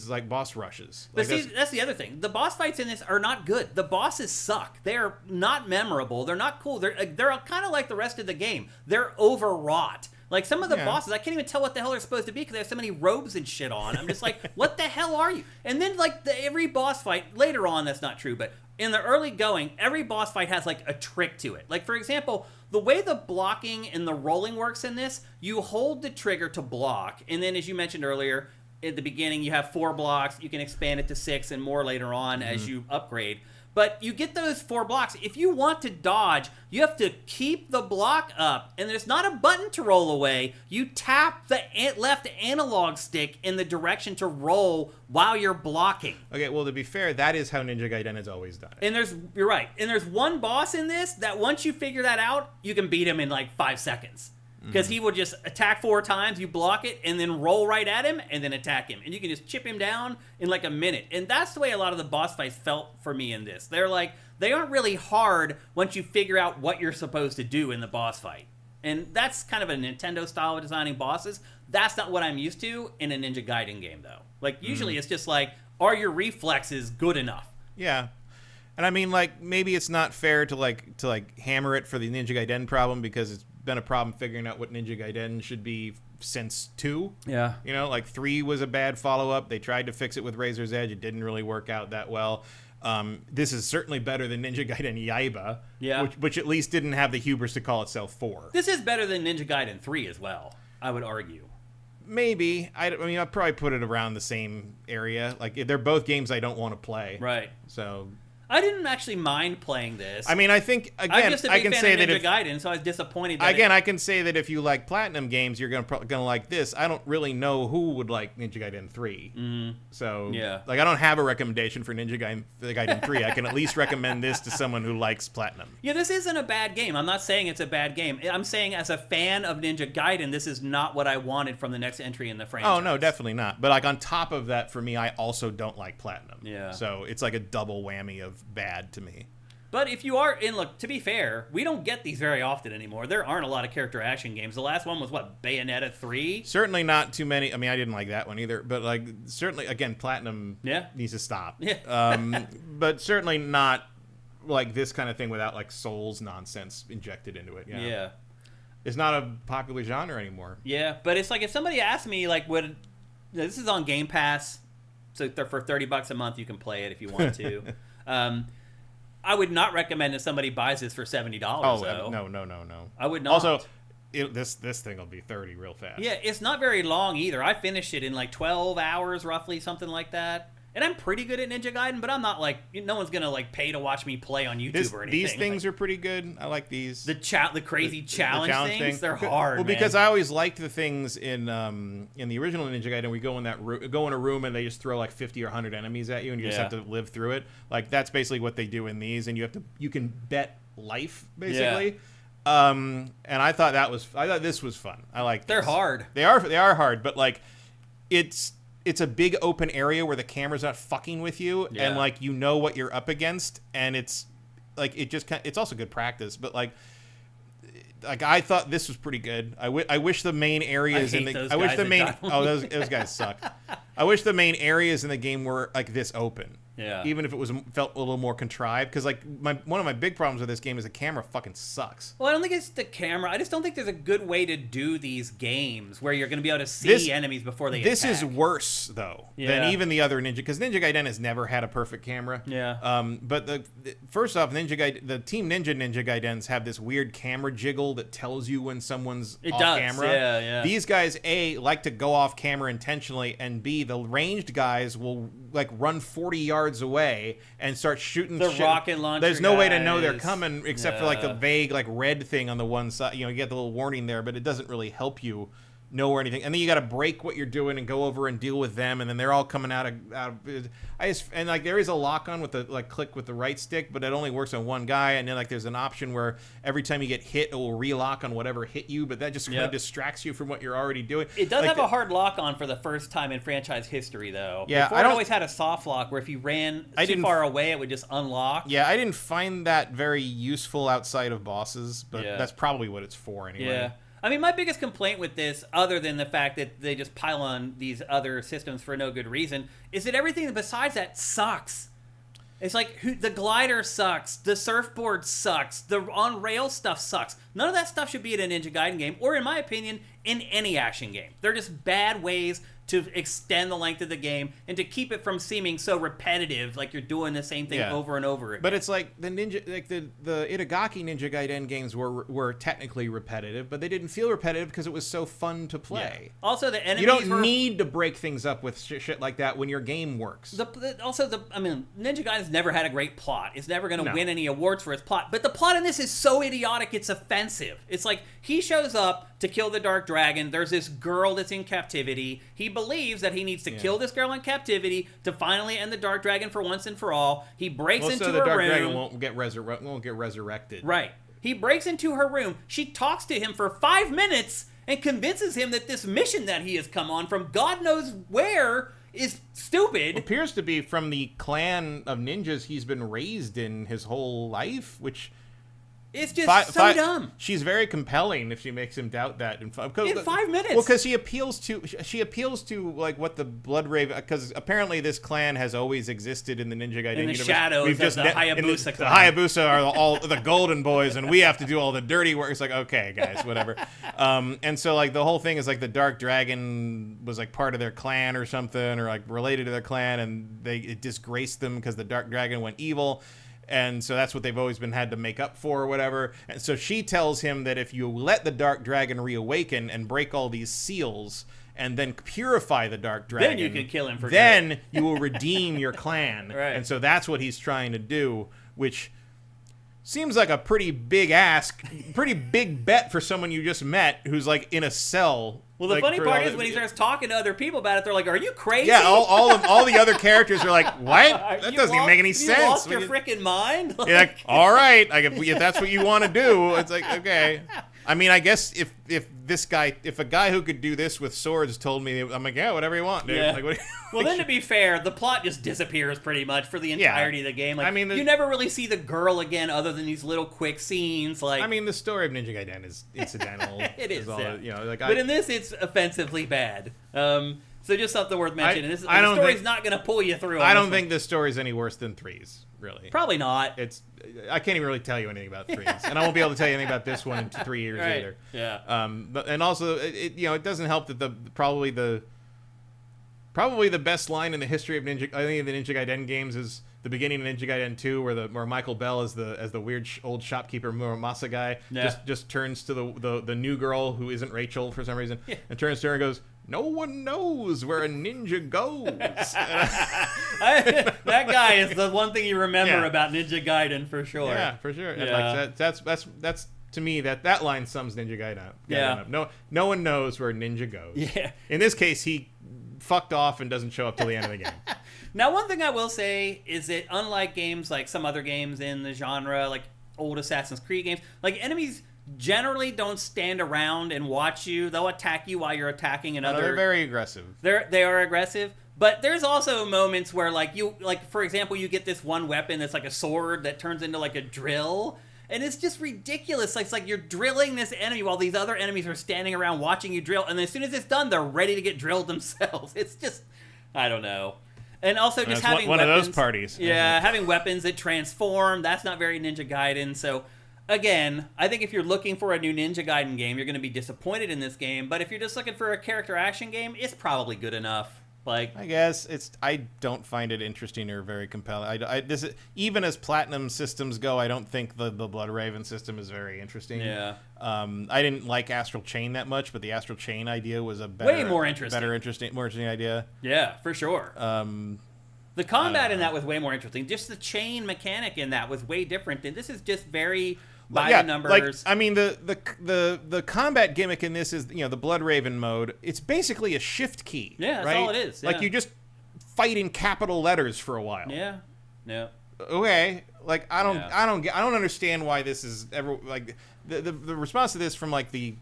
like boss rushes. But Like, see, that's the other thing. The boss fights in this are not good. The bosses suck. They're not memorable. They're not cool. They're kind of like the rest of the game. They're overwrought. Like some of the bosses, I can't even tell what the hell they're supposed to be because they have so many robes and shit on. I'm just like, what the hell are you? And then like every boss fight later on, that's not true, but in the early going, every boss fight has like a trick to it. Like for example, the way the blocking and the rolling works in this, you hold the trigger to block, and then as you mentioned earlier, at the beginning you have 4 blocks. You can expand it to 6 and more later on as you upgrade. But you get those 4 blocks. If you want to dodge, you have to keep the block up, and there's not a button to roll away. You tap the left analog stick in the direction to roll while you're blocking. okay, well, to be fair, that is how Ninja Gaiden has always done it. And you're right. And there's one boss in this that once you figure that out, you can beat him in like 5 seconds. Because he will just attack 4 times, you block it, and then roll right at him, and then attack him. And you can just chip him down in like a minute. And that's the way a lot of the boss fights felt for me in this. They aren't really hard once you figure out what you're supposed to do in the boss fight. And that's kind of a Nintendo style of designing bosses. That's not what I'm used to in a Ninja Gaiden game, though. Like, usually it's just like, are your reflexes good enough? Yeah. And I mean, like, maybe it's not fair to hammer it for the Ninja Gaiden problem because it's been a problem figuring out what Ninja Gaiden should be since 2. Yeah. You know, like 3 was a bad follow-up. They tried to fix it with Razor's Edge. It didn't really work out that well. This is certainly better than Ninja Gaiden Yaiba, Yeah. which at least didn't have the hubris to call itself 4. This is better than Ninja Gaiden 3 as well, I would argue. Maybe. I mean, I'd probably put it around the same area. Like, they're both games I don't want to play. Right. So... I didn't actually mind playing this. I mean, I think, again, I'm just a big I can fan say of that Ninja if... Gaiden, so I was disappointed that Again, I can say that if you like Platinum games, you're gonna like this. I don't really know who would like Ninja Gaiden 3. So, Yeah. like, I don't have a recommendation for Ninja Gaiden 3. I can at least recommend this to someone who likes Platinum. Yeah, this isn't a bad game. I'm not saying it's a bad game. I'm saying as a fan of Ninja Gaiden, this is not what I wanted from the next entry in the franchise. Oh, no, definitely not. But, like, on top of that, for me, I also don't like Platinum. Yeah. So, it's like a double whammy of bad to me. But if you are in, look, to be fair, we don't get these very often anymore. There aren't a lot of character action games. The last one was, what, Bayonetta 3? Certainly not too many. I mean, I didn't like that one either. But, like, certainly, again, Platinum needs to stop. Yeah. But certainly not, like, this kind of thing without, like, Souls nonsense injected into it. You know? Yeah. It's not a popular genre anymore. Yeah, but it's like if somebody asked me, like, this is on Game Pass, so for $30 a month you can play it if you want to. I would not recommend that somebody buys this for $70. Oh, though. no. I would not. Also, this thing will be 30 real fast. Yeah, it's not very long either. I finished it in like 12 hours, roughly, something like that. And I'm pretty good at Ninja Gaiden, but I'm not like, no one's gonna like pay to watch me play on YouTube or anything. These things are pretty good. I like these. The crazy challenge things, thing. they're hard. Well, man. because I always liked the things in the original Ninja Gaiden. We go in a room and they just throw like 50 or 100 enemies at you, and you just have to live through it. Like that's basically what they do in these, and you can bet life basically. And I thought this was fun. I like. They're hard. They are hard, but like, it's a big open area where the camera's not fucking with you, and like you know what you're up against, and it's like it's also good practice, but like I thought this was pretty good. I wish the main areas those guys suck. I wish the main areas in the game were like this open. Yeah. Even if it felt a little more contrived, because like one of my big problems with this game is the camera fucking sucks. Well, I don't think it's the camera. I just don't think there's a good way to do these games where you're going to be able to see enemies before they attack. This is worse though than even the other Ninja, because Ninja Gaiden has never had a perfect camera. Yeah. But first off, the Team Ninja Gaidens have this weird camera jiggle that tells you when someone's off camera. Yeah. These guys A like to go off camera intentionally, and B, the ranged guys will like run 40 yards away and start shooting the rocket launcher. There's no way to know they're coming except for like the vague like red thing on the one side. You get the little warning there, but it doesn't really help you know or anything. And then you got to break what you're doing and go over and deal with them, and then they're all coming out of and like there is a lock on with the like click with the right stick, but it only works on one guy. And then like there's an option where every time you get hit, it will relock on whatever hit you, but that just kind of distracts you from what you're already doing. It does have a hard lock on for the first time in franchise history, though. Yeah, Before, it always had a soft lock where if you ran too far away, it would just unlock. Yeah, I didn't find that very useful outside of bosses, but that's probably what it's for anyway. Yeah. I mean, my biggest complaint with this, other than the fact that they just pile on these other systems for no good reason, is that everything besides that sucks. It's like the glider sucks, the surfboard sucks, the on-rail stuff sucks. None of that stuff should be in a Ninja Gaiden game, or in my opinion, in any action game. They're just bad ways to extend the length of the game and to keep it from seeming so repetitive, like you're doing the same thing over and over again. But it's like the Itagaki Ninja Gaiden games were technically repetitive, but they didn't feel repetitive because it was so fun to play. Yeah. Also, the enemies you don't need to break things up with shit like that when your game works. Ninja Gaiden's never had a great plot. It's never going to win any awards for its plot. But the plot in this is so idiotic, it's offensive. It's like he shows up to kill the Dark Dragon. There's this girl that's in captivity. He believes that he needs to kill this girl in captivity to finally end the Dark Dragon for once and for all. He breaks into her room. So the Dark Dragon won't get resurrected. Right. He breaks into her room. She talks to him for 5 minutes and convinces him that this mission that he has come on from God knows where is stupid. It appears to be from the clan of ninjas he's been raised in his whole life, which... It's just so dumb. She's very compelling if she makes him doubt that in 5 minutes. Well, because she appeals to like what the Blood Raven, because apparently this clan has always existed in the Ninja Gaiden in the universe. shadows of the Hayabusa clan. The Hayabusa are all the golden boys, and we have to do all the dirty work. It's like, okay, guys, whatever. And so like the whole thing is like the Dark Dragon was like part of their clan or something, or like related to their clan, and it disgraced them because the Dark Dragon went evil. And so that's what they've always had to make up for or whatever. And so she tells him that if you let the Dark Dragon reawaken and break all these seals and then purify the Dark Dragon, then you can kill him for then good. You will redeem your clan. Right. And so that's what he's trying to do, which seems like a pretty big ask, pretty big bet for someone you just met who's like in a cell. Well, the funny part is when he starts talking to other people about it, they're like, "Are you crazy?" Yeah, all the other characters are like, "What? That doesn't even make any sense." You lost your freaking mind. You're like, "All right, like if that's what you want to do, it's like okay." I mean, I guess if a guy who could do this with swords told me, I'm like, yeah, whatever you want, dude. Yeah. Like, well, then to be fair, the plot just disappears pretty much for the entirety of the game. Like, I mean, you never really see the girl again, other than these little quick scenes. Like, I mean, the story of Ninja Gaiden is incidental. It is, but in this, it's offensively bad. So just something worth mentioning. The story's not going to pull you through. I don't think this story's any worse than 3's. Really, probably not. I can't even really tell you anything about 3's, and I won't be able to tell you anything about this one in 3 years either. Yeah. And also, it doesn't help that probably the best line in the history of the Ninja Gaiden games is the beginning of Ninja Gaiden 2, where Michael Bell as the weird old shopkeeper Muramasa guy just turns to the new girl who isn't Rachel for some reason and turns to her and goes, "No one knows where a ninja goes." That guy is the one thing you remember about Ninja Gaiden for sure. Yeah, for sure. Yeah. And that's to me that line sums Ninja Gaiden up. No one knows where ninja goes. Yeah. In this case, he fucked off and doesn't show up till the end of the game. Now, one thing I will say is that unlike games like some other games in the genre, like old Assassin's Creed games, like enemies generally don't stand around and watch you. They'll attack you while you're attacking another. They're very aggressive. They are aggressive. But there's also moments where, for example, you get this one weapon that's like a sword that turns into like a drill. And it's just ridiculous. It's like you're drilling this enemy while these other enemies are standing around watching you drill. And as soon as it's done, they're ready to get drilled themselves. It's just, I don't know. And also just having one weapons. of those parties. Yeah, having weapons that transform. That's not very Ninja Gaiden. So, again, I think if you're looking for a new Ninja Gaiden game, you're going to be disappointed in this game. But if you're just looking for a character action game, it's probably good enough. I guess I don't find it interesting or very compelling. Even as Platinum systems go, I don't think the Blood Raven system is very interesting. Yeah. I didn't like Astral Chain that much, but the Astral Chain idea was a better, more interesting idea. Yeah, for sure. The combat in that was way more interesting. Just the chain mechanic in that was way different. And this is just very by the numbers. The combat gimmick in this is, the Blood Raven mode. It's basically a shift key. Yeah, that's right? all it is. Yeah. Like you just fight in capital letters for a while. Yeah. Yeah. Okay. I don't understand why this is ever the response to this from the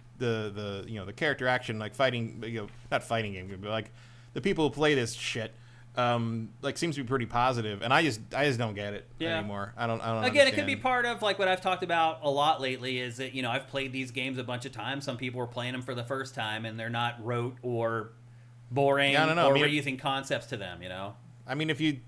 character action fighting, not fighting game, but the people who play this shit. Seems to be pretty positive, and I just don't get it anymore. I don't. Again, understand. It could be part of what I've talked about a lot lately is that I've played these games a bunch of times. Some people are playing them for the first time, and they're not rote or boring or reusing concepts to them. I mean, if you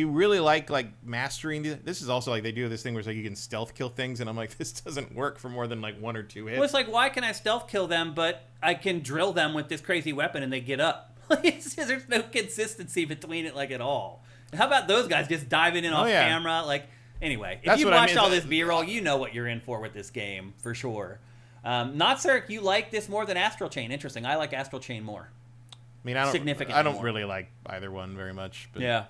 really like mastering this is also they do this thing where it's you can stealth kill things, and I'm like, this doesn't work for more than 1 or 2 hits. Well, it's why can I stealth kill them, but I can drill them with this crazy weapon and they get up? There's no consistency between it at all. How about those guys just diving in off camera? Anyway, if you watched all this B-roll, you know what you're in for with this game, for sure. Not Cirque, you like this more than Astral Chain. Interesting. I like Astral Chain more. I mean, I don't really like either one very much. But yeah.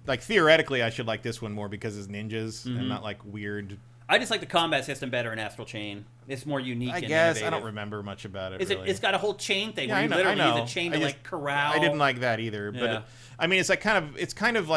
Theoretically, I should like this one more because it's ninjas and not weird. I just like the combat system better in Astral Chain. It's more unique. I and guess innovative. I don't remember much about it. It's got a whole chain thing where you literally use a chain to corral. I didn't like that either. But it's kind of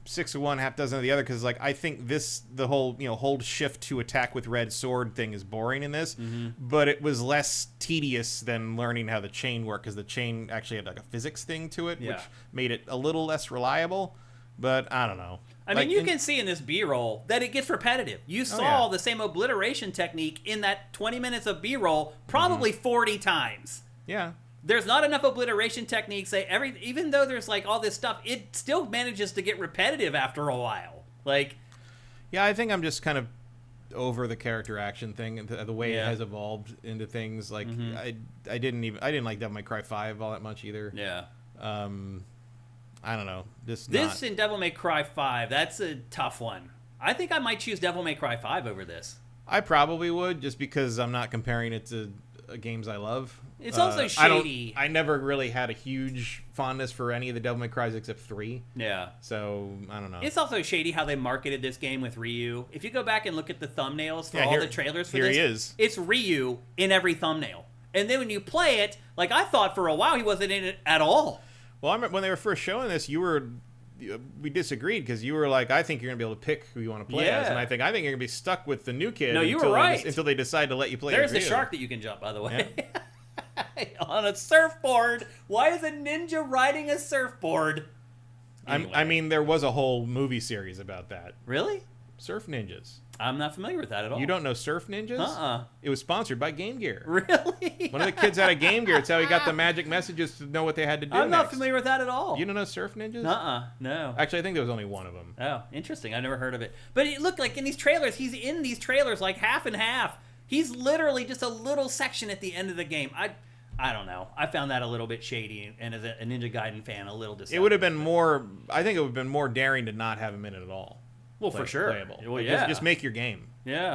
6 of one, half dozen of the other. Because I think the whole hold shift to attack with red sword thing is boring in this. But it was less tedious than learning how the chain worked, because the chain actually had a physics thing to it, which made it a little less reliable. But I don't know. I mean, you can see in this B-roll that it gets repetitive. You saw the same obliteration technique in that 20 minutes of B-roll probably 40 times. Yeah. There's not enough obliteration techniques. Even though there's all this stuff, it still manages to get repetitive after a while. Yeah, I think I'm just kind of over the character action thing and the way it has evolved into things. I didn't like Devil May Cry 5 all that much either. Yeah. I don't know. This in Devil May Cry 5, that's a tough one. I think I might choose Devil May Cry 5 over this. I probably would, just because I'm not comparing it to games I love. It's also shady. I never really had a huge fondness for any of the Devil May Crys except 3. Yeah. So, I don't know. It's also shady how they marketed this game with Ryu. If you go back and look at the thumbnails for all the trailers for this, he is. It's Ryu in every thumbnail. And then when you play it, I thought for a while he wasn't in it at all. Well, I remember when they were first showing this, we disagreed because you were like, I think you're going to be able to pick who you want to play as. And I think you're going to be stuck with the new kid until they decide to let you play There's the shark that you can jump, by the way. Yeah. On a surfboard. Why is a ninja riding a surfboard? Anyway. I mean, there was a whole movie series about that. Really? Surf Ninjas. I'm not familiar with that at all. You don't know Surf Ninjas? It was sponsored by Game Gear. Really? One of the kids had a Game Gear. It's how he got the magic messages to know what they had to do I'm not familiar with that at all. You don't know Surf Ninjas? No. Actually, I think there was only one of them. Oh, interesting. I never heard of it. But it looked like in these trailers, he's in these trailers half and half. He's literally just a little section at the end of the game. I don't know. I found that a little bit shady, and as a Ninja Gaiden fan, a little disappointing. It would have been more... I think it would have been more daring to not have him in it at all. Well, for sure. Playable. Well, Just make your game. Yeah.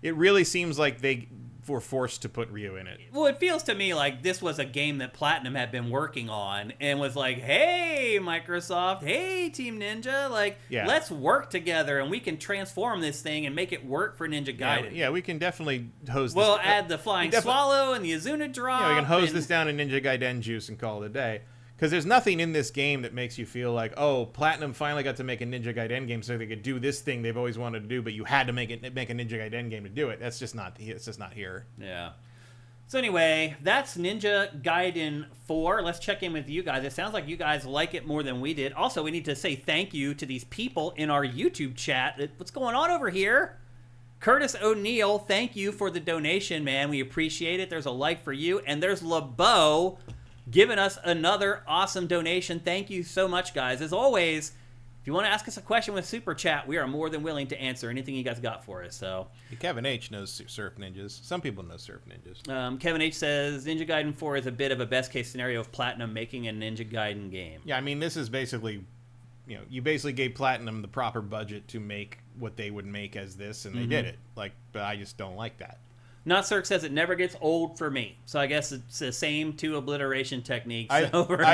It really seems like they were forced to put Ryu in it. Well, it feels to me like this was a game that Platinum had been working on and was like, hey, Microsoft, hey, Team Ninja, let's work together and we can transform this thing and make it work for Ninja Gaiden. Yeah, we can definitely hose this. We'll add the Flying Swallow and the Azuna Drop. Yeah, we can hose this down in Ninja Gaiden juice and call it a day. Because there's nothing in this game that makes you feel like, oh, Platinum finally got to make a Ninja Gaiden game so they could do this thing they've always wanted to do, but you had to make a Ninja Gaiden game to do it. It's just not here. Yeah. So anyway, that's Ninja Gaiden 4. Let's check in with you guys. It sounds like you guys like it more than we did. Also, we need to say thank you to these people in our YouTube chat. What's going on over here? Curtis O'Neill, thank you for the donation, man. We appreciate it. There's a like for you. And there's LeBeau giving us another awesome donation. Thank you so much, guys. As always, if you want to ask us a question with Super Chat, we are more than willing to answer anything you guys got for us. So, Kevin H knows Surf Ninjas. Some people know Surf Ninjas. Kevin H says, Ninja Gaiden 4 is a bit of a best-case scenario of Platinum making a Ninja Gaiden game. Yeah, I mean, this is basically, you basically gave Platinum the proper budget to make what they would make as this, and they did it. But I just don't like that. Not says it never gets old for me. So I guess it's the same two obliteration techniques I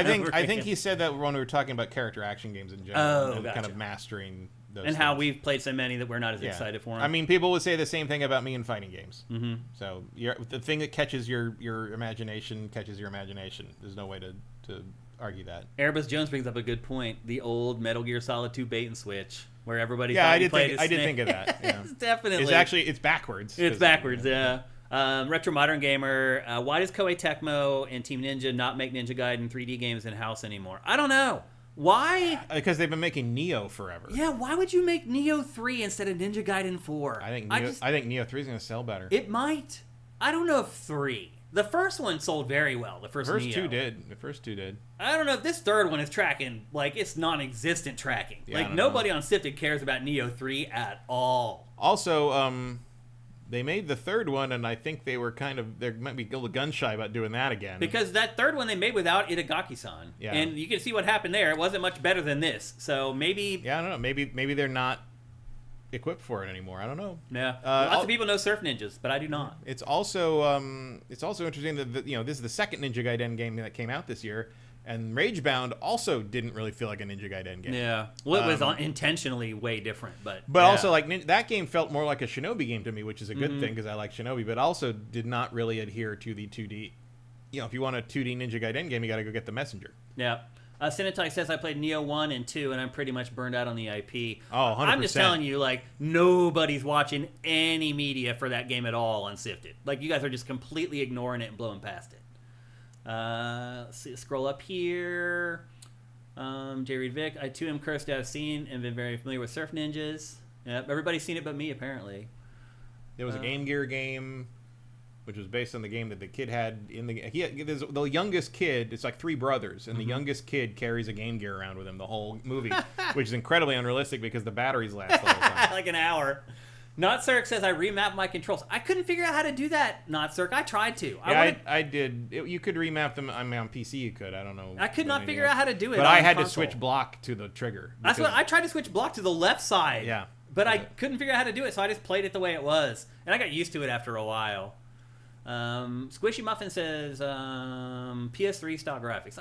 think again. he said that when we were talking about character action games in general, and gotcha. kind of mastering those and things. how we've played so many that we're not as excited for them. I mean, people would say the same thing about me in fighting games. Mm-hmm. So the thing that catches your imagination catches your imagination. There's no way to argue that. Erebus Jones brings up a good point. The old Metal Gear Solid 2 bait and switch, where everybody I did played think of that. Yeah. It's definitely. It's backwards. It's backwards, yeah. Retro Modern Gamer, why does Koei Tecmo and Team Ninja not make Ninja Gaiden 3D games in-house anymore? I don't know. Why? Because they've been making Neo forever. Yeah, why would you make Neo 3 instead of Ninja Gaiden 4? I think Neo 3 is going to sell better. It might. I don't know if 3. The first one sold very well. The first Neo. The first two did. I don't know if this third one is tracking, like, it's non-existent tracking. Yeah, nobody on SIFTD cares about Neo 3 at all. Also, they made the third one, and I think they might be a little gun-shy about doing that again. Because that third one they made without Itagaki-san. Yeah. And you can see what happened there. It wasn't much better than this. So maybe... Yeah, I don't know. Maybe they're not equipped for it anymore. I don't know. Yeah. Lots of people know Surf Ninjas, but I do not. It's also interesting that this is the second Ninja Gaiden game that came out this year, and Ragebound also didn't really feel like a Ninja Gaiden game. Yeah. Well, it was intentionally way different, but yeah. Also, like, that game felt more like a Shinobi game to me, which is a good thing because I like Shinobi, but also did not really adhere to the 2D. If you want a 2D Ninja Gaiden game, you got to go get the Messenger. Yeah. Cinetype says, I played Neo 1 and 2, and I'm pretty much burned out on the IP. Oh, 100%. I'm just telling you, like, nobody's watching any media for that game at all on SIFTD. Like, you guys are just completely ignoring it and blowing past it. Let's see, scroll up here. J. Reed Vic, I too am cursed out of scene and been very familiar with Surf Ninjas. Yep, everybody's seen it but me, apparently. There was a Game Gear game, which was based on the game that the kid had in there's the youngest kid. It's like three brothers, and the youngest kid carries a Game Gear around with him the whole movie, which is incredibly unrealistic because the batteries last the whole time. Like an hour. Notzirk says, I remapped my controls. I couldn't figure out how to do that, Notzirk. I tried to. I did. You could remap them. I mean, on PC you could. I don't know. I could not figure out how to do it. But I had to switch block to the trigger. That's what I tried to switch block to the left side. Yeah. But I couldn't figure out how to do it, so I just played it the way it was. And I got used to it after a while. Squishy Muffin says, PS3 style graphics.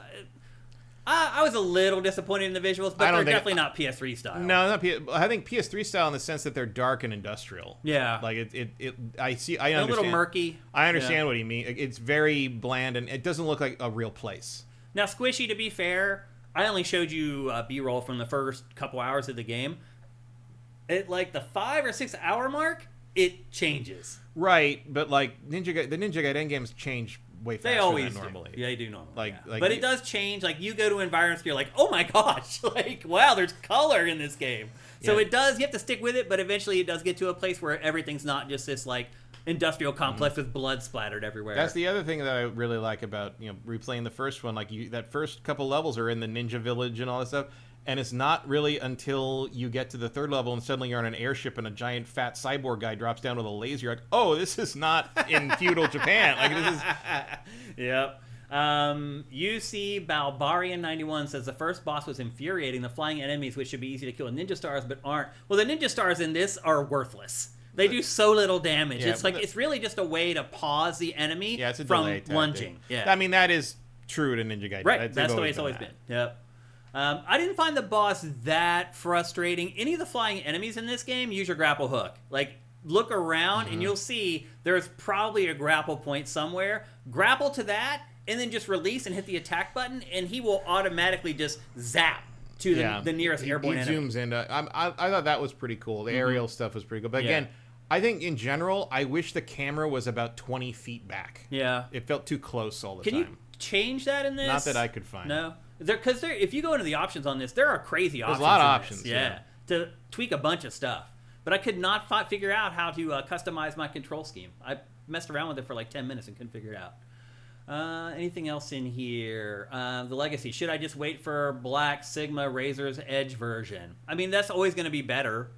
I was a little disappointed in the visuals, but they're definitely not PS3 style. No, not I think PS3 style in the sense that they're dark and industrial. Yeah, like I understand. A little murky. I understand what he means. It's very bland, and it doesn't look like a real place. Now, Squishy, to be fair, I only showed you B-roll from the first couple hours of the game. At like the 5 or 6 hour mark, it changes. Right, but like the Ninja Gaiden games change way faster they always than normally. Do. Yeah, they do normally. Like, but it does change. Like, you go to environments, you're like, oh my gosh, like, wow, there's color in this game. So it does, you have to stick with it, but eventually it does get to a place where everything's not just this, like, industrial complex with blood splattered everywhere. That's the other thing that I really like about, replaying the first one. Like, that first couple levels are in the ninja village and all that stuff. And it's not really until you get to the third level and suddenly you're on an airship and a giant fat cyborg guy drops down with a laser. You're like, oh, this is not in feudal Japan. Like, this is... Yep. UC Balbarian91 says the first boss was infuriating. The flying enemies, which should be easy to kill with ninja stars, but aren't. Well, the ninja stars in this are worthless. They do so little damage. It's like it's really just a way to pause the enemy from lunging. Yeah. I mean, that is true to Ninja Gaiden. Right. That's the way it's always been. Yep. I didn't find the boss that frustrating. Any of the flying enemies in this game, use your grapple hook. Like, look around and you'll see there's probably a grapple point somewhere. Grapple to that and then just release and hit the attack button, and he will automatically just zap to the nearest airborne enemy. He zooms in. I thought that was pretty cool. The aerial stuff was pretty cool. But again, I think in general, I wish the camera was about 20 feet back. Yeah. It felt too close all the time. Can you change that in this? Not that I could find. No. Because if you go into the options on this, there are crazy options. There's a lot of in options. This. Yeah. To tweak a bunch of stuff. But I could not figure out how to customize my control scheme. I messed around with it for like 10 minutes and couldn't figure it out. Anything else in here? The Legacy. Should I just wait for Black Sigma Razor's Edge version? I mean, that's always going to be better.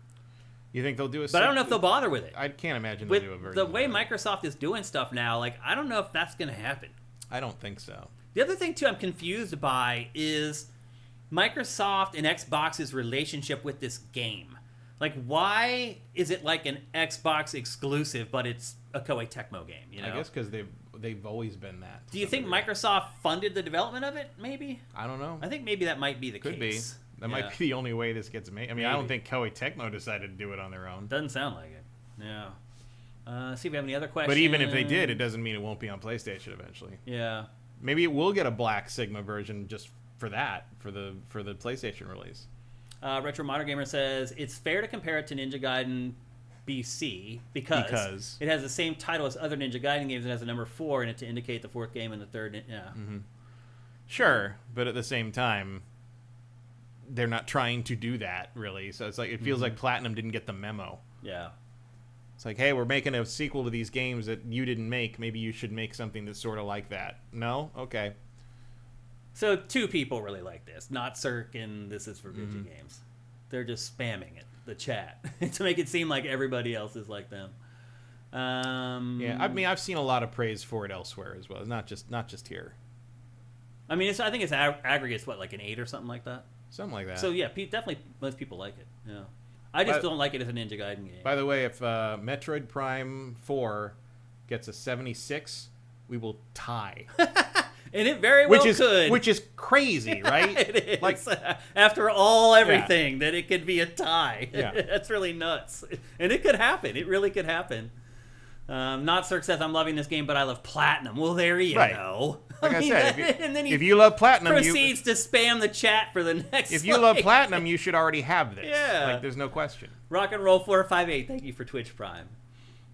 You think they'll do a... But I don't know if they'll bother with it. I can't imagine they'll do a version. The way Microsoft is doing stuff now, like, I don't know if that's going to happen. I don't think so. The other thing, too, I'm confused by is Microsoft and Xbox's relationship with this game. Like, why is it like an Xbox exclusive, but it's a Koei Tecmo game? You know? I guess because they've always been that. Do you think Microsoft funded the development of it, maybe? I don't know. I think maybe that might be the case. Could be. That might be the only way this gets made. I mean, I don't think Koei Tecmo decided to do it on their own. Doesn't sound like it. Yeah. See if we have any other questions. But even if they did, it doesn't mean it won't be on PlayStation eventually. Yeah. Maybe it will get a Black Sigma version just for that, for the PlayStation release. Retro Modern Gamer says, it's fair to compare it to Ninja Gaiden BC because it has the same title as other Ninja Gaiden games and has a number 4 in it to indicate the 4th game and the 3rd. Yeah. Mm-hmm. Sure, but at the same time, they're not trying to do that, really. So it's like, it feels like Platinum didn't get the memo. Yeah. It's like, hey, we're making a sequel to these games that you didn't make. Maybe you should make something that's sort of like that. No? Okay. So 2 people really like this. Not Cirque and This Is for Video Games. They're just spamming it, the chat, to make it seem like everybody else is like them. Yeah, I mean, I've seen a lot of praise for it elsewhere as well. Not just here. I mean, I think it's aggregates, what, like an 8 or something like that? Something like that. So yeah, definitely most people like it. Yeah, I just don't like it as a Ninja Gaiden game. By the way, if Metroid Prime 4 gets a 76, we will tie. And it very well could. Which is crazy, right? It is. Like, after everything, that it could be a tie. Yeah. That's really nuts. And it could happen. It really could happen. Not Cirque says, I'm loving this game, but I love Platinum. Well, there you go. Like I said, and then if you love Platinum, proceeds to spam the chat for the next. If you love Platinum, you should already have this. Yeah. Like, there's no question. Rock and Roll 458, thank you for Twitch Prime.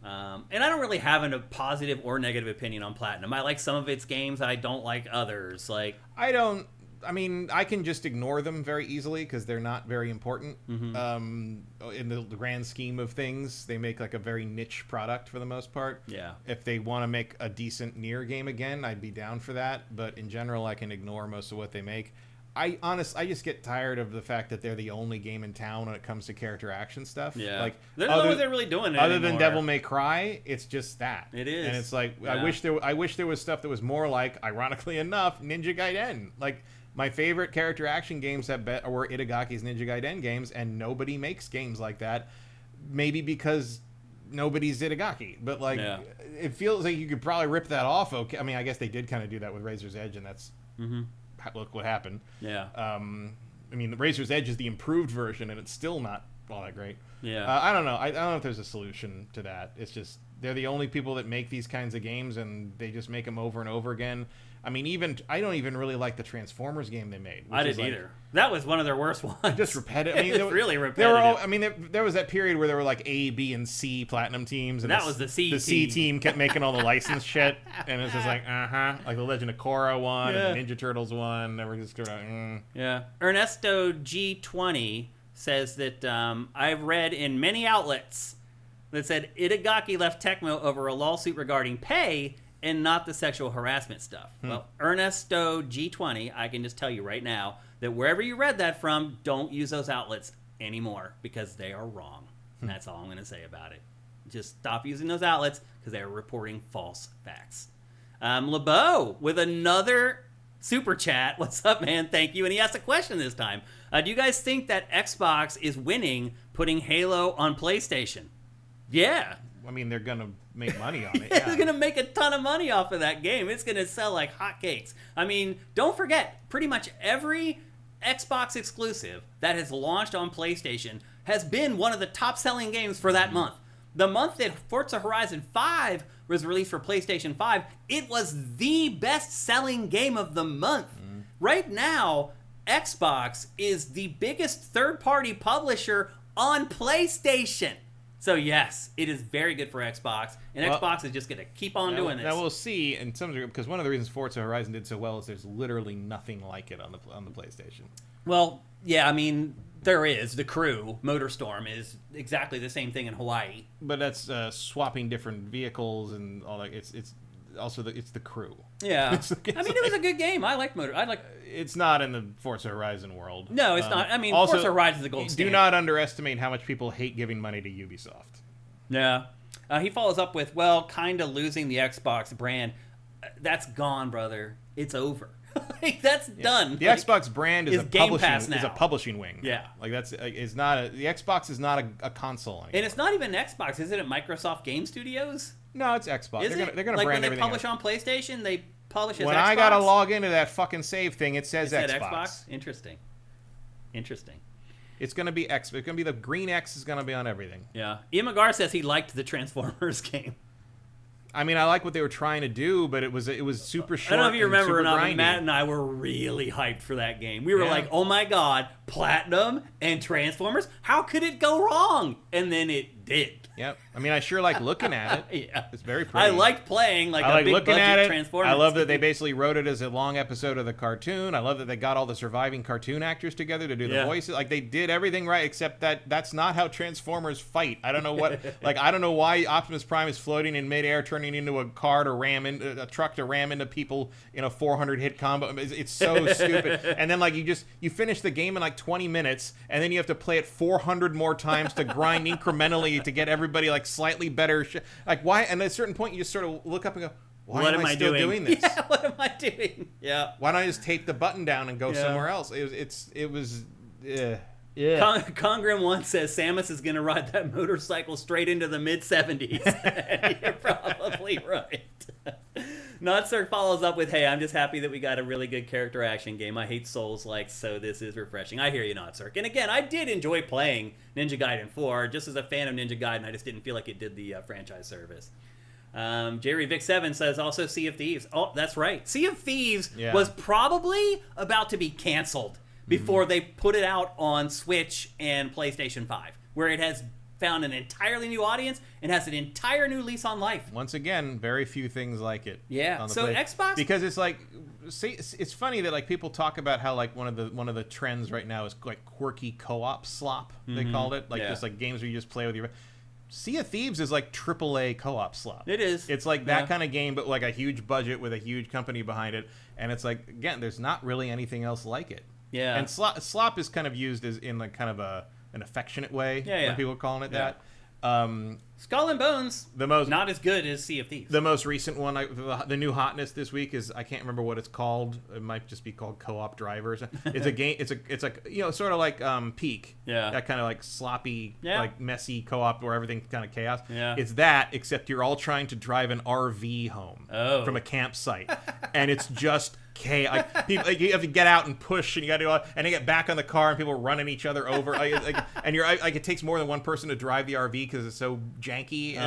And I don't really have a positive or negative opinion on Platinum. I like some of its games. I don't like others. Like, I mean, I can just ignore them very easily because they're not very important. In the grand scheme of things, they make like a very niche product for the most part. Yeah. If they want to make a decent Nier game again, I'd be down for that. But in general, I can ignore most of what they make. I just get tired of the fact that they're the only game in town when it comes to character action stuff. Yeah. Like, they're not they're really doing it other anymore. than Devil May Cry, it's just that. It is. And it's like, yeah. I wish there was stuff that was more like, ironically enough, Ninja Gaiden. Like, my favorite character action games were Itagaki's Ninja Gaiden games, and nobody makes games like that. Maybe because nobody's Itagaki. But, like, it feels like you could probably rip that off. Okay. I mean, I guess they did kind of do that with Razor's Edge, and that's... Look what happened. Yeah. I mean, the Razor's Edge is the improved version, and it's still not all that great. Yeah. I don't know. I don't know if there's a solution to that. It's just they're the only people that make these kinds of games, and they just make them over and over again. I mean, I don't even really like the Transformers game they made. I didn't either. That was one of their worst ones. Just repetitive. I mean, it's really repetitive. There was that period where there were like A, B, and C Platinum teams, and that was the C team. The C team kept making all the license shit, and it's just like, like the Legend of Korra one, and the Ninja Turtles one. They were just Yeah. Ernesto G20 says that I've read in many outlets that said Itagaki left Tecmo over a lawsuit regarding pay and not the sexual harassment stuff. Well, Ernesto G20, I can just tell you right now that wherever you read that from, don't use those outlets anymore because they are wrong. And that's all I'm going to say about it. Just stop using those outlets because they are reporting false facts. LeBeau with another super chat. What's up, man? Thank you. And he asked a question this time. Do you guys think that Xbox is winning putting Halo on PlayStation? Yeah. I mean, they're going to make money on it. They're going to make a ton of money off of that game. It's going to sell like hotcakes. I mean, don't forget, pretty much every Xbox exclusive that has launched on PlayStation has been one of the top-selling games for that month. The month that Forza Horizon 5 was released for PlayStation 5, it was the best-selling game of the month. Right now, Xbox is the biggest third-party publisher on PlayStation. So yes, it is very good for Xbox, and Xbox is just going to keep on doing this. Now we'll see in some degree, because one of the reasons Forza Horizon did so well is there's literally nothing like it on the PlayStation. Well, yeah, I mean, there is. The Crew, MotorStorm, is exactly the same thing in Hawaii. But that's swapping different vehicles and all that. It's also it's the Crew. Yeah, I mean, it was a good game. I like It's not in the Forza Horizon world. No, it's not. I mean, also, Forza Horizon is the gold standard. Do not underestimate how much people hate giving money to Ubisoft. Yeah. He follows up with, well, kind of losing the Xbox brand. That's gone, brother. It's over. That's done. The Xbox brand is a publishing wing. Yeah. Like the Xbox is not a console anymore. And it's not even Xbox. Isn't it Microsoft Game Studios? No, it's Xbox. They're gonna like brand when they everything publish else. on PlayStation, they publish as when Xbox. I gotta log into that fucking save thing, it says Xbox. Interesting. It's gonna be X. It's gonna be the green X is gonna be on everything. Yeah. Ian McGar says he liked the Transformers game. I mean, I like what they were trying to do, but it was super short. I don't know if you remember or not, grindy. but Matt and I were really hyped for that game. We were like, oh my god, Platinum and Transformers? How could it go wrong? And then it did. Yep. I mean, I sure like looking at it. Yeah. It's very pretty. I liked playing a big budget Transformers. I love that they basically wrote it as a long episode of the cartoon. I love that they got all the surviving cartoon actors together to do the voices. Like, they did everything right, except that's not how Transformers fight. I don't know what. I don't know why Optimus Prime is floating in midair, turning into a car to ram a truck to ram into people in a 400 hit combo. It's so stupid. And then you finish the game in 20 minutes, and then you have to play it 400 more times to grind incrementally to get everybody slightly better. Why? And at a certain point, you just sort of look up and go, "Why am I still doing this? Yeah, what am I doing? Yeah. Why don't I just tape the button down and go somewhere else?" It was. Yeah. Congrim once says Samus is going to ride that motorcycle straight into the mid-70s. You're probably right. Notsirk follows up with, hey, I'm just happy that we got a really good character action game. I hate Souls-like, so this is refreshing. I hear you, Notsirk. And again, I did enjoy playing Ninja Gaiden 4. Just as a fan of Ninja Gaiden, I just didn't feel like it did the franchise service. Jerry Vic 7 says also Sea of Thieves. Oh, that's right. Sea of Thieves was probably about to be canceled before they put it out on Switch and PlayStation 5, where it has found an entirely new audience and has an entire new lease on life. Once again, very few things like it. Yeah. So Xbox, because it's funny that people talk about how one of the trends right now is quirky co-op slop. They called it just games where you just play with your. Sea of Thieves is AAA co-op slop. It is. It's that kind of game, but a huge budget with a huge company behind it, and it's again, there's not really anything else like it. Yeah. And slop is kind of used as in kind of an affectionate way when people are calling it that. Skull and Bones, not as good as Sea of Thieves. The most recent one, the new hotness this week is, I can't remember what it's called. It might just be called Co-op Drivers. It's a game. It's sort of like Peak. Yeah. That kind of sloppy, messy co-op where everything's kind of chaos. Yeah. It's that, except you're all trying to drive an RV home from a campsite, and it's just chaos. People, you have to get out and push, and you got to do all, and you get back on the car, and people are running each other over. And you're it takes more than one person to drive the RV because it's so janky,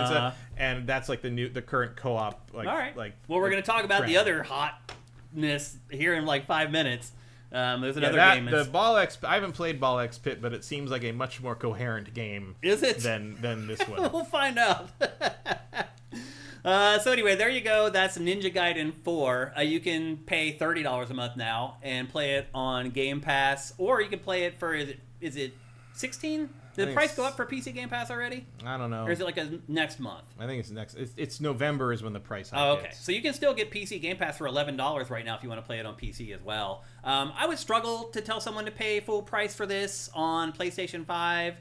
and that's the current co-op. All right. Well, we're going to talk about trend. The other hotness here in 5 minutes. There's another game. The Ball X. I haven't played Ball X Pit, but it seems like a much more coherent game. Is it? Than this one. We'll find out. So anyway, there you go. That's Ninja Gaiden 4. You can pay $30 a month now and play it on Game Pass, or you can play it for is it $16? Did the price go up for PC Game Pass already? I don't know. Or is it next month? I think it's next. It's November is when the price hike Oh, okay. hits. So you can still get PC Game Pass for $11 right now if you want to play it on PC as well. I would struggle to tell someone to pay full price for this on PlayStation 5.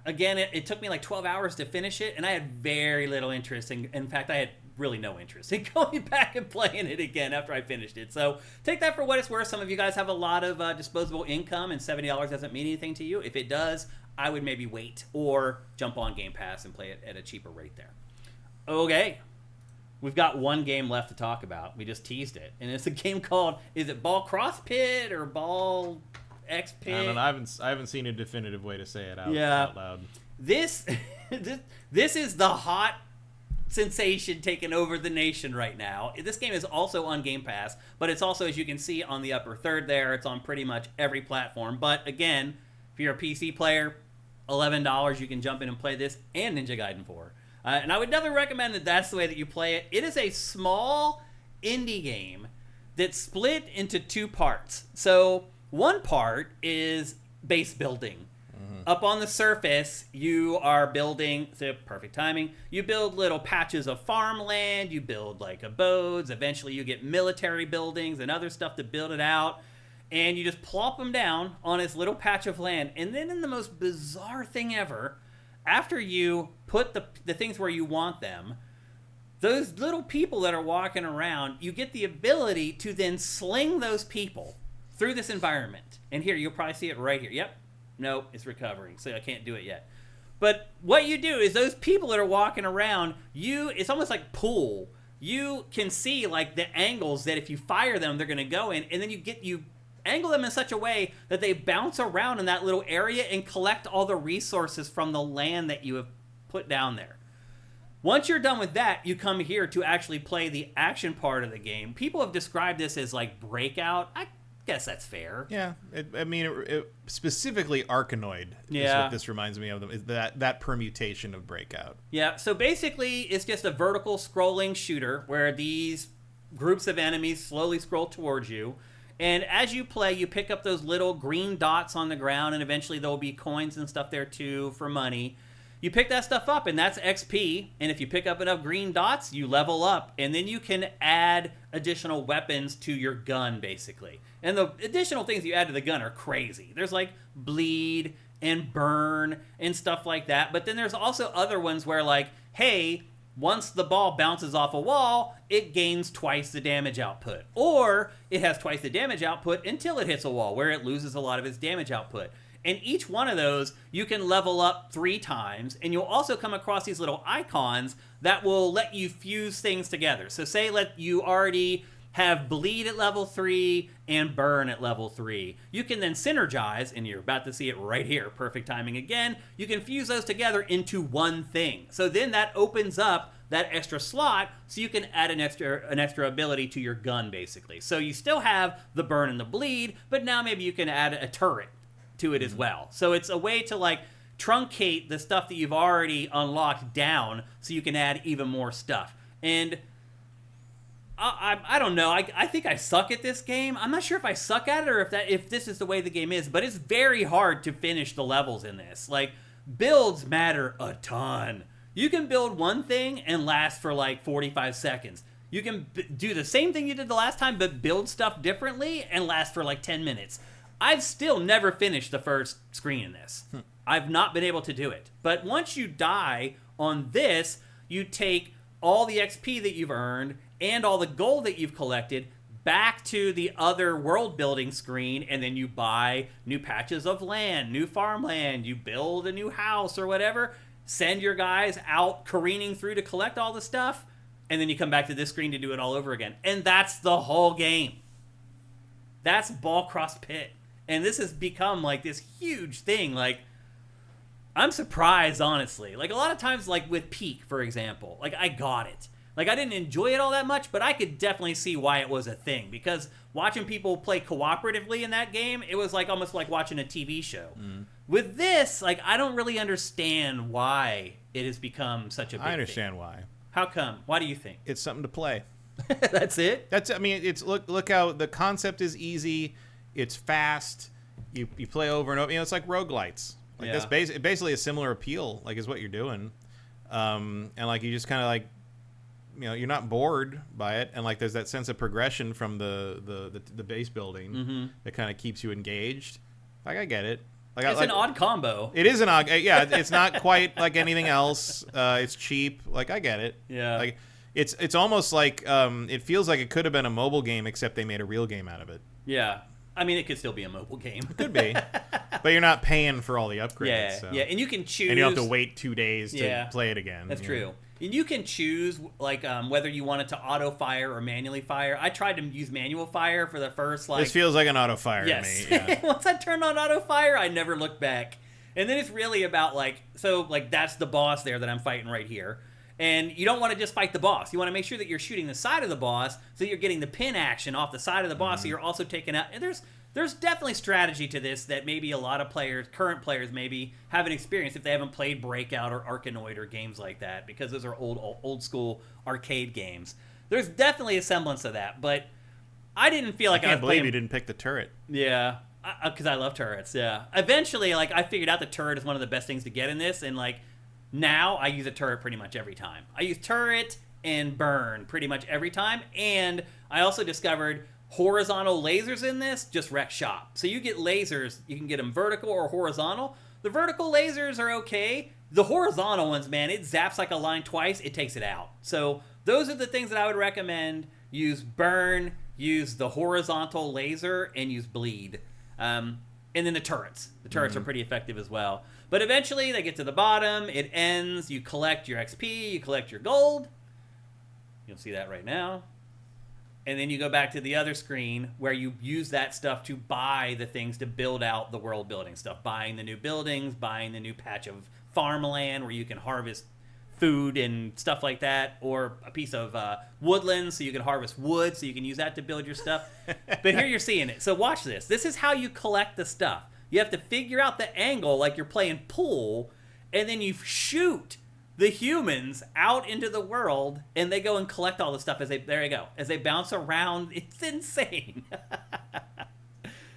Again, it took me 12 hours to finish it, and I had very little interest. In fact, I had really no interest in going back and playing it again after I finished it. So take that for what it's worth. Some of you guys have a lot of disposable income, and $70 doesn't mean anything to you. If it does, I would maybe wait or jump on Game Pass and play it at a cheaper rate there. Okay. We've got one game left to talk about. We just teased it. And it's a game called, is it Ball Cross Pit or Ball X Pit? I don't know. I haven't seen a definitive way to say it out loud. this this is the hot sensation taking over the nation right now. This game is also on Game Pass, but it's also, as you can see on the upper third there, it's on pretty much every platform. But again, if you're a PC player, $11, you can jump in and play this and Ninja Gaiden 4. And I would definitely recommend that that's the way that you play it. It is a small indie game that's split into two parts. So one part is base building. Up on the surface, you are building, so perfect timing, you build little patches of farmland, you build like abodes, eventually you get military buildings and other stuff to build it out, and you just plop them down on this little patch of land. And then in the most bizarre thing ever, after you put the things where you want them, those little people that are walking around, you get the ability to then sling those people through this environment. And here, you'll probably see it right here. Yep. No, it's recovering, so I can't do it yet. But what you do is those people that are walking around, it's almost like pool. You can see like the angles that if you fire them, they're going to go in, and then you angle them in such a way that they bounce around in that little area and collect all the resources from the land that you have put down there. Once you're done with that, you come here to actually play the action part of the game. People have described this as like Breakout. I guess that's fair. Yeah, it specifically Arkanoid is what this reminds me of. Is that permutation of Breakout. Yeah, so basically it's just a vertical scrolling shooter where these groups of enemies slowly scroll towards you. And as you play, you pick up those little green dots on the ground, and eventually there'll be coins and stuff there too for money. You pick that stuff up, and that's XP, and if you pick up enough green dots, you level up, and then you can add additional weapons to your gun, basically. And the additional things you add to the gun are crazy. There's like bleed and burn and stuff like that, but then there's also other ones where like, hey, once the ball bounces off a wall, it gains twice the damage output. Or it has twice the damage output until it hits a wall, where it loses a lot of its damage output. And each one of those, you can level up 3 times, and you'll also come across these little icons that will let you fuse things together. So say you already have bleed at level 3 and burn at level 3. You can then synergize, and you're about to see it right here, perfect timing again. You can fuse those together into one thing. So then that opens up that extra slot, so you can add an extra ability to your gun, basically. So you still have the burn and the bleed, but now maybe you can add a turret to it as well. So it's a way to like truncate the stuff that you've already unlocked down so you can add even more stuff. And I don't know. I think I suck at this game. I'm not sure if I suck at it or if this is the way the game is, but it's very hard to finish the levels in this. Like, builds matter a ton. You can build one thing and last for like 45 seconds. You can do the same thing you did the last time, but build stuff differently and last for like 10 minutes. I've still never finished the first screen in this. I've not been able to do it. But once you die on this, you take all the XP that you've earned and all the gold that you've collected back to the other world building screen, and then you buy new patches of land, new farmland, you build a new house or whatever, send your guys out careening through to collect all the stuff, and then you come back to this screen to do it all over again. And that's the whole game. That's Ballcross Pit. And this has become like this huge thing. Like, I'm surprised, honestly. Like, a lot of times, like with Peak, for example, like I got it. Like, I didn't enjoy it all that much, but I could definitely see why it was a thing. Because watching people play cooperatively in that game, it was like almost like watching a TV show. With this, like, I don't really understand why it has become such a big thing. I understand why. How come? Why do you think? It's something to play. That's it? I mean, it's look how the concept is easy. It's fast. You play over and over. You know, it's like roguelites. Like, that's basically a similar appeal, like, is what you're doing. And like, you just kind of like, you know, you're not bored by it, and like, there's that sense of progression from the base building that kind of keeps you engaged. Like, I get it. Like, it's an odd combo. It is an odd. Yeah, it's not quite like anything else. It's cheap. Like, I get it. Yeah. Like, it's almost like it feels like it could have been a mobile game, except they made a real game out of it. Yeah. I mean, it could still be a mobile game. It could be. But you're not paying for all the upgrades. Yeah, so. yeah, and you can choose. And you don't have to wait 2 days to play it again. That's true. And you can choose, like, whether you want it to auto-fire or manually fire. I tried to use manual fire for the first, like... This feels like an auto-fire to me. Yeah. Once I turned on auto-fire, I never looked back. And then it's really about like, so like that's the boss there that I'm fighting right here. And you don't want to just fight the boss. You want to make sure that you're shooting the side of the boss so you're getting the pin action off the side of the boss so you're also taking out... And there's definitely strategy to this that maybe a lot of players, current players maybe, haven't experienced if they haven't played Breakout or Arkanoid or games like that, because those are old school arcade games. There's definitely a semblance of that, but I didn't feel like I can't was believe playing... you didn't pick the turret. Yeah, because I love turrets, yeah. Eventually, like, I figured out the turret is one of the best things to get in this, and, like, now I use a turret pretty much every time. I use turret and burn pretty much every time, and I also discovered horizontal lasers in this just wreck shop. So you get lasers, you can get them vertical or horizontal. The vertical lasers are okay. The horizontal ones, man, it zaps like a line twice, it takes it out. So those are the things that I would recommend. Use burn, use the horizontal laser, and use bleed. And then the turrets. The turrets are pretty effective as well. But eventually, they get to the bottom. It ends. You collect your XP. You collect your gold. You'll see that right now. And then you go back to the other screen where you use that stuff to buy the things to build out the world building stuff. Buying the new buildings, buying the new patch of farmland where you can harvest food and stuff like that, or a piece of woodland so you can harvest wood so you can use that to build your stuff. But here you're seeing it. So watch this. This is how you collect the stuff. You have to figure out the angle like you're playing pool, and then you shoot the humans out into the world, and they go and collect all the stuff as they bounce around. It's insane.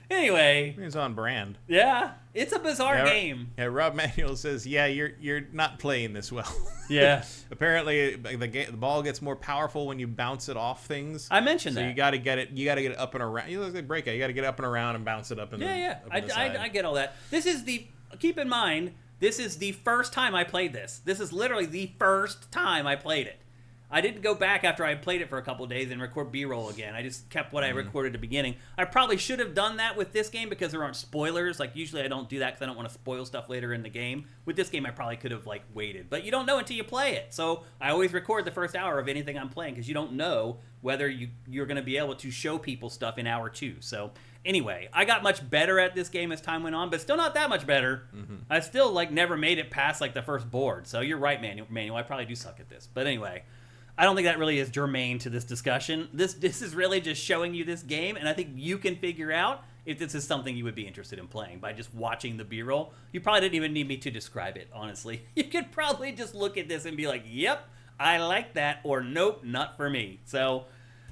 Anyway, It's on brand. yeah, it's a bizarre game. Yeah, Rob Manuel says, "Yeah, you're not playing this well." Yeah. Apparently, the ball gets more powerful when you bounce it off things. I mentioned so that. you got to get it up and around. You look like Breakout. You got to get up and around and bounce it up. I get all that. Keep in mind, this is the first time I played this. This is literally the first time I played it. I didn't go back after I played it for a couple of days and record B-roll again. I just kept what I recorded at the beginning. I probably should have done that with this game because there aren't spoilers. Like, usually I don't do that because I don't want to spoil stuff later in the game. With this game, I probably could have, like, waited. But you don't know until you play it. So I always record the first hour of anything I'm playing because you don't know whether you're going to be able to show people stuff in hour 2. So anyway, I got much better at this game as time went on, but still not that much better. I still, like, never made it past, like, the first board. So you're right, Manuel. I probably do suck at this. But anyway, I don't think that really is germane to this discussion. This is really just showing you this game, and I think you can figure out if this is something you would be interested in playing by just watching the B-roll. You probably didn't even need me to describe it, honestly. You could probably just look at this and be like, yep, I like that, or nope, not for me. So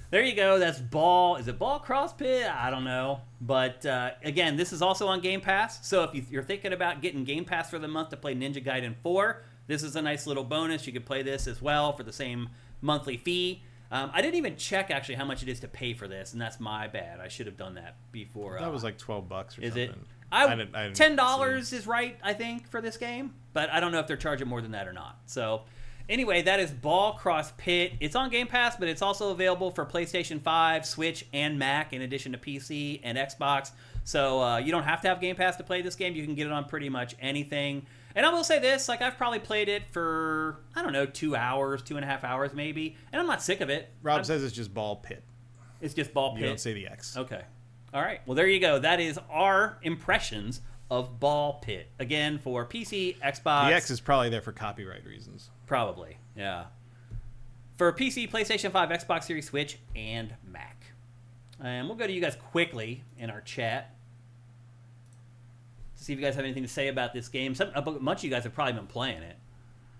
there you go. That's Ball. Is it Ball Cross Pit? I don't know. But again, this is also on Game Pass. So if you're thinking about getting Game Pass for the month to play Ninja Gaiden 4, this is a nice little bonus. You could play this as well for the same monthly fee. I didn't even check actually how much it is to pay for this, and that's my bad. I should have done that before. That was like $12 or something. Is it? I didn't $10 is right, I think, for this game, but I don't know if they're charging more than that or not. So anyway, that is Ball Cross Pit. It's on Game Pass, but it's also available for PlayStation 5, Switch, and Mac, in addition to PC and Xbox. So you don't have to have Game Pass to play this game. You can get it on pretty much anything. And I will say this, like, I've probably played it for, I don't know, 2 hours, 2.5 hours maybe, and I'm not sick of it. Rob says it's just Ball Pit. It's just Ball Pit. You don't say the X. Okay. All right. Well, there you go. That is our impressions of Ball Pit. Again, for PC, Xbox. The X is probably there for copyright reasons. Probably, yeah. For PC, PlayStation 5, Xbox Series, Switch, and Mac. And we'll go to you guys quickly in our chat to see if you guys have anything to say about this game. A bunch of you guys have probably been playing it,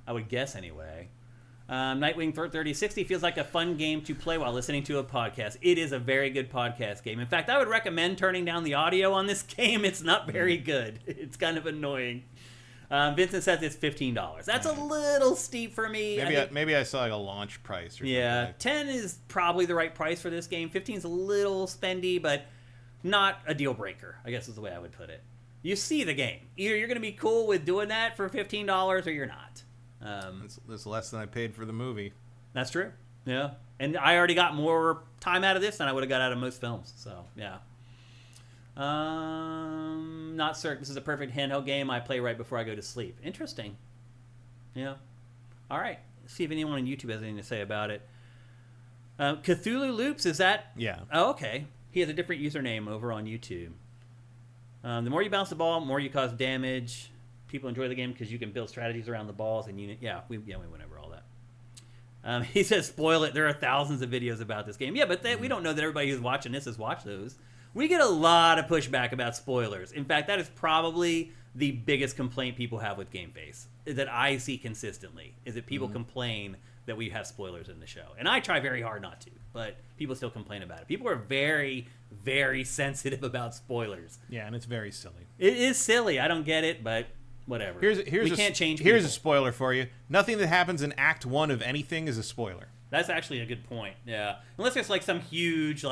I would guess anyway. Nightwing 3060 feels like a fun game to play while listening to a podcast. It is a very good podcast game. In fact, I would recommend turning down the audio on this game. It's not very good. It's kind of annoying. Vincent says it's $15. That's a little steep for me. Maybe I saw like a launch price or something. Yeah, 10 is probably the right price for this game. 15 is a little spendy, but not a deal breaker, I guess is the way I would put it. You see the game. Either you're going to be cool with doing that for $15 or you're not. It's less than I paid for the movie. That's true. Yeah. And I already got more time out of this than I would have got out of most films. So, yeah. Not certain. This is a perfect handheld game I play right before I go to sleep. Interesting. Yeah. All right. Let's see if anyone on YouTube has anything to say about it. Cthulhu Loops, is that? Yeah. Oh, okay. He has a different username over on YouTube. The more you bounce the ball, the more you cause damage. people enjoy the game because you can build strategies around the balls, and we went over all that. He says, spoil it. There are thousands of videos about this game. Yeah, but we don't know that everybody who's watching this has watched those. We get a lot of pushback about spoilers. In fact, that is probably the biggest complaint people have with GameFace that I see consistently, is that people complain that we have spoilers in the show. And I try very hard not to, but people still complain about it. People are very, very sensitive about spoilers. Yeah, and it's very silly. It is silly. I don't get it, but whatever. We can't change people. Here's a spoiler for you. Nothing that happens in Act 1 of anything is a spoiler. That's actually a good point, yeah. Unless it's like some huge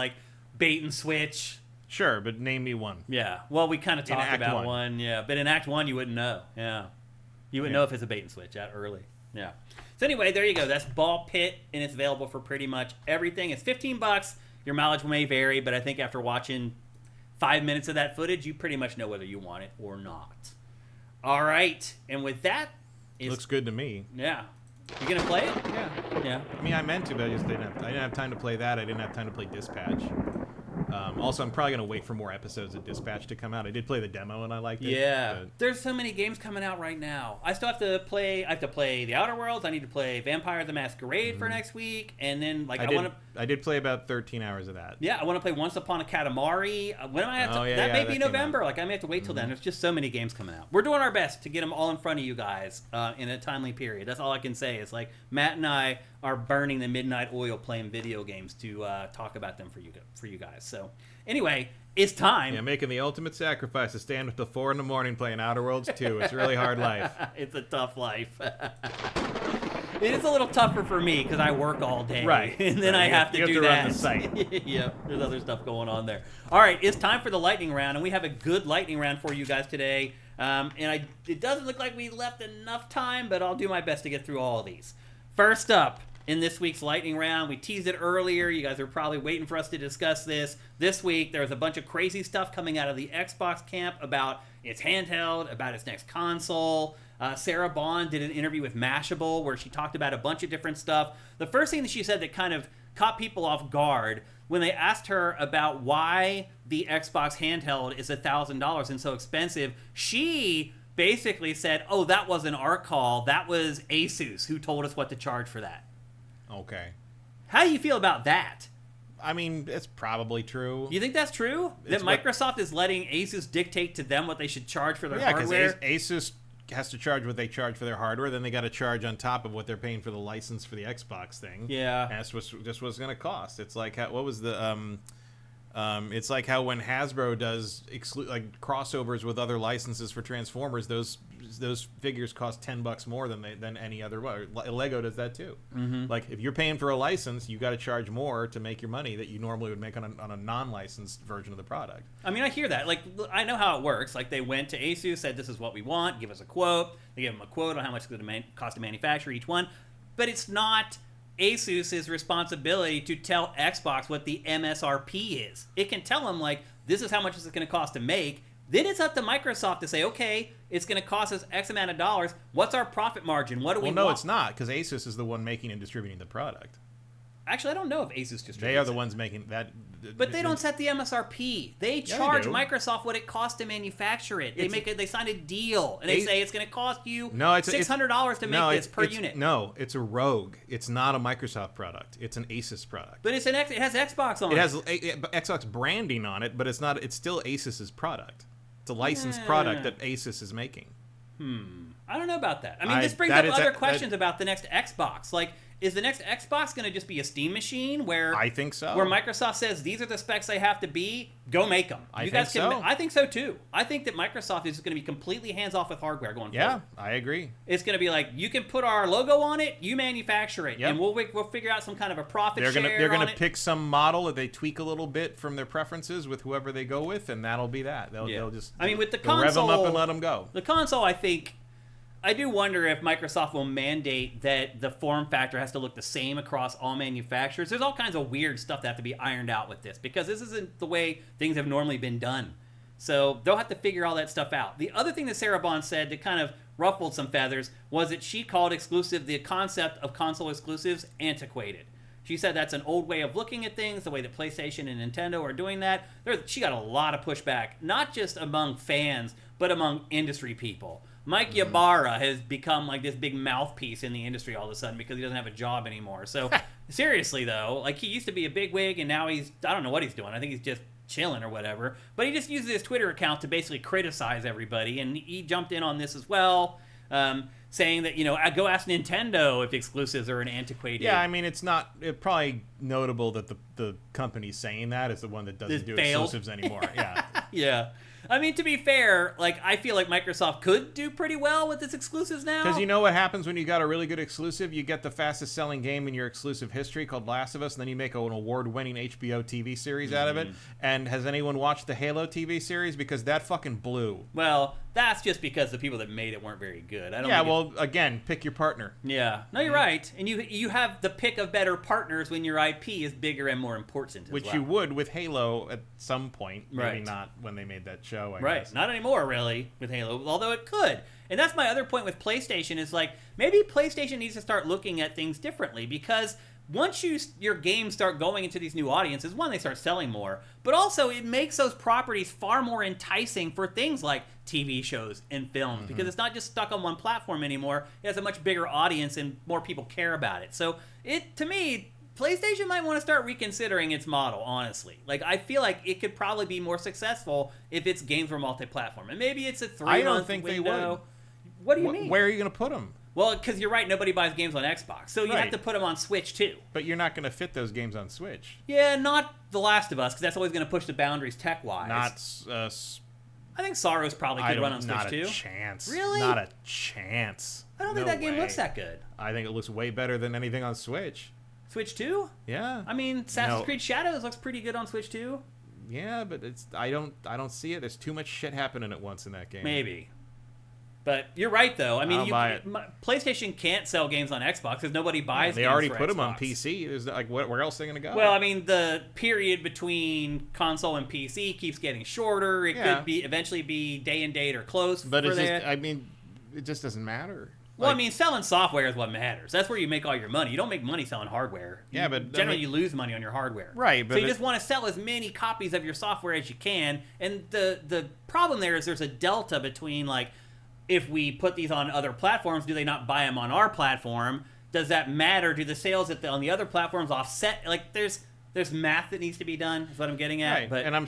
bait and switch. Sure, but name me one. Yeah, well, we kind of talked about 1. one, yeah. But in Act 1, you wouldn't know, yeah. You wouldn't know if it's a bait and switch that early, yeah. So anyway, there you go. That's Ball Pit, and it's available for pretty much everything. It's $15. Your mileage may vary, but I think after watching 5 minutes of that footage, you pretty much know whether you want it or not. All right, and with that, looks good to me. Yeah. You gonna play it? Yeah. Yeah. I mean, I meant to, but I didn't have time to play that. I didn't have time to play Dispatch. Also, I'm probably going to wait for more episodes of Dispatch to come out. I did play the demo and I liked it. Yeah. There's so many games coming out right now. I still have to play. I have to play The Outer Worlds. I need to play Vampire the Masquerade for next week, and then I did play about 13 hours of that. Yeah, I want to play Once Upon a Katamari. When am I have to? That may be November. I may have to wait till then. There's just so many games coming out. We're doing our best to get them all in front of you guys in a timely period. That's all I can say. Is Matt and I are burning the midnight oil playing video games to talk about them for you guys. So anyway, it's time. Yeah, making the ultimate sacrifice to stand up till 4 a.m. playing Outer Worlds 2. It's a really hard life. It's a tough life. It is a little tougher for me because I work all day. Right. And then I have to do that. Run the site. Yep. There's other stuff going on there. All right. It's time for the lightning round, and we have a good lightning round for you guys today. It doesn't look like we left enough time, but I'll do my best to get through all of these. First up, in this week's lightning round, we teased it earlier. You guys are probably waiting for us to discuss this. This week, there was a bunch of crazy stuff coming out of the Xbox camp about its handheld, about its next console. Sarah Bond did an interview with Mashable where she talked about a bunch of different stuff. The first thing that she said that kind of caught people off guard when they asked her about why the Xbox handheld is $1,000 and so expensive, she basically said, oh, that wasn't our call. That was Asus who told us what to charge for that. Okay. How do you feel about that? I mean, it's probably true. You think that's true? That Microsoft is letting Asus dictate to them what they should charge for their hardware? Yeah, because Asus has to charge what they charge for their hardware, then they got to charge on top of what they're paying for the license for the Xbox thing. Yeah. And that's just what's going to cost. It's like, what was the... it's like how when Hasbro does crossovers with other licenses for Transformers, those figures cost $10 more than any other. Lego does that too. Mm-hmm. Like if you're paying for a license, you got to charge more to make your money that you normally would make on a non-licensed version of the product. I mean, I hear that. I know how it works. They went to Asus, said this is what we want, give us a quote. They gave them a quote on how much it's going to cost to manufacture each one, but it's not Asus's responsibility to tell Xbox what the MSRP is. It can tell them this is how much it's going to cost to make. Then it's up to Microsoft to say, okay, it's going to cost us X amount of dollars. What's our profit margin? What do we want? Well, no, it's not, because Asus is the one making and distributing the product. Actually, I don't know if Asus distributes. They are the ones making that. But they don't set the MSRP. They charge Microsoft what it costs to manufacture it. They sign a deal, and they say it's going to cost you $600 to make this per unit. No, it's a Rogue. It's not a Microsoft product. It's an Asus product. But it has Xbox on it. It has Xbox branding on it, but it's not. It's still Asus's product. It's a licensed product that Asus is making. I don't know about that. I mean, this brings up other questions about the next Xbox. Is the next Xbox going to just be a Steam machine where I think so. Where Microsoft says these are the specs they have to be, go make them. I think so. I think so too. I think that Microsoft is going to be completely hands off with hardware going forward. Yeah, I agree. It's going to be you can put our logo on it, you manufacture it, and we'll figure out some kind of a profit share. They're going to pick some model that they tweak a little bit from their preferences with whoever they go with, and that'll be that. They'll just with the console, rev them up and let them go. The console, I do wonder if Microsoft will mandate that the form factor has to look the same across all manufacturers. There's all kinds of weird stuff that have to be ironed out with this because this isn't the way things have normally been done. So they'll have to figure all that stuff out. The other thing that Sarah Bond said that kind of ruffled some feathers was that she called the concept of console exclusives antiquated. She said that's an old way of looking at things, the way that PlayStation and Nintendo are doing that. She got a lot of pushback, not just among fans, but among industry people. Mike Ybarra has become like this big mouthpiece in the industry all of a sudden because he doesn't have a job anymore. So seriously though, like he used to be a bigwig and now I don't know what he's doing. I think he's just chilling or whatever. But he just uses his Twitter account to basically criticize everybody, and he jumped in on this as well, saying that go ask Nintendo if exclusives are an antiquated. Yeah, I mean it's probably notable that the company saying that is the one that doesn't do exclusives anymore. Yeah. Yeah. I mean, to be fair, like I feel like Microsoft could do pretty well with its exclusives now. Because you know what happens when you got a really good exclusive? You get the fastest selling game in your exclusive history called Last of Us, and then you make an award-winning HBO TV series out of it. And has anyone watched the Halo TV series? Because that fucking blew. Well, that's just because the people that made it weren't very good. Again, pick your partner. Yeah. No, you're right. And you have the pick of better partners when your IP is bigger and more important Which you would with Halo at some point. Maybe Right. not when they made that show, I Right. guess. Not anymore, really, with Halo, although it could. And that's my other point with PlayStation is like, maybe PlayStation needs to start looking at things differently because once your games start going into these new audiences, one, they start selling more, but also it makes those properties far more enticing for things like TV shows and films because it's not just stuck on one platform anymore. It has a much bigger audience and more people care about it. So to me, PlayStation might want to start reconsidering its model, honestly. Like, I feel like it could probably be more successful if its games were multi-platform. And maybe it's a 3-month window. I don't think they would. What do you mean? Where are you going to put them? Well, because you're right, nobody buys games on Xbox. So you have Right. to put them on Switch, too. But you're not going to fit those games on Switch. Yeah, not The Last of Us, because that's always going to push the boundaries tech-wise. Not I think Sorrows probably could run on Switch, too. Not a chance. Really? Not a chance. I don't think that game looks that good. I think it looks way better than anything on Switch. Switch 2? Yeah. I mean, Assassin's Creed Shadows looks pretty good on Switch 2. Yeah, but I don't see it. There's too much shit happening at once in that game. Maybe. But you're right, though. I mean, I'll buy it. PlayStation can't sell games on Xbox because nobody buys They games already for put them on Xbox. PC. There's like, where else are they going to go? Well, I mean, the period between console and PC keeps getting shorter. It could eventually be day and date or close. But it's just, I mean, it just doesn't matter. Well, I mean, selling software is what matters. That's where you make all your money. You don't make money selling hardware. Yeah, but generally you lose money on your hardware. Right, but so you just want to sell as many copies of your software as you can. And the problem there is there's a delta between like, if we put these on other platforms, do they not buy them on our platform? Does that matter? Do the sales on the other platforms offset? Like, there's math that needs to be done. Is what I'm getting at. Right. But And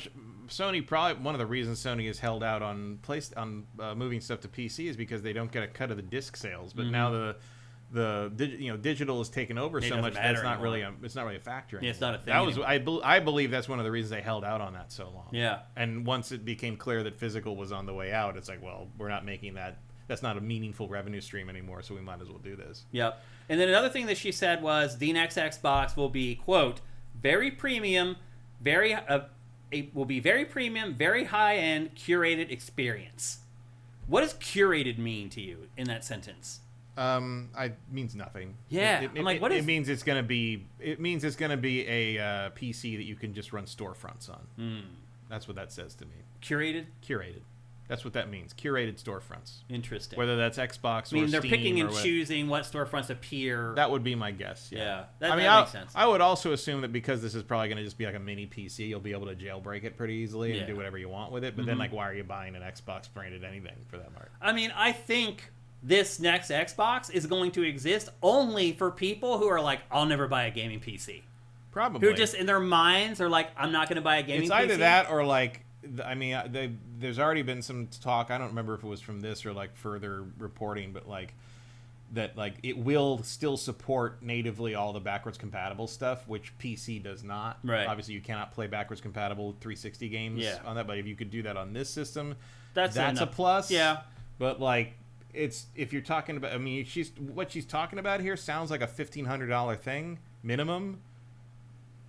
Sony probably one of the reasons Sony has held out on moving stuff to PC is because they don't get a cut of the disc sales. But now digital has taken over so doesn't much matter that's not anymore. it's not really a factor anymore. Yeah, it's not a thing That was anymore. I believe that's one of the reasons they held out on that so long. Yeah. And once it became clear that physical was on the way out, it's like, well, we're not making that. That's not a meaningful revenue stream anymore, so we might as well do this. Yep. And then another thing that she said was the next Xbox will be, quote, very premium, it will be very premium, very high-end, curated experience. What does curated mean to you in that sentence? It means nothing. Yeah. I'm like, what is... It means it's going to be. It means it's going to be a PC that you can just run storefronts on. That's what that says to me. Curated? Curated. That's what that means. Curated storefronts. Interesting. Whether that's Xbox or I mean, they're Steam picking and or choosing what storefronts appear. That would be my guess. Yeah. That makes sense. I would also assume that because this is probably going to just be like a mini PC, you'll be able to jailbreak it pretty easily and do whatever you want with it. But then, like, why are you buying an Xbox branded anything for that matter? I mean, I think this next Xbox is going to exist only for people who are like, I'll never buy a gaming PC. Probably. Who just in their minds are like, I'm not going to buy a gaming PC. It's either that or like, I mean, there's already been some talk. I don't remember if it was from this or like further reporting, but like that, like it will still support natively all the backwards compatible stuff, which PC does not. Right. Obviously, you cannot play backwards compatible 360 games on that, but if you could do that on this system, that's a plus. Yeah. But like, it's if you're talking about, I mean, what she's talking about here sounds like a $1,500 thing minimum.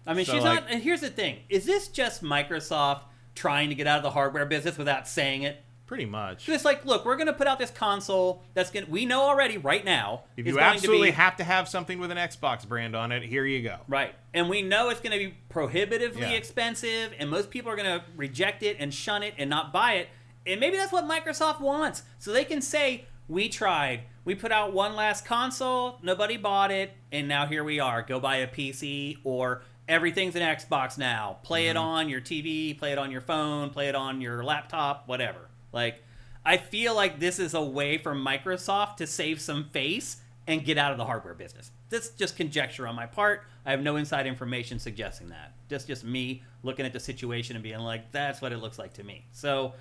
I mean, So, she's like- not. And here's the thing: is this just Microsoft trying to get out of the hardware business without saying it? Pretty much. So it's like, look, we're going to put out this console that's going. We know already right now. If is you going absolutely to be, have to have something with an Xbox brand on it, here you go. right, and we know it's going to be prohibitively Yeah. expensive, and most people are going to reject it and shun it and not buy it. And maybe that's what Microsoft wants, so they can say, "We tried. We put out one last console. Nobody bought it, and now here we are. Go buy a PC or." Everything's an Xbox now. Play it on your TV, play it on your phone, play it on your laptop, whatever. Like, I feel like this is a way for Microsoft to save some face and get out of the hardware business. That's just conjecture on my part. I have no inside information suggesting that. Just me looking at the situation and being like, that's what it looks like to me. So,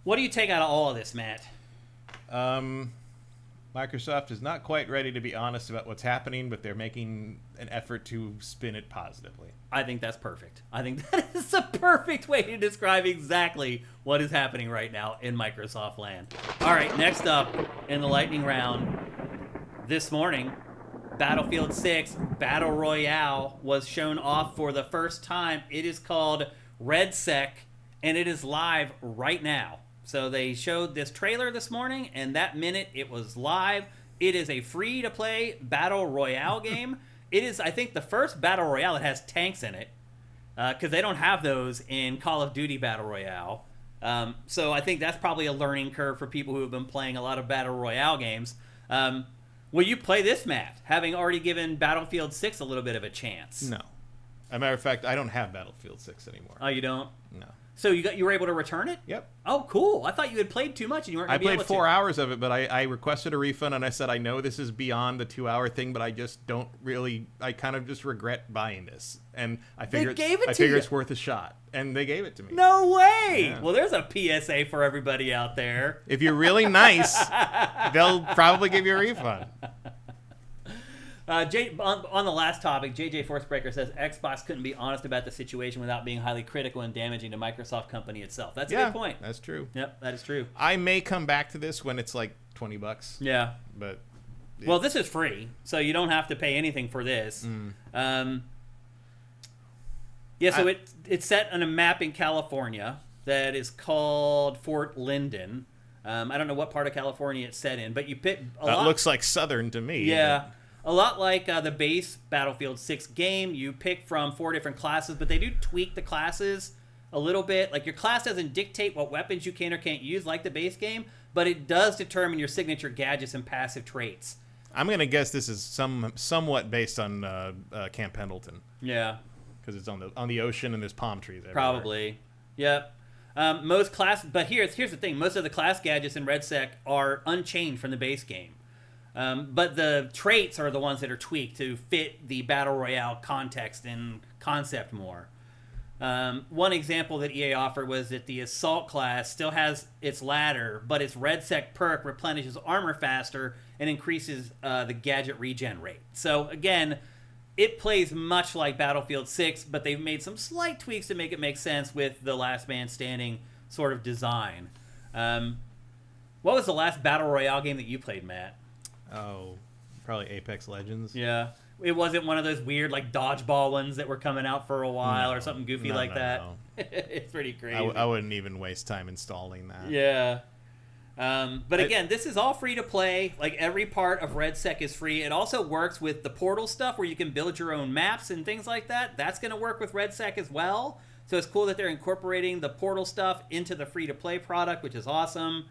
what do you take out of all of this, Matt? Microsoft is not quite ready to be honest about what's happening, but they're making an effort to spin it positively. I think that's perfect. I think that is a perfect way to describe exactly what is happening right now in Microsoft land. All right, next up in the lightning round, this morning, Battlefield 6 Battle Royale was shown off for the first time. It is called RedSec, and it is live right now. So they showed this trailer this morning, and that minute it was live. It is a free-to-play Battle Royale game. It is, I think, the first Battle Royale that has tanks in it, because they don't have those in Call of Duty Battle Royale. So I think that's probably a learning curve for people who have been playing a lot of Battle Royale games. Will you play this, Matt, having already given Battlefield 6 a little bit of a chance? No. As a matter of fact, I don't have Battlefield 6 anymore. Oh, you don't? No. So you were able to return it? Yep. Oh, cool. I thought you had played too much and you weren't going to be able to. I played 4 hours of it, but I requested a refund, and I said, I know this is beyond the 2-hour thing, but I just don't really, I kind of just regret buying this. And I figure it's worth a shot. And they gave it to me. No way! Yeah. Well, there's a PSA for everybody out there. If you're really nice, they'll probably give you a refund. On the last topic, JJ Forcebreaker says Xbox couldn't be honest about the situation without being highly critical and damaging to Microsoft company itself. That's a good point. That's true. Yep, that is true. I may come back to this when it's like $20. Yeah. But well, this is free, so you don't have to pay anything for this. So it's set on a map in California that is called Fort Linden. I don't know what part of California it's set in, but you pick a lot. That looks like southern to me. Yeah. A lot like the base Battlefield 6 game, you pick from 4 different classes, but they do tweak the classes a little bit. Like, your class doesn't dictate what weapons you can or can't use like the base game, but it does determine your signature gadgets and passive traits. I'm going to guess this is somewhat based on Camp Pendleton. Yeah. Because it's on the ocean and there's palm trees everywhere. Probably. Yep. Most class, but here's the thing. Most of the class gadgets in RedSec are unchanged from the base game. But the traits are the ones that are tweaked to fit the Battle Royale context and concept more. One example that EA offered was that the Assault class still has its ladder, but its RedSec perk replenishes armor faster and increases the gadget regen rate. So, again, it plays much like Battlefield 6, but they've made some slight tweaks to make it make sense with the last man standing sort of design. What was the last Battle Royale game that you played, Matt? Oh, probably Apex Legends. Yeah. It wasn't one of those weird, like, dodgeball ones that were coming out for a while or something goofy like that. No. It's pretty crazy. I wouldn't even waste time installing that. Yeah. But again, this is all free to play. Like, every part of RedSec is free. It also works with the Portal stuff where you can build your own maps and things like that. That's going to work with RedSec as well. So it's cool that they're incorporating the Portal stuff into the free-to-play product, which is awesome.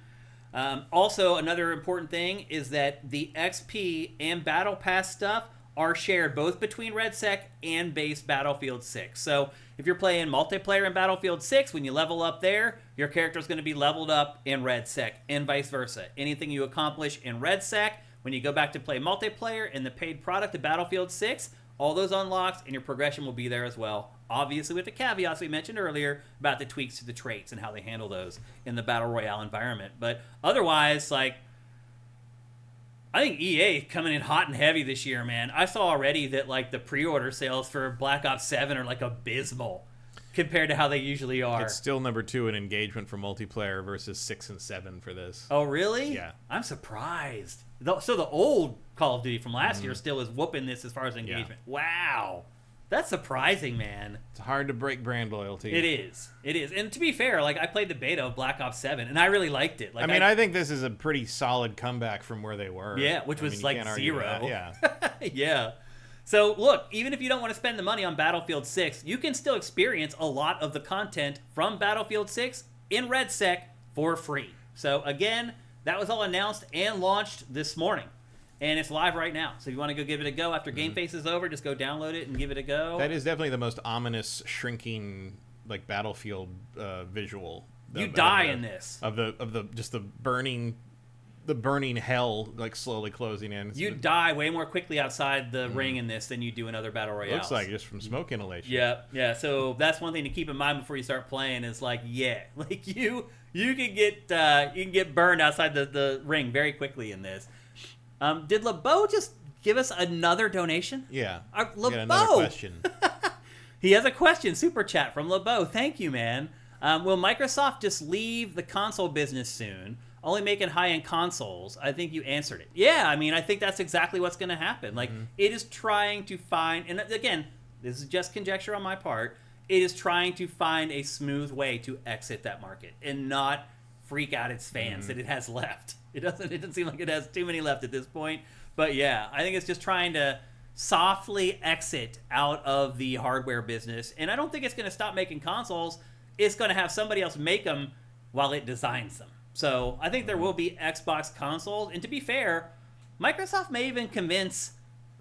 Also, another important thing is that the XP and Battle Pass stuff are shared both between RedSec and base Battlefield 6. So if you're playing multiplayer in Battlefield 6, when you level up there, your character is going to be leveled up in RedSec and vice versa. Anything you accomplish in RedSec, when you go back to play multiplayer in the paid product of Battlefield 6, all those unlocks and your progression will be there as well. Obviously with the caveats we mentioned earlier about the tweaks to the traits and how they handle those in the Battle Royale environment. But otherwise, like, I think EA is coming in hot and heavy this year, man. I saw already that, like, the pre-order sales for Black Ops 7 are, like, abysmal compared to how they usually are. It's still number 2 in engagement for multiplayer versus 6 and 7 for this. Oh, really? Yeah. I'm surprised. So the old Call of Duty from last year still is whooping this as far as engagement. Yeah. Wow. That's surprising, man. It's hard to break brand loyalty. It is. It is. And to be fair, like, I played the beta of Black Ops 7, and I really liked it. Like, I think this is a pretty solid comeback from where they were. Yeah, which was like 0. Yeah. Yeah. So, look, even if you don't want to spend the money on Battlefield 6, you can still experience a lot of the content from Battlefield 6 in RedSec for free. So, again, that was all announced and launched this morning. And it's live right now. So if you want to go give it a go after GameFace is over, just go download it and give it a go. That is definitely the most ominous, shrinking, like, Battlefield visual You die in this. Of the just the burning hell like slowly closing in. You die way more quickly outside the ring in this than you do in other battle royales. Looks like just from smoke inhalation. Yeah. So that's one thing to keep in mind before you start playing is like, like you can get burned outside the ring very quickly in this. Did LeBeau just give us another donation? Yeah. LeBeau. Got another question. He has a question, super chat from LeBeau. Thank you, man. Will Microsoft just leave the console business soon? Only making high-end consoles. I think you answered it. Yeah, I mean, I think that's exactly what's going to happen. Like, it is trying to find, and again, this is just conjecture on my part, it is trying to find a smooth way to exit that market and not freak out its fans that it has left. It doesn't seem like it has too many left at this point. But yeah, I think it's just trying to softly exit out of the hardware business. And I don't think it's going to stop making consoles. It's going to have somebody else make them while it designs them. So I think there will be Xbox consoles. And to be fair, Microsoft may even convince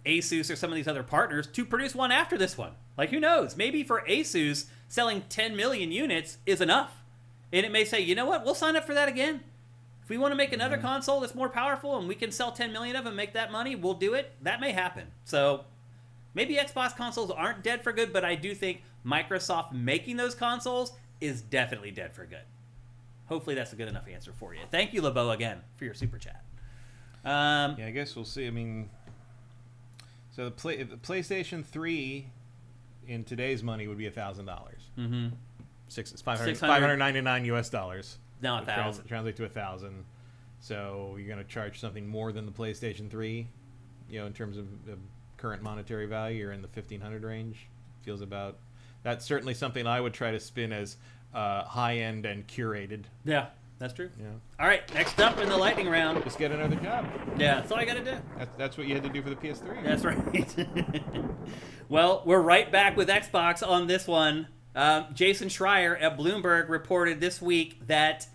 Asus or some of these other partners to produce one after this one. Like, who knows? Maybe for Asus, selling 10 million units is enough. And it may say, you know what? We'll sign up for that again. If we want to make another console that's more powerful and we can sell 10 million of them and make that money, we'll do it. That may happen. So maybe Xbox consoles aren't dead for good, but I do think Microsoft making those consoles is definitely dead for good. Hopefully that's a good enough answer for you. Thank you, LeBeau, again, for your super chat. Yeah, I guess we'll see. I mean, so the PlayStation 3 in today's money would be $1,000. Mm-hmm. It's $599 US. Now $1,000. Translate to 1,000. So you're going to charge something more than the PlayStation 3, in terms of current monetary value. You're in the 1,500 range. Feels about. That's certainly something I would try to spin as high end and curated. Yeah, that's true. Yeah. All right, next up in the lightning round. Just get another job. Yeah, that's all I got to do. That's what you had to do for the PS3. That's right. Well, we're right back with Xbox on this one. Jason Schreier at Bloomberg reported this week that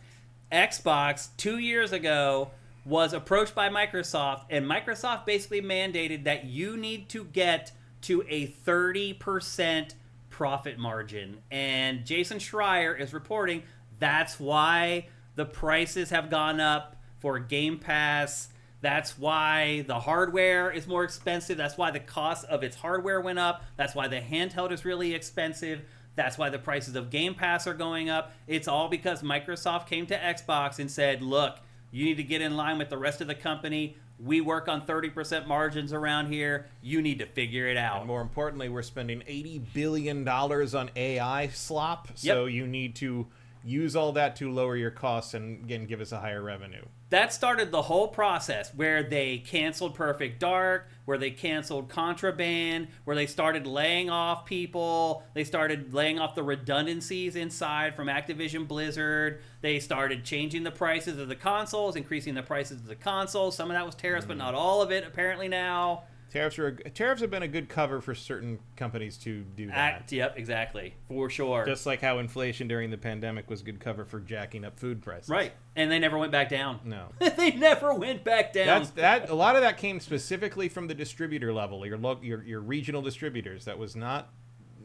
Xbox 2 years ago was approached by Microsoft, and Microsoft basically mandated that you need to get to a 30% profit margin. And Jason Schreier is reporting that's why the prices have gone up for Game Pass. That's why the hardware is more expensive. That's why the cost of its hardware went up. That's why the handheld is really expensive. That's why the prices of Game Pass are going up. It's all because Microsoft came to Xbox and said, look, you need to get in line with the rest of the company. We work on 30% margins around here. You need to figure it out. And more importantly, we're spending $80 billion on AI slop. So you need to use all that to lower your costs and, again, give us a higher revenue. That started the whole process where they canceled Perfect Dark, where they canceled Contraband, where they started laying off people. They started laying off the redundancies inside from Activision Blizzard. They started changing the prices of the consoles, increasing the prices of the consoles. Some of that was tariffs, but not all of it apparently now. Tariffs have been a good cover for certain companies to do that. Yep, exactly. For sure. Just like how inflation during the pandemic was good cover for jacking up food prices. Right. And they never went back down. No. They never went back down. A lot of that came specifically from the distributor level, your regional distributors. That was not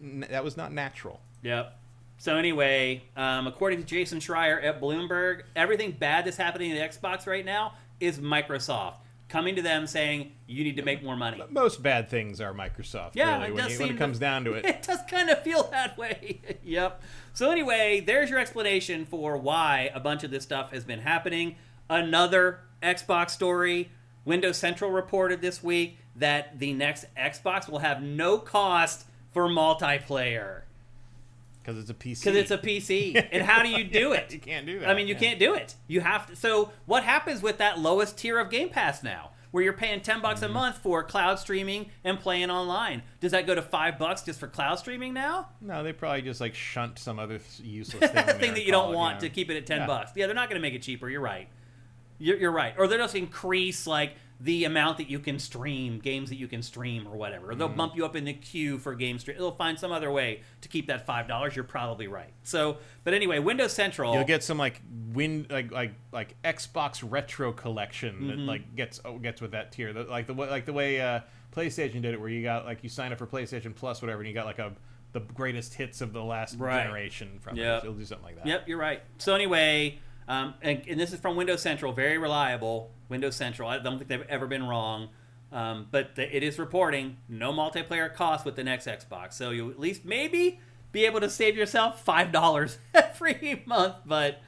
natural. Yep. So anyway, according to Jason Schreier at Bloomberg, everything bad that's happening at Xbox right now is Microsoft coming to them saying, you need to make more money. Most bad things are Microsoft, yeah, really, when it comes down to it. It does kind of feel that way. Yep. So anyway, there's your explanation for why a bunch of this stuff has been happening. Another Xbox story. Windows Central reported this week that the next Xbox will have no cost for multiplayer. Because it's a PC. Because it's a PC. And how do you do it? You can't do that. I mean, you can't do it. You have to. So what happens with that lowest tier of Game Pass now, where you're paying $10 a month for cloud streaming and playing online? Does that go to $5 just for cloud streaming now? No, they probably just shunt some other useless thing. Thing that you don't want to keep it at $10. Yeah, they're not going to make it cheaper. You're right. You're right. Or they'll just increase the amount that you can stream, games that you can stream or whatever. Or they'll bump you up in the queue for game stream. They'll find some other way to keep that $5. You're probably right. So, but anyway, Windows Central. You'll get some Xbox retro collection that gets with that tier. The way PlayStation did it, where you got you sign up for PlayStation Plus, whatever, and you got the greatest hits of the last generation from it. It'll do something like that. Yep, you're right. So anyway, and this is from Windows Central, very reliable. Windows Central. I don't think they've ever been wrong. But it is reporting no multiplayer cost with the next Xbox. So you'll at least maybe be able to save yourself $5 every month, but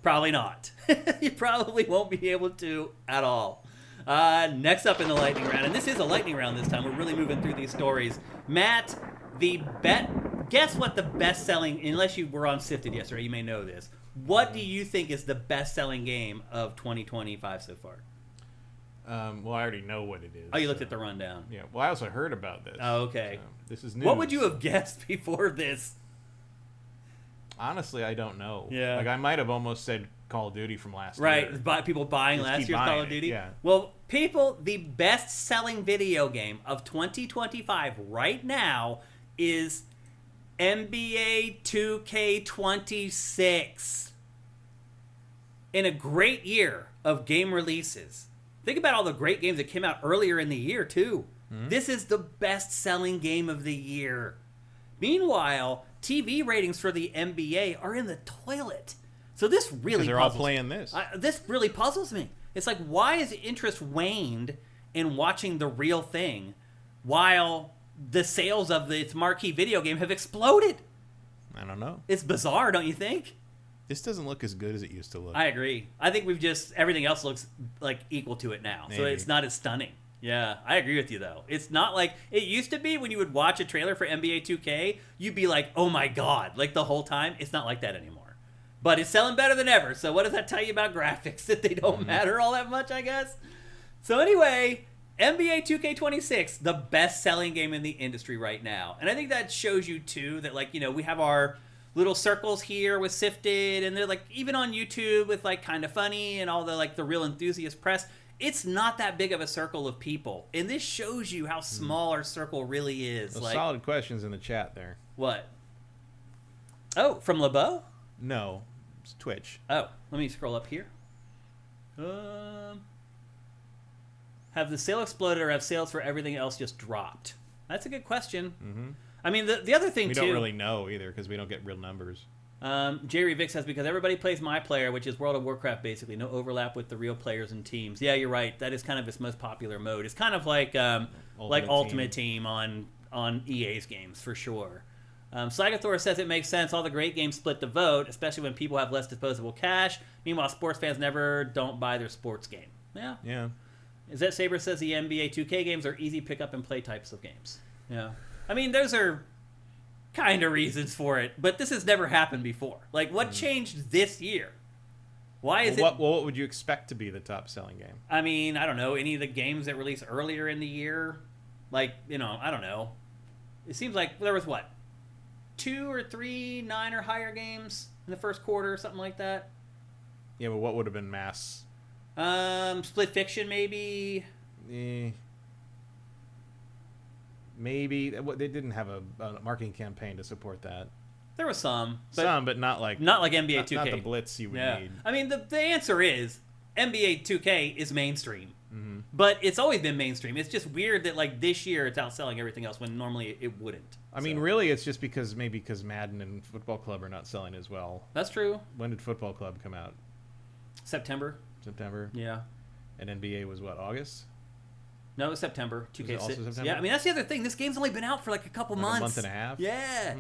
probably not. You probably won't be able to at all. Next up in the lightning round, and this is a lightning round this time. We're really moving through these stories. Matt, guess what the best-selling, unless you were on SIFTD yesterday, you may know this. What do you think is the best-selling game of 2025 so far? Well, I already know what it is. Oh, you looked at the rundown. Yeah. Well, I also heard about this. Oh, okay. So this is news. What would you have guessed before this? Honestly, I don't know. Yeah. Like, I might have almost said Call of Duty from last year. Right. People buying last year's Call of Duty. Yeah. Well, people, the best-selling video game of 2025 right now is NBA 2K26. In a great year of game releases. Think about all the great games that came out earlier in the year, too. Mm-hmm. This is the best-selling game of the year. Meanwhile, TV ratings for the NBA are in the toilet. So this really they're all playing this. This really puzzles me. It's like, why has interest waned in watching the real thing while the sales of its marquee video game have exploded? I don't know. It's bizarre, don't you think? This doesn't look as good as it used to look. I agree. I think everything else looks like equal to it now. Maybe. So it's not as stunning. Yeah, I agree with you, though. It's not like it used to be when you would watch a trailer for NBA 2K, you'd be like, oh my God, like the whole time. It's not like that anymore. But it's selling better than ever. So what does that tell you about graphics? That they don't matter all that much, I guess? So anyway, NBA 2K26, the best-selling game in the industry right now. And I think that shows you, too, that, like, we have our little circles here with SIFTD, and they're like even on YouTube with like Kinda Funny and all the like the real enthusiast press. It's not that big of a circle of people, and this shows you how small our circle really is. Those like, solid questions in the chat there. What? Oh, from LeBeau? No, it's Twitch. Oh, let me scroll up here. Have the sale exploded, or have sales for everything else just dropped? That's a good question. Mm-hmm. I mean, the other thing, we too... We don't really know, either, because we don't get real numbers. Jerry Vick says, because everybody plays My Player, which is World of Warcraft, basically. No overlap with the real players and teams. Yeah, you're right. That is kind of its most popular mode. It's kind of like Ultimate Team on EA's games, for sure. Slagathor says it makes sense. All the great games split the vote, especially when people have less disposable cash. Meanwhile, sports fans don't buy their sports game. Yeah. Yeah. Zet Saber says the NBA 2K games are easy pick up and play types of games. Yeah. I mean, those are kind of reasons for it, but this has never happened before. Like, what changed this year? Why is what would you expect to be the top-selling game? I mean, I don't know. Any of the games that released earlier in the year? Like, I don't know. It seems like there was, 2 or 3 9 or higher games in the first quarter, something like that? Yeah, but what would have been mass? Split Fiction, maybe? Maybe. They didn't have a marketing campaign to support that. There was some. But not like NBA 2K. Not the blitz you would need. I mean, the answer is NBA 2K is mainstream. Mm-hmm. But it's always been mainstream. It's just weird that, like, this year it's outselling everything else when normally it wouldn't. I mean, really, it's just because Madden and Football Club are not selling as well. That's true. When did Football Club come out? September. Yeah. And NBA was what, August? No, it was September. 2K6. Was it also September? Yeah, I mean, that's the other thing. This game's only been out for like a couple months. A month and a half? Yeah.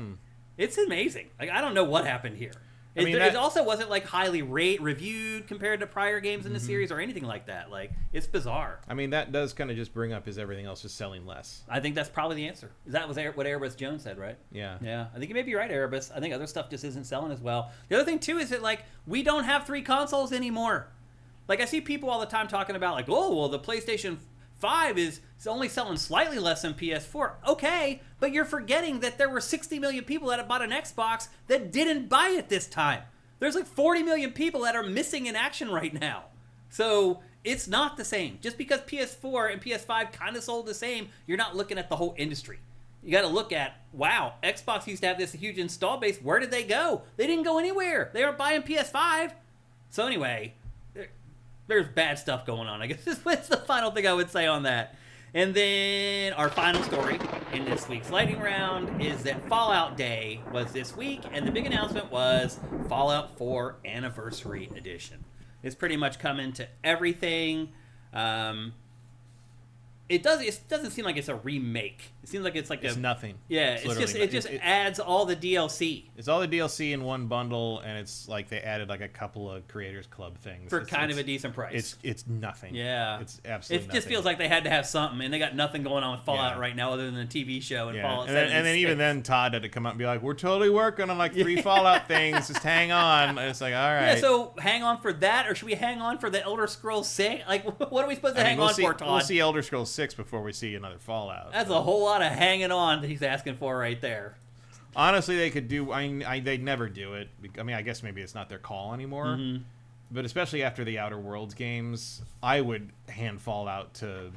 It's amazing. Like, I don't know what happened here. It also wasn't like highly reviewed compared to prior games in the series or anything like that. Like, it's bizarre. I mean, that does kind of just bring up, is everything else just selling less? I think that's probably the answer. That was what Erebus Jones said, right? Yeah. Yeah. I think you may be right, Erebus. I think other stuff just isn't selling as well. The other thing, too, is that, like, we don't have 3 consoles anymore. Like, I see people all the time talking about, like, oh, well, the PlayStation 5 is only selling slightly less than PS4. Okay, but you're forgetting that there were 60 million people that have bought an Xbox that didn't buy it this time. There's like 40 million people that are missing in action right now. So it's not the same. Just because PS4 and PS5 kind of sold the same, you're not looking at the whole industry. You got to look at, wow, Xbox used to have this huge install base. Where did they go? They didn't go anywhere. They were buying PS5. So anyway, there's bad stuff going on. I guess that's the final thing I would say on that. And then our final story in this week's lightning round is that Fallout Day was this week, and the big announcement was Fallout 4 Anniversary Edition. It's pretty much coming to everything. It doesn't seem like it's a remake. It seems like it's nothing. Yeah, it just adds all the DLC. It's all the DLC in one bundle, and it's like they added like a couple of Creators Club things for kind of a decent price. It's nothing. Yeah, it's absolutely. It just feels like they had to have something, and they got nothing going on with Fallout right now other than the TV show and Fallout. And then even then, Todd had to come up and be like, "We're totally working on like 3 Fallout things. Just hang on." And it's like, all right. Yeah, so hang on for that, or should we hang on for the Elder Scrolls 6? Like, what are we supposed to hang on for, Todd? We'll see Elder Scrolls 6 before we see another Fallout. That's a whole lot of hanging on that he's asking for right there. Honestly, they could do. They'd never do it. I mean, I guess maybe it's not their call anymore. Mm-hmm. But especially after the Outer Worlds games, I would hand Fallout to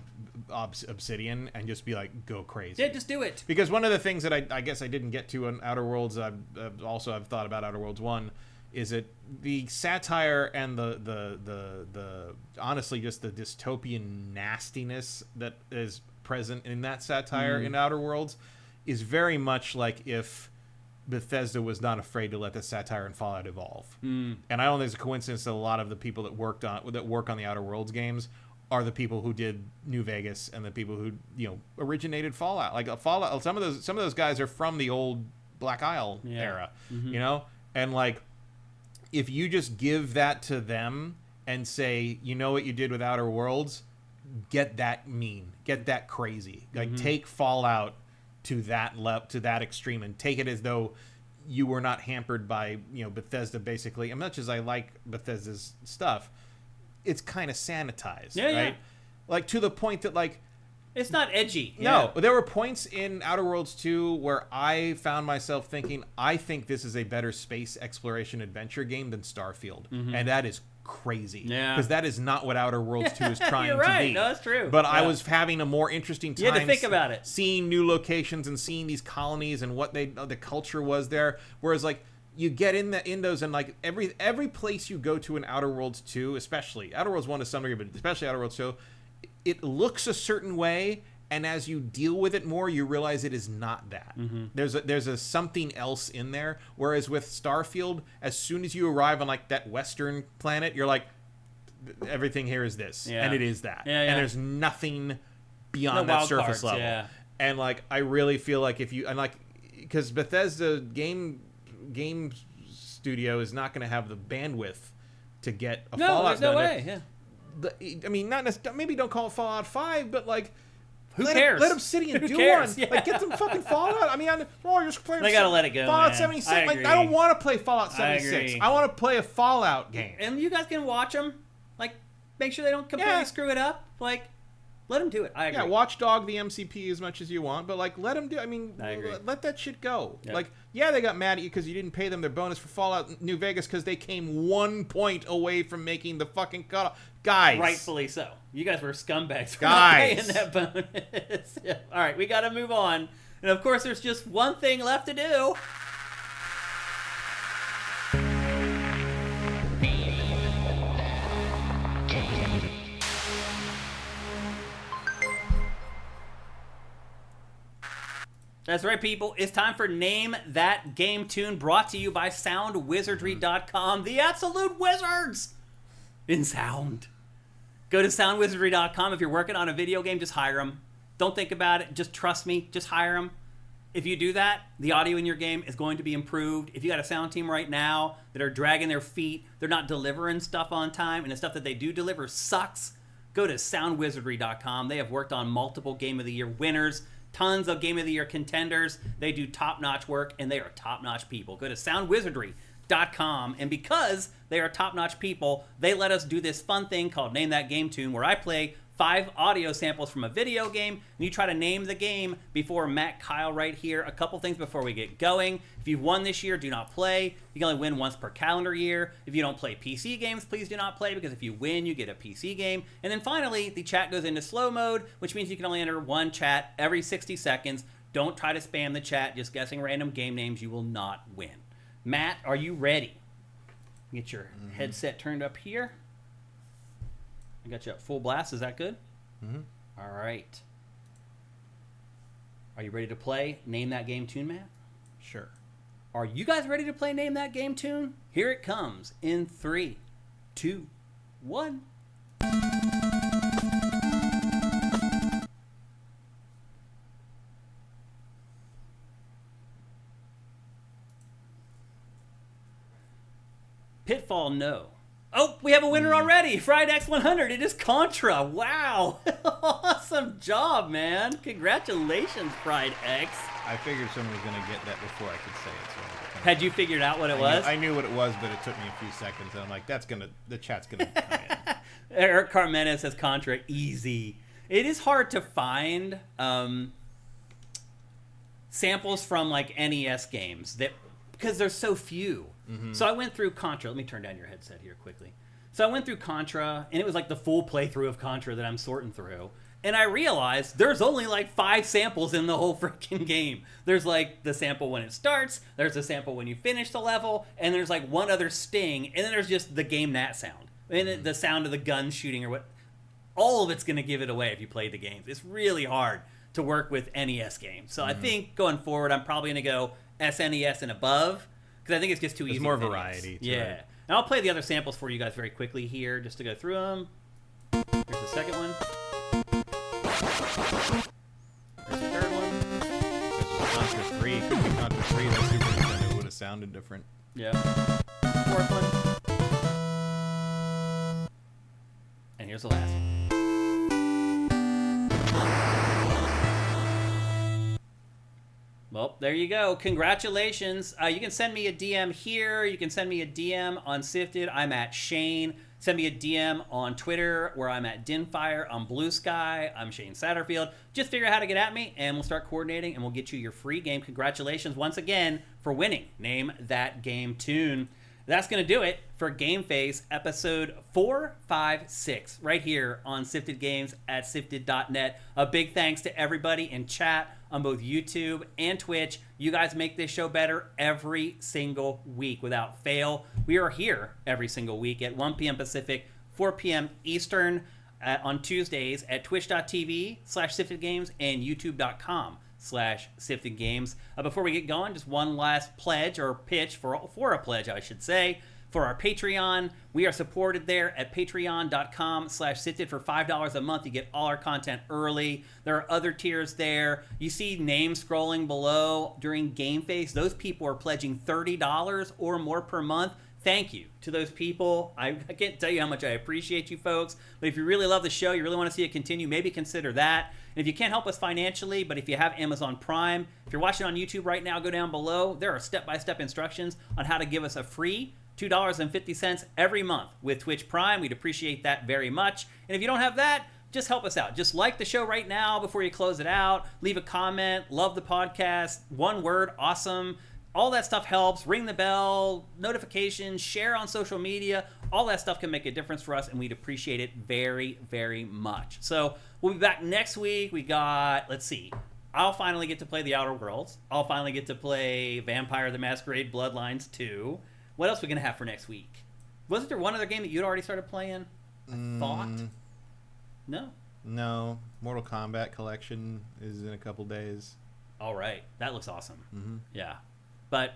Obsidian and just be like, go crazy. Yeah, just do it. Because one of the things that I guess I didn't get to on Outer Worlds, I've thought about Outer Worlds 1, is that the satire and the honestly just the dystopian nastiness that is present in that satire in Outer Worlds is very much like if Bethesda was not afraid to let the satire in Fallout evolve. And I don't think it's a coincidence that a lot of the people that work on the Outer Worlds games are the people who did New Vegas and the people who originated Fallout. Like Fallout, some of those guys are from the old Black Isle era, and like if you just give that to them and say, you know what you did with Outer Worlds, get that mean, get that crazy, like take Fallout to that extreme and take it as though you were not hampered by Bethesda. Basically, as much as I like Bethesda's stuff, it's kind of sanitized, right? Like to the point that like it's not edgy. No, there were points in Outer Worlds 2 where I found myself thinking, I think this is a better space exploration adventure game than Starfield, and that is crazy. Yeah, because that is not what Outer Worlds 2 is trying You're right. to be. No, that's true. But I was having a more interesting time. You had to think about it, seeing new locations and seeing these colonies and what the culture was there. Whereas like you get in those and like every place you go to in Outer Worlds 2, especially Outer Worlds 1 to some degree, but especially Outer Worlds 2, it looks a certain way, and as you deal with it more, you realize it is not that. There's a something else in there. Whereas with Starfield, as soon as you arrive on like that western planet, you're like, everything here is this, and it is that, and there's nothing beyond that surface level. And like I really feel like because Bethesda game studio is not going to have the bandwidth to get a Fallout done. No way. Yeah. I mean, not necessarily, maybe don't call it Fallout 5, but like, who cares? Let Obsidian do one. Yeah. Like, get them fucking Fallout. I mean, just play. They gotta let it go. Fallout man. 76. I Like, I don't want to play Fallout 76. I want to play a Fallout game. And you guys can watch them. Like, make sure they don't completely screw it up. Like, let them do it. I agree. Yeah, watchdog the MCP as much as you want, but like, let them do. I mean, let that shit go. Yep. Like, yeah, they got mad at you because you didn't pay them their bonus for Fallout New Vegas because they came 1 point away from making the fucking cutoff. Guys, rightfully so. You guys were scumbags for not paying that bonus. All right, we got to move on, and of course, there's just one thing left to do. That's right, people. It's time for Name That Game Tune, brought to you by Soundwizardry.com, the absolute wizards in sound. Go to Soundwizardry.com. If you're working on a video game, just hire them. Don't think about it. Just trust me. Just hire them. If you do that, the audio in your game is going to be improved. If you got a sound team right now that are dragging their feet, they're not delivering stuff on time, and the stuff that they do deliver sucks, go to Soundwizardry.com. They have worked on multiple Game of the Year winners, tons of Game of the Year contenders. They do top-notch work, and they are top-notch people. Go to Soundwizardry.com, and because they are top-notch people, they let us do this fun thing called Name That Game Tune, where I play 5 audio samples from a video game, and you try to name the game before Matt Keil right here. A couple things before we get going. If you've won this year, do not play. You can only win once per calendar year. If you don't play PC games, please do not play, because if you win, you get a PC game. And then finally, the chat goes into slow mode, which means you can only enter one chat every 60 seconds. Don't try to spam the chat, just guessing random game names. You will not win. Matt, are you ready? Get your headset turned up here. I got you at full blast. Is that good? Mm-hmm. All right. Are you ready to play Name That Game Tune, Matt? Sure. Are you guys ready to play Name That Game Tune? Here it comes in 3, 2, 1. Pitfall, no. Oh, we have a winner already. Fried X100. It is Contra. Wow. Awesome job, man. Congratulations, Fried X. I figured someone was going to get that before I could say it. So Had you figured out what it was? I knew what it was, but it took me a few seconds. And I'm like, the chat's going to come in. Eric Carmena says Contra, easy. It is hard to find samples from like NES games because there's so few. Mm-hmm. So I went through Contra. Let me turn down your headset here quickly. So I went through Contra, and it was like the full playthrough of Contra that I'm sorting through. And I realized there's only like 5 samples in the whole freaking game. There's like the sample when it starts, there's a sample when you finish the level, and there's like one other sting, and then there's just the game nat sound. And the sound of the gun shooting or what. All of it's going to give it away if you play the games. It's really hard to work with NES games. So I think going forward, I'm probably going to go SNES and above, because I think it's just too easy. There's more variety to it. it. And I'll play the other samples for you guys very quickly here, just to go through them. Here's the second one. There's the third one. This was Contra 3. Could be Contra 3. That Super Nintendo would have sounded different. Yeah. Fourth one. And here's the last one. Well, there you go. Congratulations. You can send me a DM here. You can send me a DM on Sifted. I'm at Shane. Send me a DM on Twitter where I'm at Dinfire. On Blue Sky, I'm Shane Satterfield. Just figure out how to get at me, and we'll start coordinating, and we'll get you your free game. Congratulations once again for winning Name That Game Tune. That's going to do it for GameFace episode 456 right here on Sifted Games at sifted.net. A big thanks to everybody in chat on both YouTube and Twitch. You guys make this show better every single week without fail. We are here every single week at 1 p.m. Pacific, 4 p.m. Eastern on Tuesdays at twitch.tv/siftedgames and youtube.com/siftedgames. Before we get going, just one last pledge or pitch for a pledge, I should say. For our Patreon, we are supported there at patreon.com/sifted for $5 a month. You get all our content early. There are other tiers there. You see names scrolling below during GameFace. Those people are pledging $30 or more per month. Thank you to those people. I can't tell you how much I appreciate you folks. But if you really love the show, you really want to see it continue, maybe consider that. And if you can't help us financially, but if you have Amazon Prime, if you're watching on YouTube right now, go down below. There are step-by-step instructions on how to give us a free $2.50 every month with Twitch Prime. We'd appreciate that very much. And if you don't have that, just help us out. Just like the show right now before you close it out. Leave a comment. Love the podcast. One word, awesome. All that stuff helps. Ring the bell, notifications, share on social media. All that stuff can make a difference for us, and we'd appreciate it very, very much. So we'll be back next week. We got, let's see, I'll finally get to play The Outer Worlds. I'll finally get to play Vampire the Masquerade Bloodlines 2. What else are we going to have for next week? Wasn't there one other game that you'd already started playing? I thought. No? No. Mortal Kombat Collection is in a couple days. All right. That looks awesome. Mm-hmm. Yeah. But,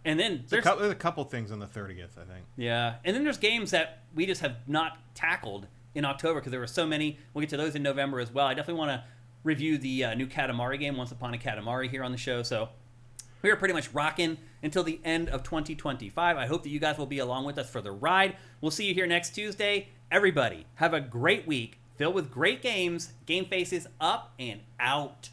and then there's a couple things on the 30th, I think. Yeah. And then there's games that we just have not tackled in October because there were so many. We'll get to those in November as well. I definitely want to review the new Katamari game, Once Upon a Katamari, here on the show. So we are pretty much rocking until the end of 2025. I hope that you guys will be along with us for the ride. We'll see you here next Tuesday. Everybody, have a great week filled with great games. GameFace is up and out.